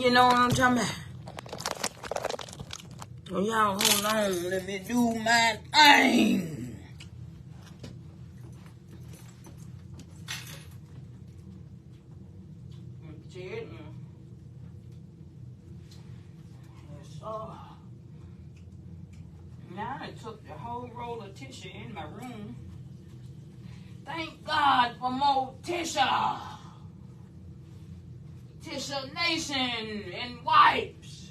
You know what I'm talking about? So y'all hold on, let me do my thing. Now I took the whole roll of tissue in my room. Thank God for more tissue. Tissue Nation and wipes.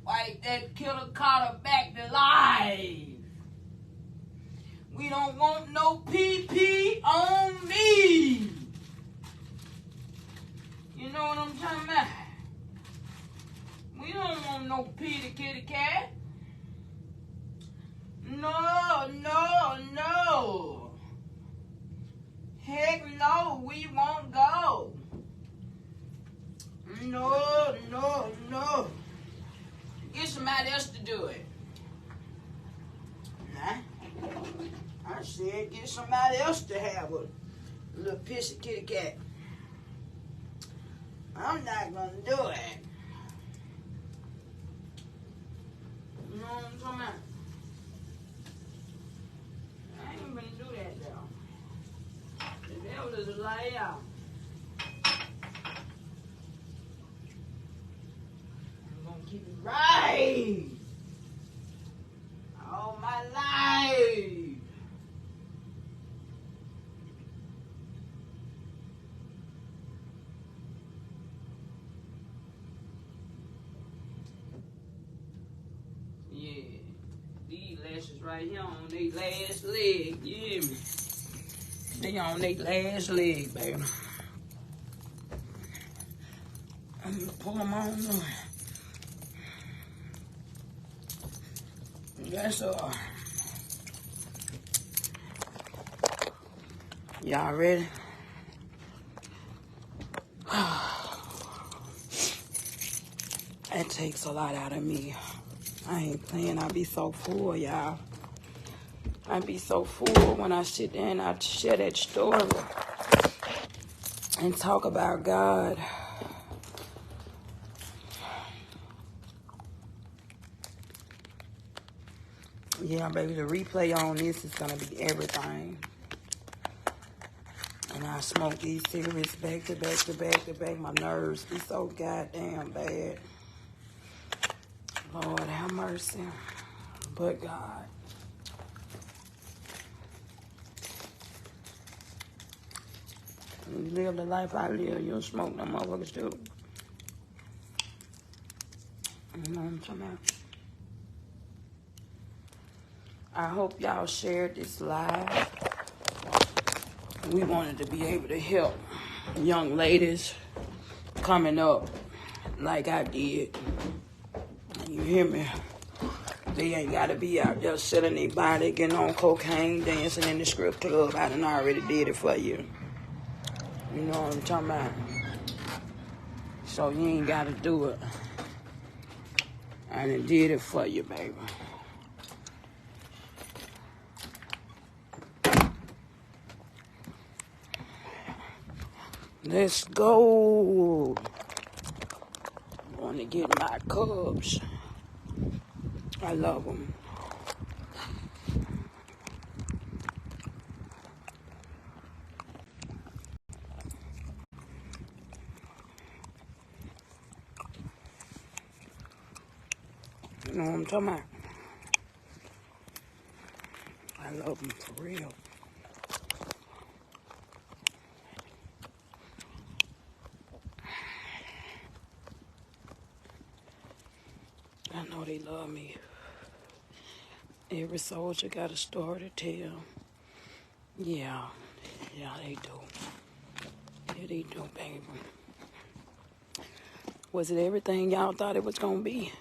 Wipe that killer Carter back to life. We don't want no PP on me. You know what I'm talking about? We don't want no Peter Kitty Cat. No, no, no. Heck no, we won't go. No, no, no. Get somebody else to do it. Nah. I said get somebody else to have a little pissy kitty cat. I'm not gonna do it. You know what I'm talking about? I ain't gonna do that though. The devil is a liar. I'm gonna keep it right all my life. Yeah, these lashes right here on their last leg. You hear me? They on their last leg, baby. I'm gonna pull them on. That's y'all ready? That takes a lot out of me. I ain't playing. I be so full, y'all. I be so full when I sit there and I share that story and talk about God. Yeah, baby, the replay on this is gonna be everything. And I smoke these cigarettes back to back to back to back. My nerves be so goddamn bad. Lord, have mercy. But God. When you live the life I live, you don't smoke no motherfuckers too. You know what I'm talking about? I hope y'all shared this live. We wanted to be able to help young ladies coming up like I did. You hear me? They ain't got to be out there selling their body, getting on cocaine, dancing in the strip club. I done already did it for you. You know what I'm talking about? So you ain't got to do it. I done did it for you, baby. Let's go. I want to get my cubs. I love them. You know what I'm talking about? I love them for real. I know they love me. Every soldier got a story to tell. Yeah, they do. Yeah, they do, baby. Was it everything y'all thought it was gonna be?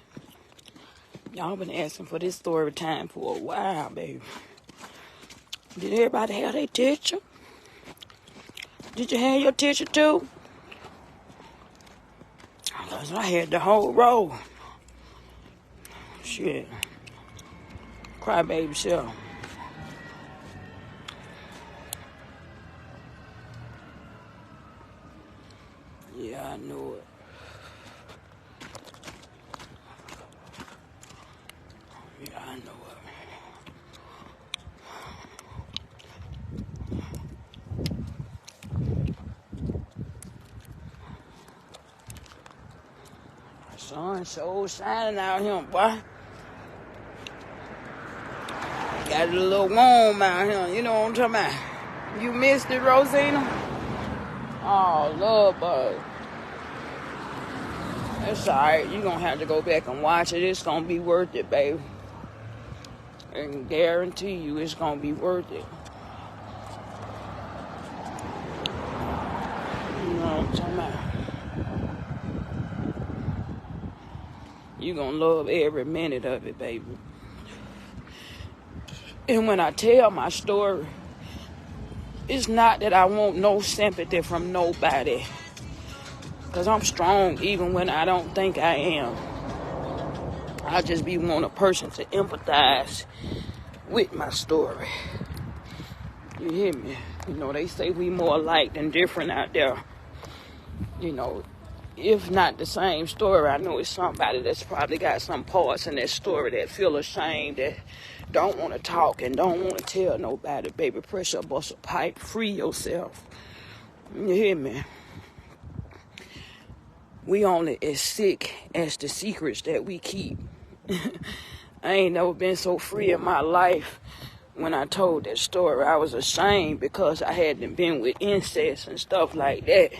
Y'all been asking for this story time for a while, baby. Did everybody have their tissue? Did you have your tissue too? Because I had the whole roll. Shit. Crybaby self. Yeah, I knew it. Sun so shining out here, boy. Got it a little warm out here, you know what I'm talking about. You missed it, Rosina? Oh, Lord, bud. That's alright. You're going to have to go back and watch it. It's going to be worth it, baby. I can guarantee you it's going to be worth it. You know what I'm talking about. You're going to love every minute of it, baby. And when I tell my story, it's not that I want no sympathy from nobody. Because I'm strong even when I don't think I am. I just be want a person to empathize with my story. You hear me? You know, they say we more alike than different out there. You know, if not the same story, I know it's somebody that's probably got some parts in that story that feel ashamed, that don't want to talk and don't want to tell nobody. Baby, pressure bust a pipe. Free yourself. You hear me? We only as sick as the secrets that we keep. I ain't never been so free in my life. When I told that story, I was ashamed because I hadn't been with incest and stuff like that.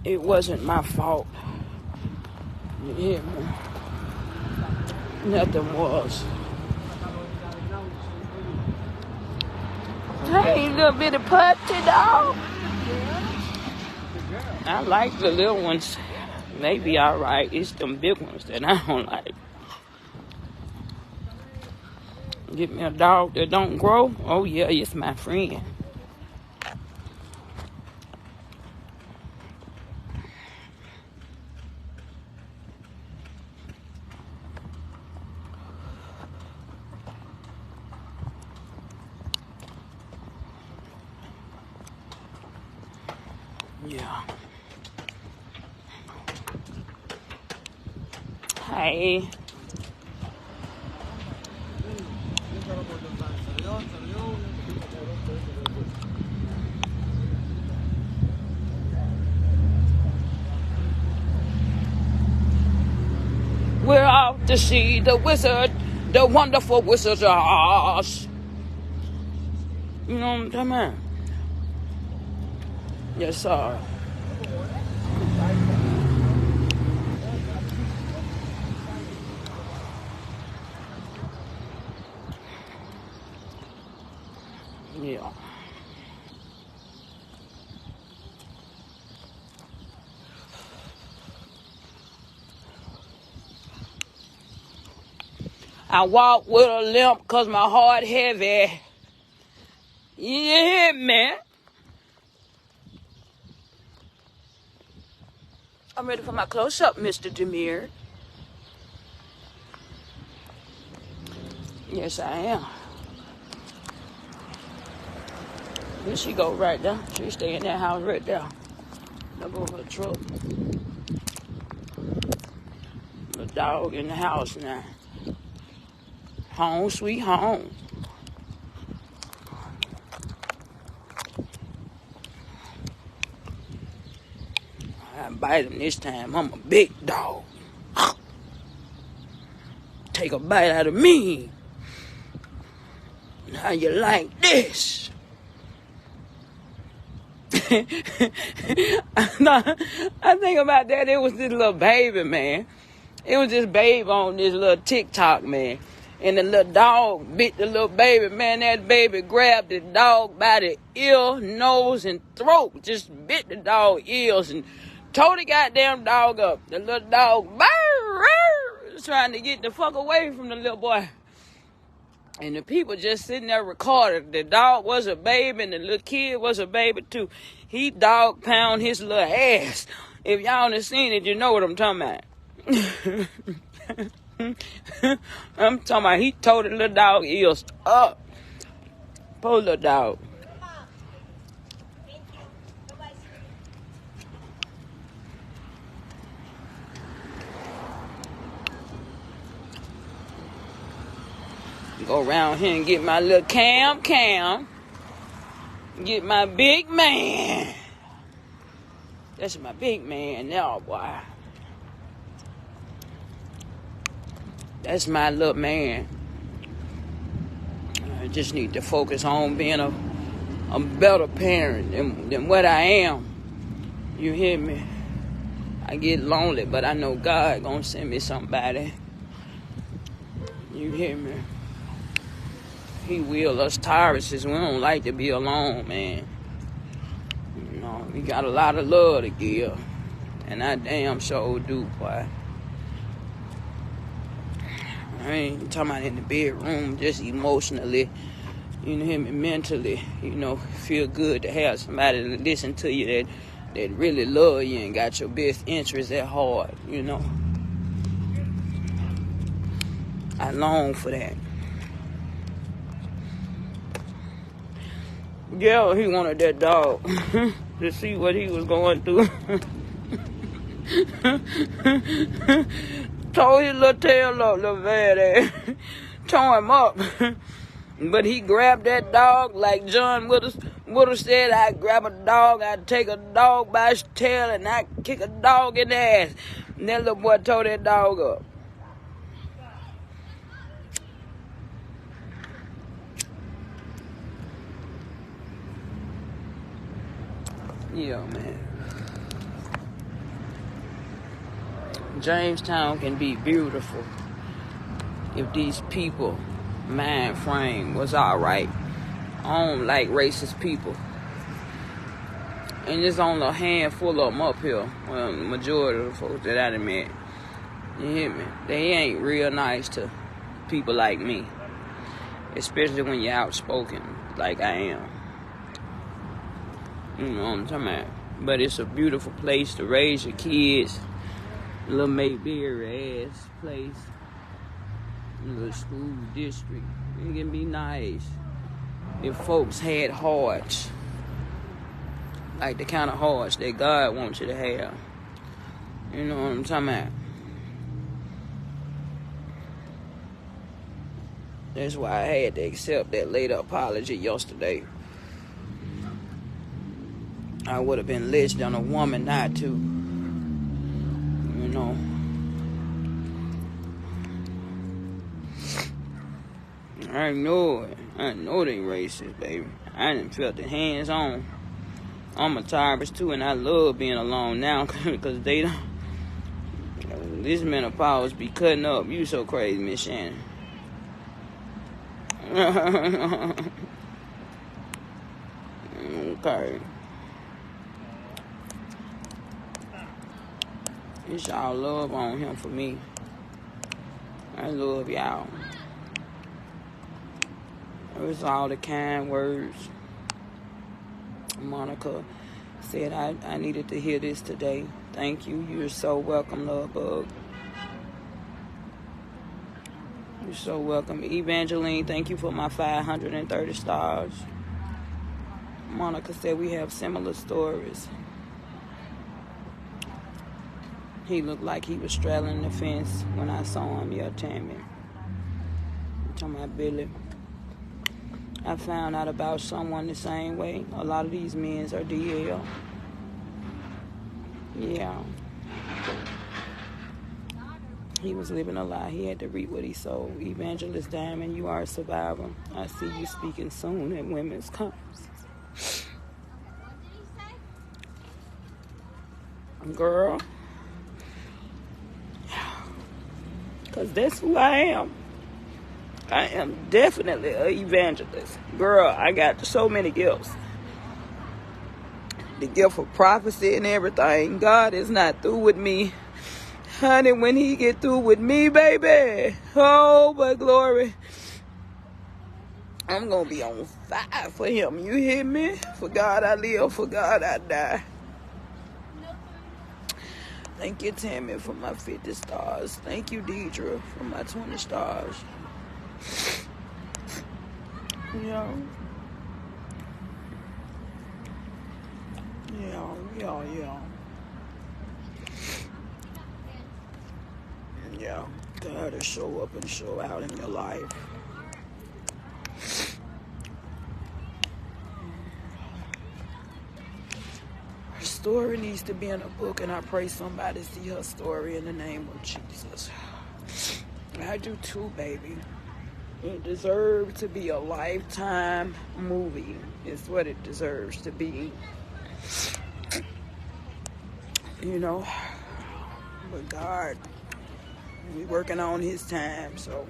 It wasn't my fault. You hear me? Nothing was. Hey, little bitty puppy dog. I like the little ones. They be alright. It's them big ones that I don't like. Get me a dog that don't grow. Oh yeah, it's my friend. Yeah. Hey. We're out to see the wizard, the wonderful Wizard of Oz. You know what I'm talking about? Yes, sir. Yeah. I walk with a limp cause my heart heavy. You hear me? I'm ready for my close-up, Mr. Demir. Yes, I am. Here she go right there. She stay in that house right there. Look over the truck. The dog in the house now. Home sweet home. I bite him this time. I'm a big dog. Take a bite out of me. How you like this? I think about that. It was this little baby, man. It was this babe on this little TikTok, man. And the little dog bit the little baby, man. That baby grabbed the dog by the ear, nose, and throat. Just bit the dog ears and tore the goddamn dog up. The little dog was trying to get the fuck away from the little boy. And the people just sitting there recording. The dog was a baby and the little kid was a baby too. He dog pound his little ass. If y'all done seen it, you know what I'm talking about. I'm talking about he tore the little dog ears up. Poor little dog. Go around here and get my little cam. Get my big man. That's my big man now, boy. That's my little man. I just need to focus on being a better parent than what I am. You hear me? I get lonely, but I know God gonna send me somebody. You hear me? He will. Us Tyruses, we don't like to be alone, man. You know, we got a lot of love to give. And I damn sure do, boy. I ain't talking about in the bedroom, just emotionally. You hear me? Mentally, you know, feel good to have somebody to listen to you that really love you and got your best interests at heart, you know. I long for that. Yeah, he wanted that dog to see what he was going through. Tore his little tail up, little bad ass. Tore him up. But he grabbed that dog like John would have said, I'd grab a dog, I'd take a dog by his tail, and I'd kick a dog in the ass. And that little boy tore that dog up. Yeah, man. Jamestown can be beautiful if these people mind frame was alright. I don't like racist people. And there's only a handful of them up here. Well, the majority of the folks that I done met. You hear me? They ain't real nice to people like me. Especially when you're outspoken like I am. You know what I'm talking about? But it's a beautiful place to raise your kids. Little Mayberry ass place. Little school district. It can be nice if folks had hearts. Like the kind of hearts that God wants you to have. You know what I'm talking about? That's why I had to accept that later apology yesterday. I would have been lynched on a woman not to. You know. I know it. I know they racist, baby. I done felt it hands on. I'm a Tyrus too, and I love being alone now because they don't. This menopause be cutting up. You so crazy, Miss Shannon. Okay. It's y'all love on him for me. I love y'all. It was all the kind words. Monica said I needed to hear this today. Thank you. You're so welcome, love bug. You're so welcome. Evangeline, thank you for my 530 stars. Monica said we have similar stories. He looked like he was straddling the fence when I saw him. Yeah, Tammy. I'm talking about Billy. I found out about someone the same way. A lot of these men are DL. Yeah. He was living a lie. He had to reap what he sowed. Evangelist Diamond, you are a survivor. I see you speaking soon at women's conferences. Girl. Because that's who I am. I am definitely an evangelist. Girl, I got so many gifts. The gift of prophecy and everything. God is not through with me. Honey, when he get through with me, baby. Oh, but glory. I'm going to be on fire for him. You hear me? For God I live, for God I die. Thank you, Tammy, for my 50 stars. Thank you, Deidre, for my 20 stars. Yeah. Yeah. God to show up and show out in your life. Her story needs to be in a book, and I pray somebody see her story in the name of Jesus. I do too, baby. It deserves to be a Lifetime movie. It's what it deserves to be. You know, but God, we working on His time, so.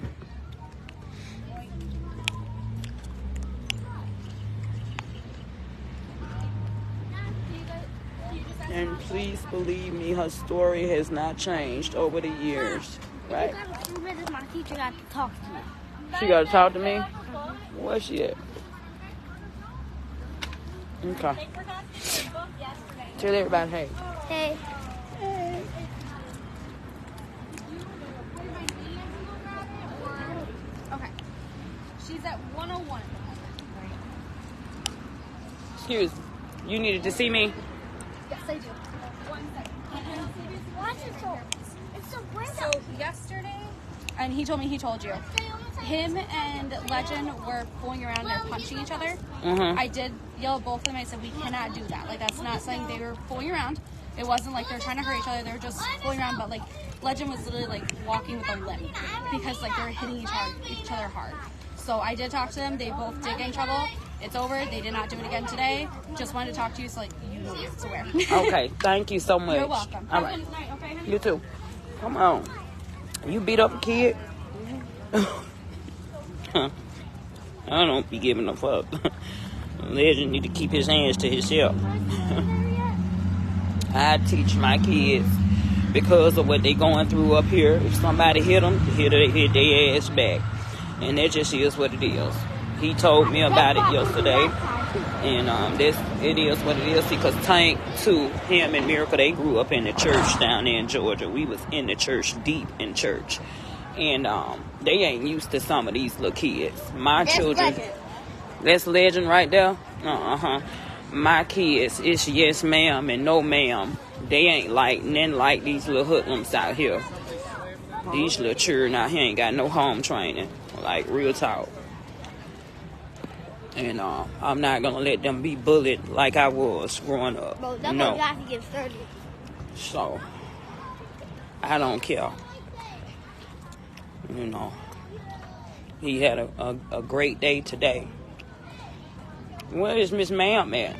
And please believe me, her story has not changed over the years, right? My teacher got to talk to me. She got to talk to me? Where's she at? Okay. Tell everybody, hey. Hey. Okay. She's at 101. Excuse me. You needed to see me? Yes, I do. 1 second. Watch it so. It's so bright. So yesterday, and he told me he told you, him and Legend were fooling around and punching each other. Mm-hmm. I did yell at both of them. I said, we cannot do that. Like, that's not saying they were fooling around. It wasn't like they were trying to hurt each other. They were just fooling around. But, like, Legend was literally, like, walking with a limp because, like, they were hitting each other hard. So I did talk to them. They both did get in trouble. It's over. They did not do it again today. Just wanted to talk to you so, like, you know it's aware. Okay. Thank you so much. You're welcome. All right. You too. Come on. You beat up a kid? I don't be giving a fuck. Legend need to keep his hands to himself. I teach my kids because of what they going through up here. If somebody hit them, hit their ass back. And that just is what it is. He told me about it yesterday. And it is what it is because Tank, too, him and Miracle, they grew up in the church down there in Georgia. We was in the church, deep in church. And they ain't used to some of these little kids. My children, that's Legend right there. My kids, it's yes ma'am and no ma'am. They ain't like nothing like these little hoodlums out here. These little children out here ain't got no home training, like real talk. And I'm not gonna let them be bullied like I was growing up. Bro, that No. got to get started. So I don't care. You know, he had a great day today. Where is Miss Ma'am at?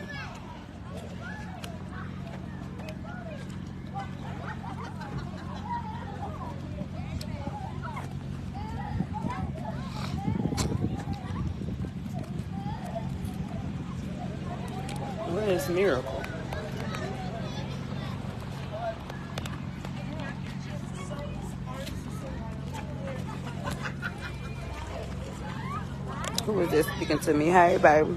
Where is Miracle? Who is this speaking to me? Hey, baby.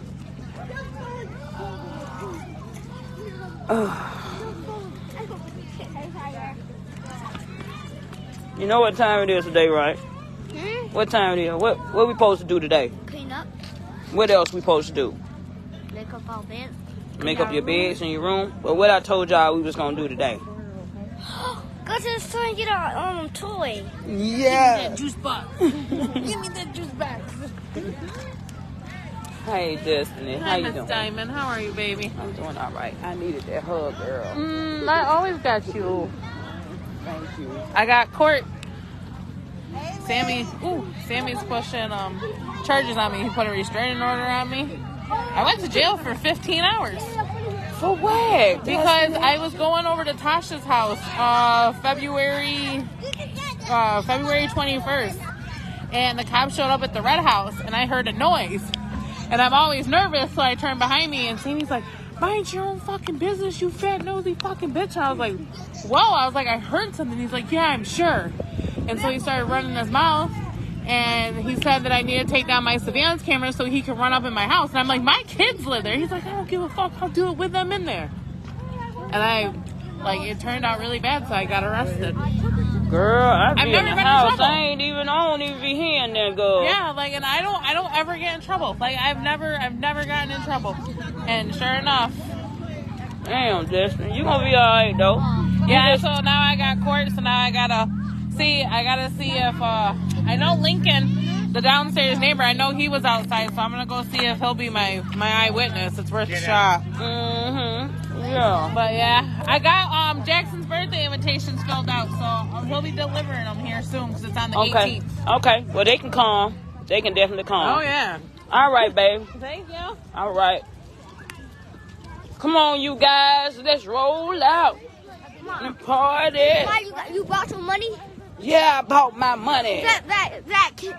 You know what time it is today, right? What time it is? What we supposed to do today? Clean up. What else we supposed to do? Make up our beds. Make up your beds in your room? Well, what I told y'all we was going to do today. Go to the store and get our toy. Yeah. Juice box. Give me that juice box. Hey, Destiny. How Hi, you Miss doing? Diamond. How are you, baby? I'm doing all right. I needed that hug, girl. I always got you. Thank you. I got court. Sammy's pushing charges on me. He put a restraining order on me. I went to jail for 15 hours. For what? Because I was going over to Tasha's house February 21st. And the cops showed up at the red house and I heard a noise. And I'm always nervous, so I turned behind me and Sammy's like, mind your own fucking business, you fat nosy fucking bitch. And I was like, whoa. I was like, I heard something. He's like, yeah, I'm sure. And so he started running his mouth. And he said that I need to take down my surveillance camera so he can run up in my house. And I'm like, my kids live there. He's like, I don't give a fuck. I'll do it with them in there. And it turned out really bad, so I got arrested. Girl, I've never been in the been in house. trouble. I don't even be hearing that, girl. Yeah, and I don't ever get in trouble. I've never gotten in trouble. And sure enough. Damn, Destiny. You gonna be alright, though. Yeah, so now I got court, so now I gotta see if, I know Lincoln, the downstairs neighbor, I know he was outside, so I'm gonna go see if he'll be my eyewitness. It's worth a shot. Mm-hmm. Yeah. But yeah, I got Jackson's birthday invitations filled out, so he'll be delivering them here soon because it's on the 18th. Okay. Well, they can come. They can definitely come. Oh yeah. All right, babe. Thank you. All right. Come on, you guys. Let's roll out and party. Why you bought some money? Yeah, I bought my money. Can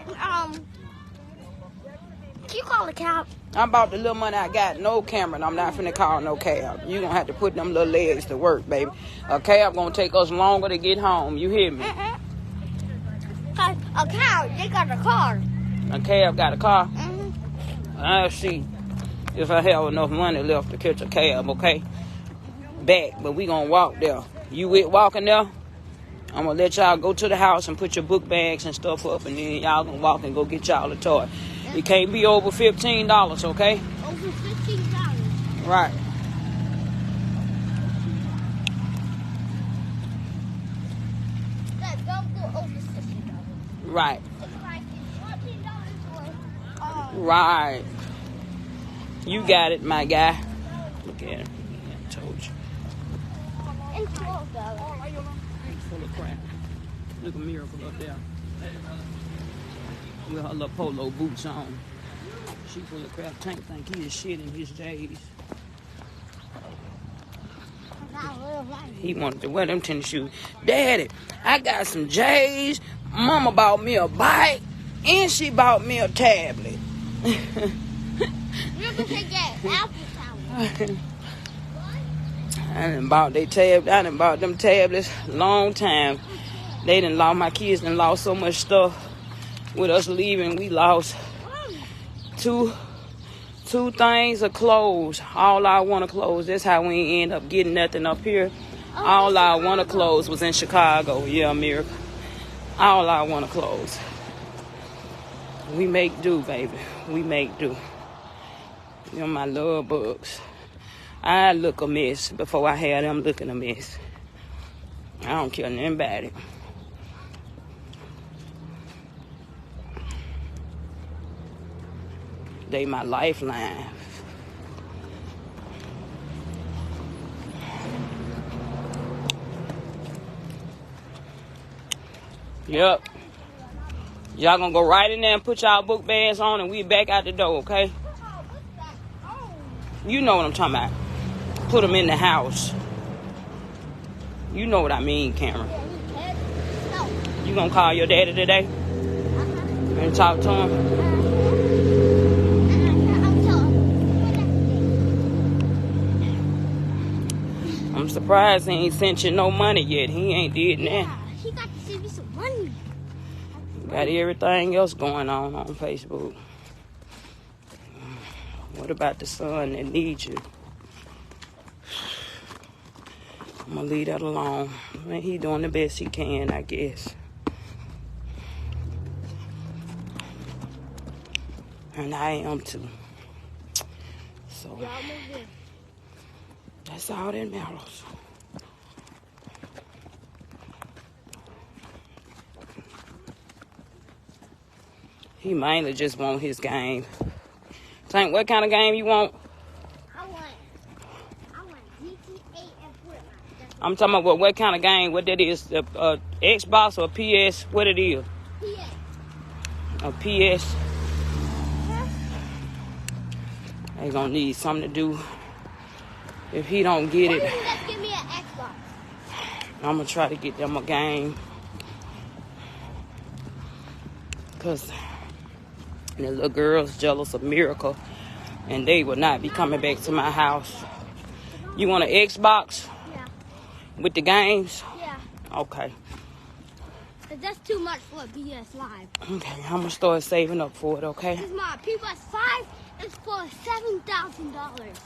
you call the cab? I bought the little money I got. No camera, and I'm not finna call no cab. You gonna have to put them little legs to work, baby. A cab gonna take us longer to get home. You hear me? A cab, they got a car. A cab got a car. I'll see if I have enough money left to catch a cab, okay? Back, but we gonna walk there. You with walking there? I'm gonna let y'all go to the house and put your book bags and stuff up, and then y'all gonna walk and go get y'all a toy. It can't be over $15, okay? Over $15. Right. Don't go over $15. Right. It's like $14 or Right. You got it, my guy. Look at him. I told you. and $12. Full of crap. Look at Miracle up there. With her little polo boots on. She full of crap. Tank think he is shit in his J's. He wanted to wear them tennis shoes. Daddy, I got some J's. Mama bought me a bike. And she bought me a tablet. You're going to take that Apple tablet. I done bought them tablets long time. They done lost, my kids done lost so much stuff. With us leaving, we lost two things of clothes. All I want of clothes. That's how we end up getting nothing up here. All I want of clothes was in Chicago. Yeah, America. All I want of clothes. We make do, baby. We make do. You know, my love bugs. I look a mess before I have them looking a mess. I don't care nothing about it. They my lifeline. Yep. Y'all gonna go right in there and put y'all book bags on and we back out the door, okay? You know what I'm talking about. Put them in the house. You know what I mean, Cameron. You gonna call your daddy today? And talk to him? I'm surprised he ain't sent you no money yet. He ain't did that. Yeah, he got to send me some money. Got everything else going on Facebook. What about the son that needs you? I'm gonna leave that alone. Man, he doing the best he can, I guess. And I am too. So that's all that matters. He mainly just want his game. Tank, what kind of game you want? I want GTA and Fortnite. I'm talking about what kind of game, what that is, Xbox or PS, what it is? PS. A PS. They gonna need something to do. If he don't get it, Why don't you just give me an Xbox? I'm gonna try to get them a game. Cause the little girl's jealous of Miracle, and they will not be coming back to my house. You want an Xbox? Yeah. With the games? Yeah. Okay. But that's too much for a PS Live. Okay, I'm gonna start saving up for it, okay? Because my PS5 is for $7,000.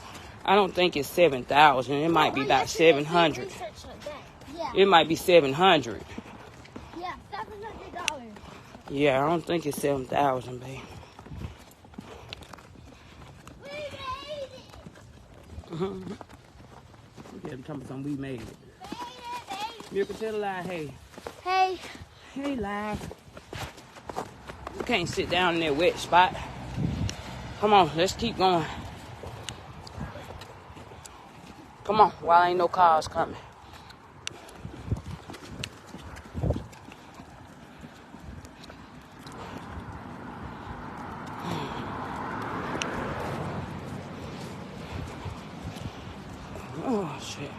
I don't think it's 7,000. It might be about 700. Yeah. It might be 700. Yeah, $700. Yeah, I don't think it's 7,000, babe. We made it. Yeah, I'm talking about something we made it. Miracle, tell a lie, hey. Hey. Hey, lie. You can't sit down in that wet spot. Come on, let's keep going. Come on, while ain't no cars coming. Oh, shit.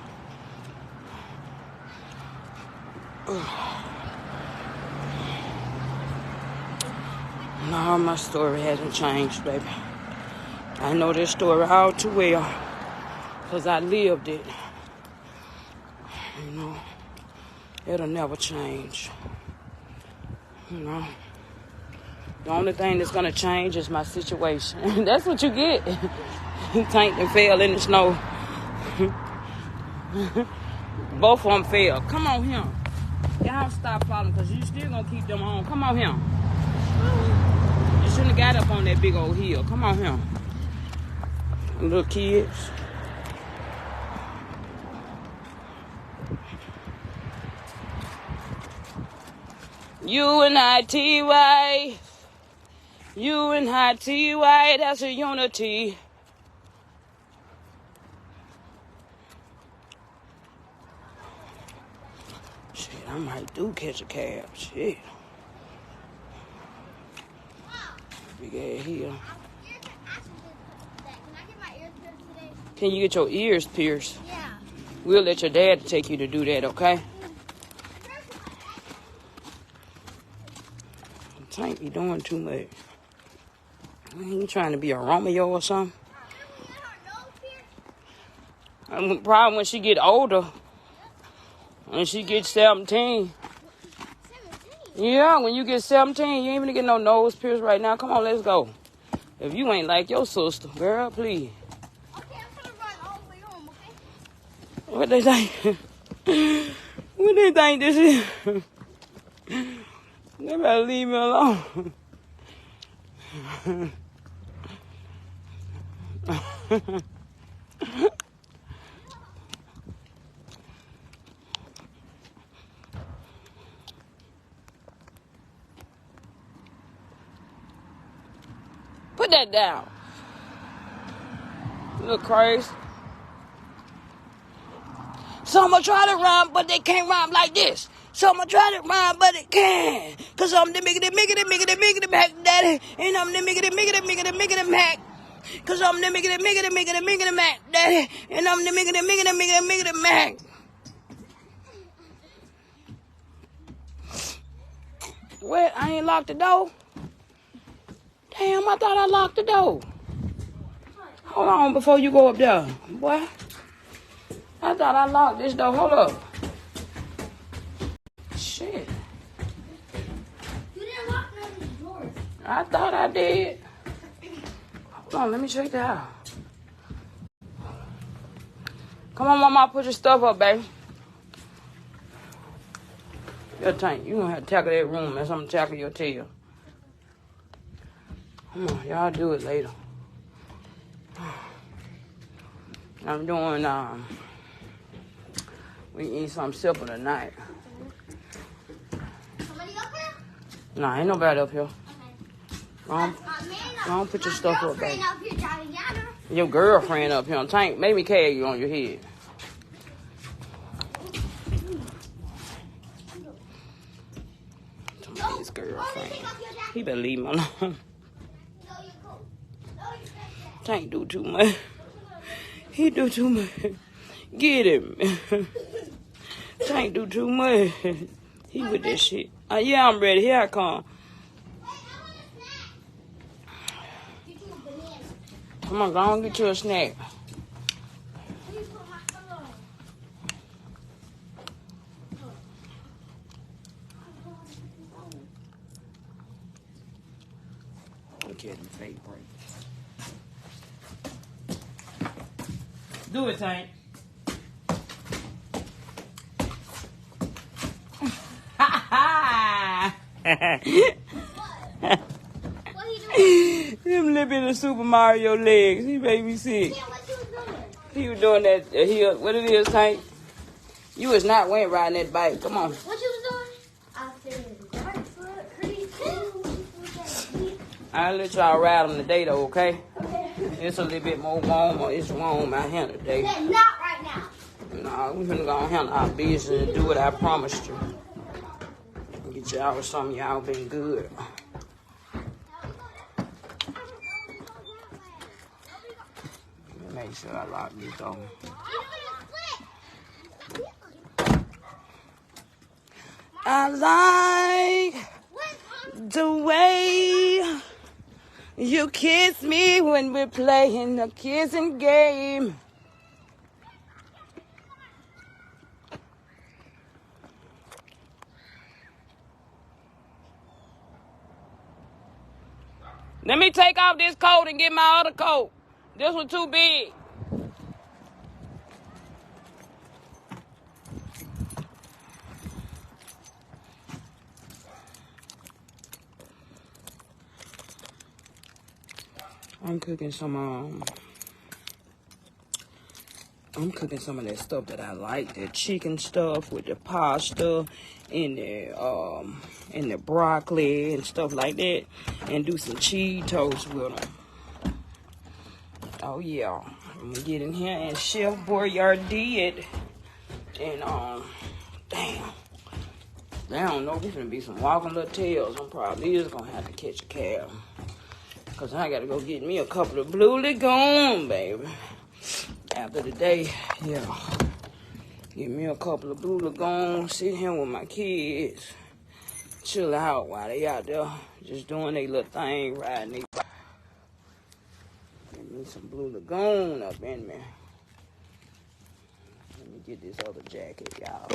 No, my story hasn't changed, baby. I know this story all too well because I lived it. You know, it'll never change. You know, the only thing that's going to change is my situation. That's what you get. Tank and fell in the snow. Both of them fell. Come on here. Y'all stop following because you still going to keep them on. Come on here. You shouldn't have got up on that big old hill. Come on here. Little kids. U-N-I-T-Y. U-N-I-T-Y. That's a unity. Shit, I might do catch a cab. Shit. Big ass hill. Can you get your ears pierced? Yeah. We'll let your dad take you to do that, okay? Tank be doing too much. You trying to be a Romeo or something? Probably when she get older. When she gets 17. Yeah, when you get 17, you ain't even get no nose pierced right now. Come on, let's go. If you ain't like your sister, girl, please. Okay, I'm gonna run all the way home, okay? What they think? What they think this is? They better leave me alone. Put that down. You look crazy. Some will try to rhyme, but they can't rhyme like this. Some will try to rhyme, but it can. Cause I'm the miggity Mac daddy. And I'm the miggity Mac. Cause I'm the miggity Mac daddy. And I'm the miggity Mac. What? I ain't locked the door? Damn, I thought I locked the door. Hold on before you go up there. Boy. I thought I locked this door. Hold up. Shit. You didn't lock none of the doors. I thought I did. Hold on, let me check that out. Come on, Mama, put your stuff up, baby. Your Tank, you gonna have to tackle that room as I'm tackle your tail. Come on, y'all do it later. I'm doing, we eat something simple tonight. Somebody up here? Nah, ain't nobody up here. Okay. Don't put your stuff up, baby. Up here, yada, yada. Your girlfriend up here. Tank, make me carry you on your head. His girlfriend. He better leave me alone. Tank do too much. He do too much. Get him. Tank do too much. He with this shit. Yeah, I'm ready. Here I come. Come on, go on, get you a snack. Look at the fake break. Do it, Tank. What are you doing? Them little bit of Super Mario legs. He made me sick. Yeah, what you was doing? He was doing that. What it is, Tank? You was not went riding that bike. Come on. What you was doing? I said, right foot, crease, I'll let y'all ride on the day, though, okay? okay. It's a little bit more warm, or it's warm out here today. Not right now. Nah, we finna go and handle our business and do what I promised you. Get y'all something y'all been good. Make sure I lock this door. I like the way you kiss me when we're playing the kissing game. Let me take off this coat and get my other coat. This one too big. I'm cooking some of that stuff that I like, the chicken stuff with the pasta and the broccoli and stuff like that, and do some cheese toast with them. Oh yeah, I'm gonna get in here and Chef Boyardee it, and damn, I don't know, there's gonna be some walking little tails. I'm probably is gonna have to catch a cab, cause I gotta go get me a couple of Blue Lagoon, baby. After the day, yeah. Get me a couple of Blue Lagoon, sit here with my kids, chill out while they out there just doing their little thing, riding their bike. Get me some Blue Lagoon up in me. Let me get this other jacket, y'all.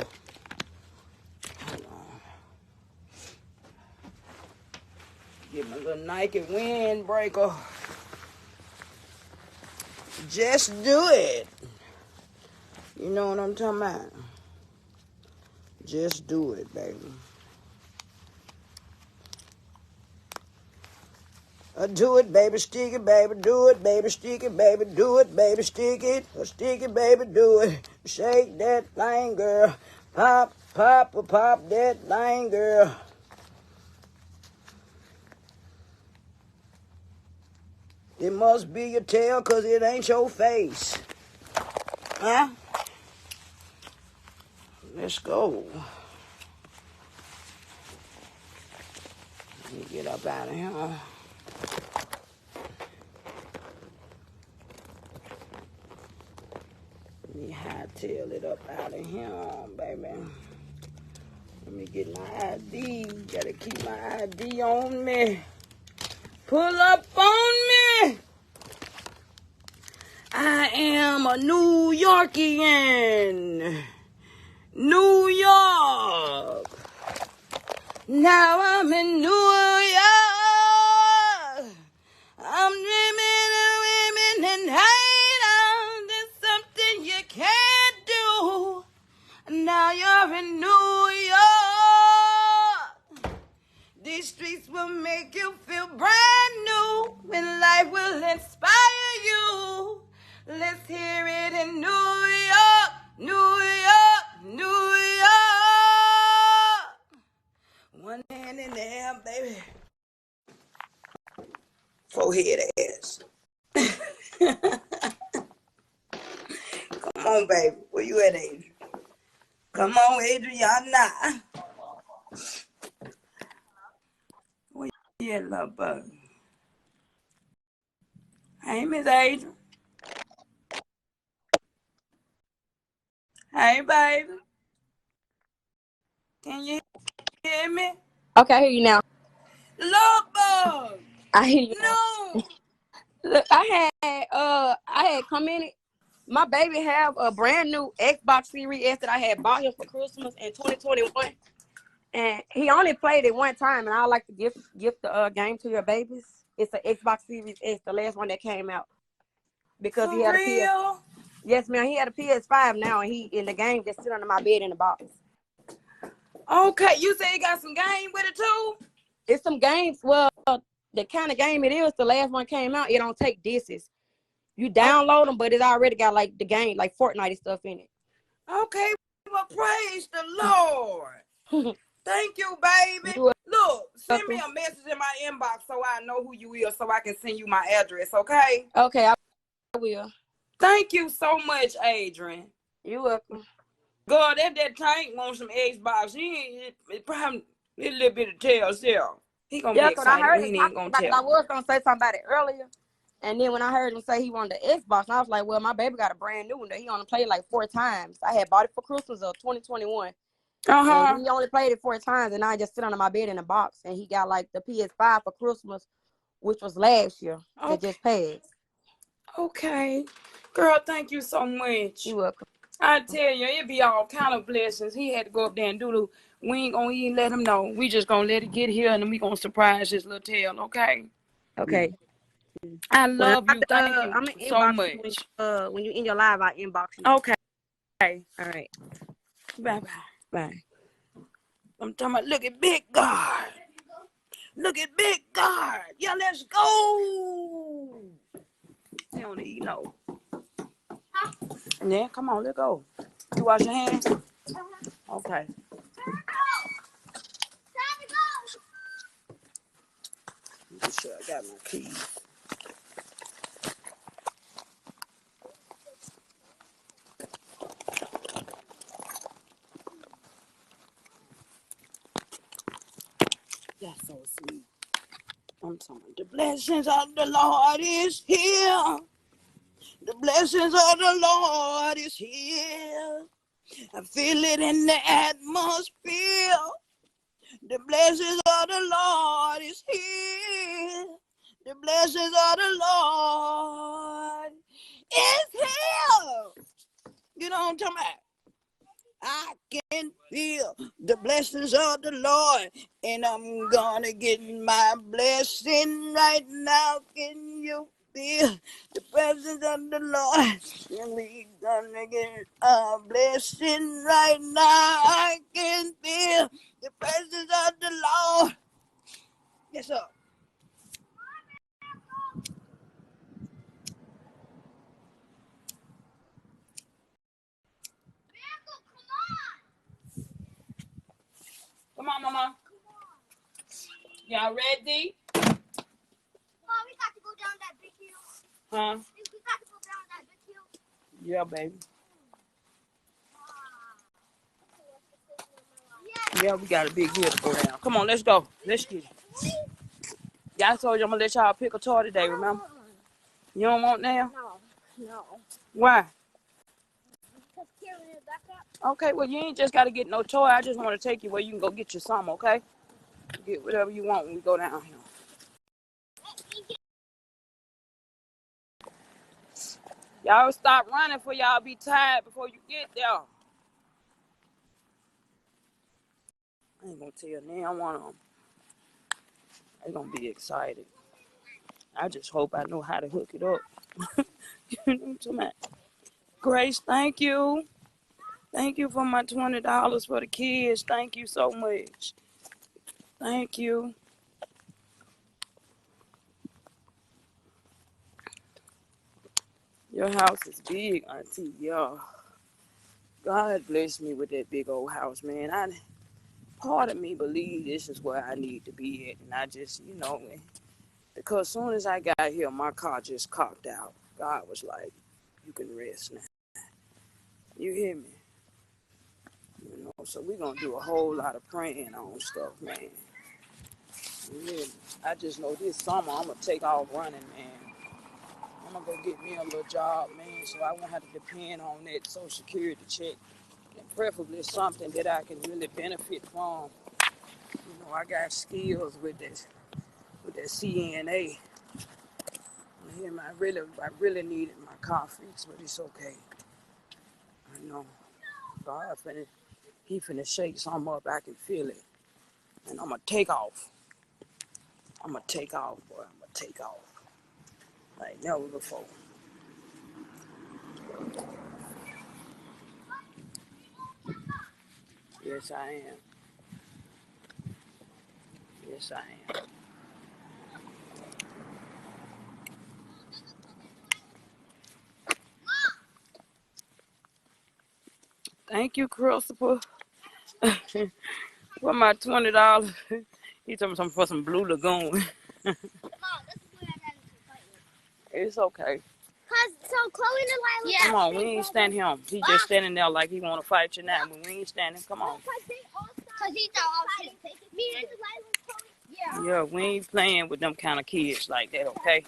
Hold on. Get my little Nike windbreaker. Just do it. You know what I'm talking about? Just do it, baby. Do it, baby, stick it, baby, do it, baby, stick it, baby, do it, baby, stick it, stick it, baby, do it. Shake that thing, girl. Pop, pop, pop that thing, girl. It must be your tail, 'cause it ain't your face. Huh? Let's go. Let me get up out of here. Let me hightail it up out of here, baby. Let me get my ID. Gotta keep my ID on me. Pull up on me. I am a New Yorkian. New York. Now I'm in New York. I'm dreaming of women and hate. There's something you can't do. Now you're in New York. These streets will make you feel brand new. When life will inspire you. Let's hear it in New York, New York, New York. One hand in the air, baby. Forehead ass. Come on, baby. Where you at, Adrian? Come on, Adriana. Where you at, love bug? Hey, Miss Adrian. Hey, baby. Can you hear me? Okay, I hear you now. Love bug. I hear you now. No. Look, I had commented. My baby have a brand new Xbox Series S that I had bought him for Christmas in 2021, and he only played it one time. And I like to gift the game to your babies. It's an Xbox Series S, the last one that came out, because For he had real? a PS. Yes, ma'am. He had a PS5 now, and he in the game just sit under my bed in the box. Okay, you say you got some game with it too? It's some games. Well, the kind of game it is, the last one came out, it don't take discs. You download them, but it already got like the game, like Fortnite and stuff in it. Okay, well, praise the Lord. Thank you, baby. You Look, send me a message in my inbox so I know who you is, so I can send you my address, okay? Okay, I will. Thank you so much, Adrian. You welcome. God, that tank wants some Xbox. It probably a little bit of tell self. He gonna be Yeah, because I excited heard when him he ain't talking gonna about it. I tell. was going to say something about it earlier. And then when I heard him say he wanted the Xbox, I was like, well, my baby got a brand new one that he only played like 4 times. I had bought it for Christmas of 2021. And he only played it 4 times. And I just sit under my bed in a box. And he got like the PS5 for Christmas, which was last year. That just passed. Okay. Girl, thank you so much. You welcome. I tell you, it be all kind of blessings. He had to go up there and do the. We ain't gonna even let him know. We just gonna let it get here, and then we gonna surprise his little tail. Okay. Okay. I Well, love you. Thank you I'm gonna so inbox you much. when you in your live. I inbox you. Okay. All right. Bye bye. Bye. I'm talking about. Look at Big God. Look at Big God. Yeah, let's go. He don't eat no. Yeah, come on, let's go. You wash your hands? Okay. Make sure I got my keys. That's so sweet. I'm talking. The blessings of the Lord is here. The blessings of the Lord is here. I feel it in the atmosphere. The blessings of the Lord is here. The blessings of the Lord is here. You know what I'm talking about? I can feel the blessings of the Lord, and I'm gonna get my blessing right now. Can you feel the presence of the Lord? And we gonna get a blessing right now. I can feel the presence of the Lord. Yes, sir. Come on, Mama. Y'all ready? Mom, we got to go down that big hill. Huh? We got to go down that big hill. Yeah, baby. Yeah, we got a big hill to go down. Come on, let's go. Let's get it. Yeah, I told you I'm gonna let y'all pick a toy today, remember? You don't want now? No. Why? Because Karen is back up. Okay, well, you ain't just got to get no toy. I just want to take you where you can go get you some, okay? Get whatever you want when we go down here. Y'all stop running for y'all be tired before you get there. I ain't gonna tell now one of them. They gonna be excited. I just hope I know how to hook it up. You know what I'm saying? Grace, thank you. Thank you for my $20 for the kids. Thank you so much. Thank you. Your house is big, Auntie. Yeah. God bless me with that big old house, man. Part of me believe this is where I need to be at, and I just, because as soon as I got here, my car just cocked out. God was like, "You can rest now." You hear me? So we're gonna do a whole lot of praying on stuff, man. You hear me? I just know this summer I'm gonna take off running, man. I'm gonna go get me a little job, man, so I won't have to depend on that Social Security check, and preferably something that I can really benefit from. I got skills with that CNA. You hear me? I really needed my car fixed, but it's okay. I know God He finna shake something up. I can feel it, and I'm gonna take off. I'm gonna take off, boy. I'm gonna take off like never before. Yes, I am. Yes, I am. Thank you, Christopher. For my $20. He told me something for some Blue Lagoon. Mom, this is where I ran into a fight with. It's okay. So Chloe and Lila. Come on, we ain't stand him. He just standing there like he want to fight you now, but we ain't standing. Come on. Because he's all fighting. Me and Lila. Yeah, we ain't playing with them kind of kids like that, okay?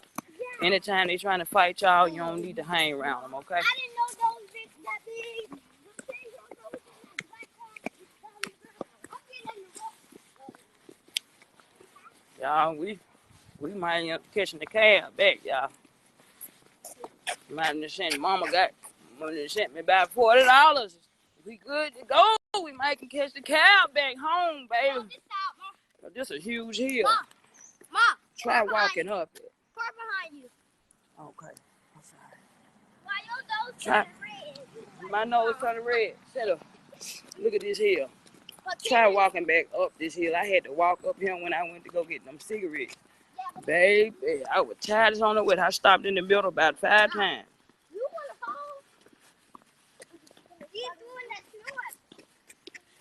Anytime they trying to fight y'all, you don't need to hang around them, okay? I didn't know those big that big. Y'all, we might end up catching the cab back, y'all. Might have sent Mama sent me about $40. We good to go. We might can catch the cab back home, baby. This is a huge hill. Ma, try walking up it. far behind you. Okay. I'm sorry. Why your nose Try. red? My nose turning red. Set up. Look at this hill. Try walking back up this hill. I had to walk up here when I went to go get them cigarettes. Baby, I was tired as on the way. I stopped in the middle about 5 times. You want to fall? He's doing that to us.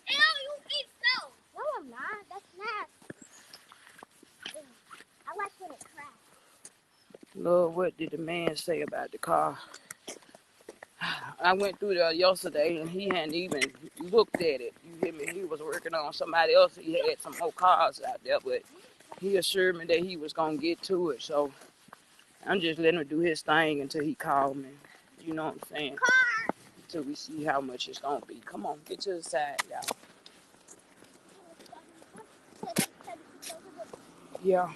Ew, you eat so. No, I'm not. That's not. I like when it cracks. Lord, what did the man say about the car? I went through there yesterday and he hadn't even looked at it. You hear me? He was working on somebody else. He had some more cars out there, but he assured me that he was going to get to it. So I'm just letting him do his thing until he called me. You know what I'm saying? Car. Until we see how much it's going to be. Come on, get to the side, y'all. Yeah.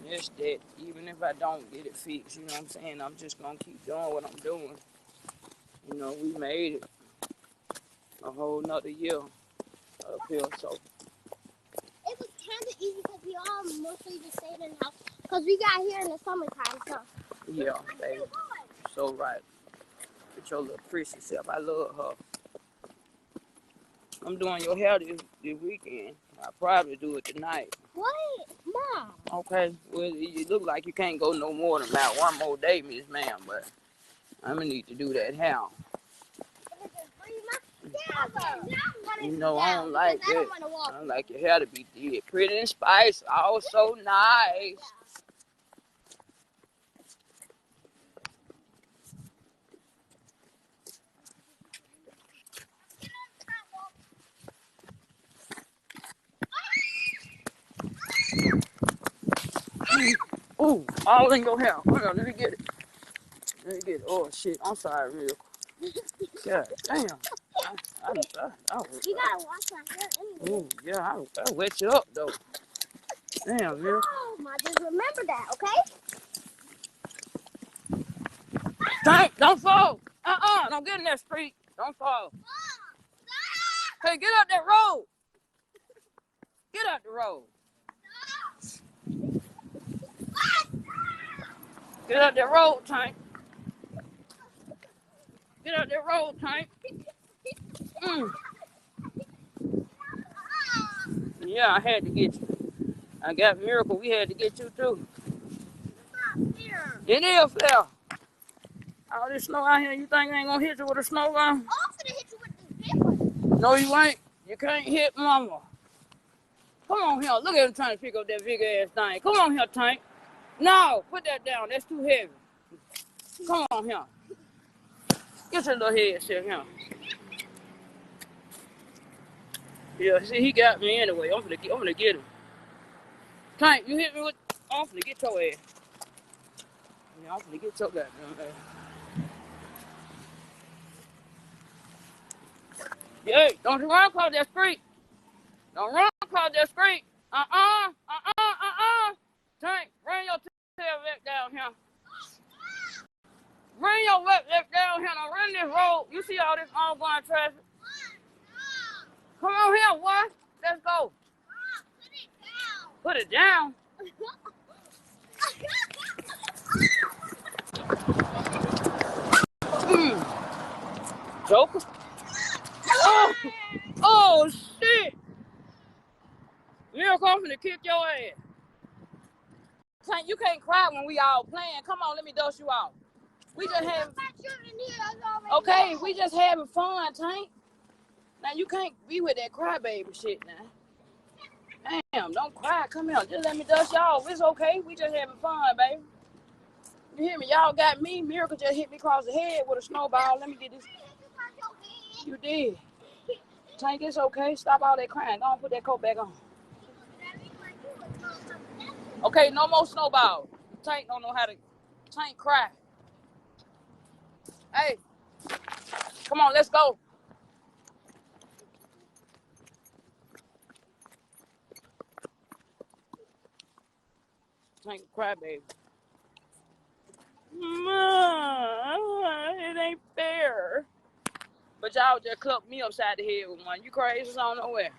It's that even if I don't get it fixed, you know what I'm saying? I'm just going to keep doing what I'm doing. You know, we made it a whole nother year up here, so. It was kind of easy because we all mostly just stayed in the house. Because we got here in the summertime, so. Yeah, baby. So right. With your little prissy self. I love her. I'm doing your hair this weekend. I'll probably do it tonight. What? Mom. Okay. Well, it look like you can't go no more than about one more day, Miss Ma'am, but I'm going to need to do that hair. You know, I don't like it. I don't like your hair to be dead. Pretty and spicy. Oh, so nice. Ooh, all in your hair. Hold on, let me get it. Let me get it. Oh, shit. I'm sorry, real quick. God damn. You gotta wash my hair anyway. Ooh, yeah, I wet you up, though. Damn, real. Oh, my, just remember that, okay? Tank, don't fall. Don't get in that street. Don't fall. Hey, get out that road. Get out the road. Get out that road, Tank. Get out that road, Tank. Yeah, I had to get you. I got Miracle. We had to get you, too. It is fair. All this snow out here, you think I ain't gonna hit you with a snow gun? I'm gonna hit you with this big one. No, you ain't. You can't hit Mama. Come on here. Look at him trying to pick up that big ass thing. Come on here, Tank. No, put that down. That's too heavy. Come on here. Get your little head shit here. Yeah, see, he got me anyway. I'm gonna get him. Tank, you hit me with. I'm gonna get your ass. Yeah, I'm gonna get your goddamn ass. Yeah, don't you run across that street. Don't run across that street. Tank, bring your tail back down here. Bring your left down here. Now run this road. You see all this ongoing traffic? Come on here, what? Let's go. Put it down. Joker. Oh, shit. Miracle, I'm finna kick your ass. Tank, you can't cry when we all playing. Come on, let me dust you off. We just having. Okay, we just having fun, Tank. Now you can't be with that crybaby shit now. Damn, don't cry. Come here. Just let me dust y'all. It's okay. We just having fun, baby. You hear me? Y'all got me. Miracle just hit me across the head with a snowball. Let me get this. You did. Tank, it's okay. Stop all that crying. Don't put that coat back on. Okay, no more snowball. Tank don't know how to. Tank cry. Hey, come on, let's go. Tank cry, baby. It ain't fair. But y'all just clubbed me upside the head with one. You crazy? I don't know where. I'm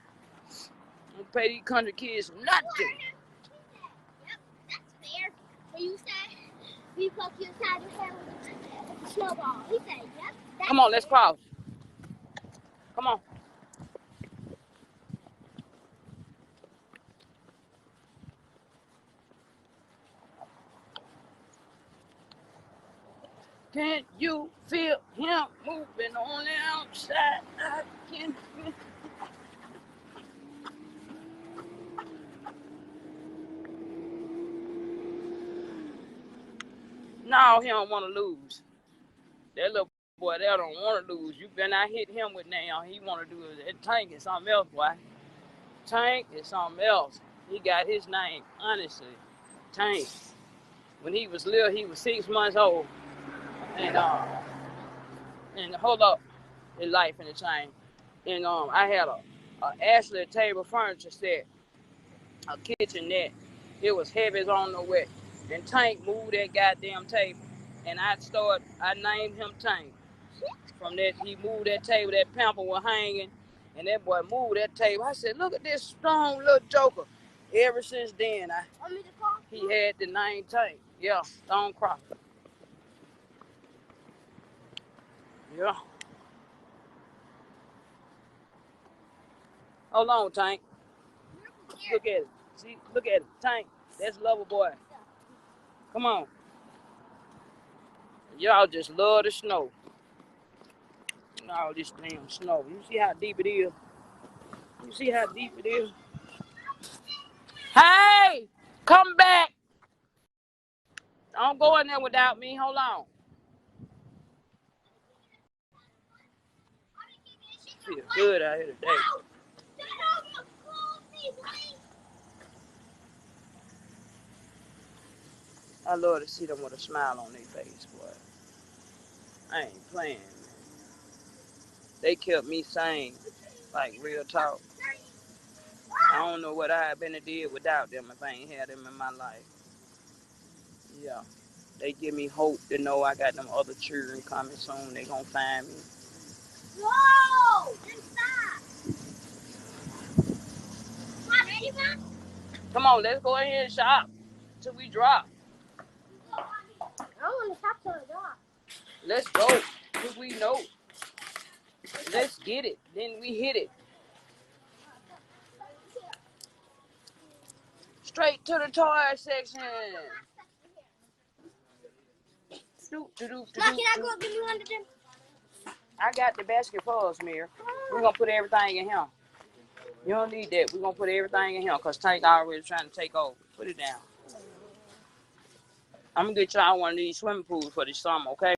gonna pay these country kids nothing. Yep, that's fair. But you said we pluck you upside the head with a snowball. He said, yep. Come on, let's cross. Come on. Can't you feel him moving on the outside? I can feel. No, he don't want to lose. That little boy there don't want to lose. You better not hit him with now. He want to do it. That Tank is something else, boy. Tank is something else. He got his name, honestly. Tank. When he was little, he was 6 months old. And hold up, his life in the chain. And I had a Ashley table furniture set, a kitchenette. It was heavy as on the way. And Tank moved that goddamn table. And I named him Tank. From that, he moved that table, that pamper was hanging. And that boy moved that table. I said, look at this strong little joker. Ever since then, he had the name Tank. Yeah, Stone Cross. Yeah. Hold on, Tank. Look at it. See, look at it. Tank. That's Lover Boy. Come on. Y'all just love the snow. All this damn snow. You see how deep it is? You see how deep it is? Hey! Come back! Don't go in there without me. Hold on. Feel good out here today. I love to see them with a smile on their face, boy. I ain't playing, man. They kept me sane, like real talk. I don't know what I'd been to do without them if I ain't had them in my life. Yeah. They give me hope to know I got them other children coming soon. They gonna find me. Whoa! Stop! Ready, Mom? Come on, let's go ahead and shop till we drop. I don't want to shop till I drop. Let's go till we know. Let's get it. Then we hit it. Straight to the toy section. Mom, can I go give you one of them? I got the basket for us, Mir. We're gonna put everything in here. You don't need that. We're gonna put everything in here because Tank already trying to take over. Put it down. I'm gonna get y'all one of these swimming pools for this summer, okay?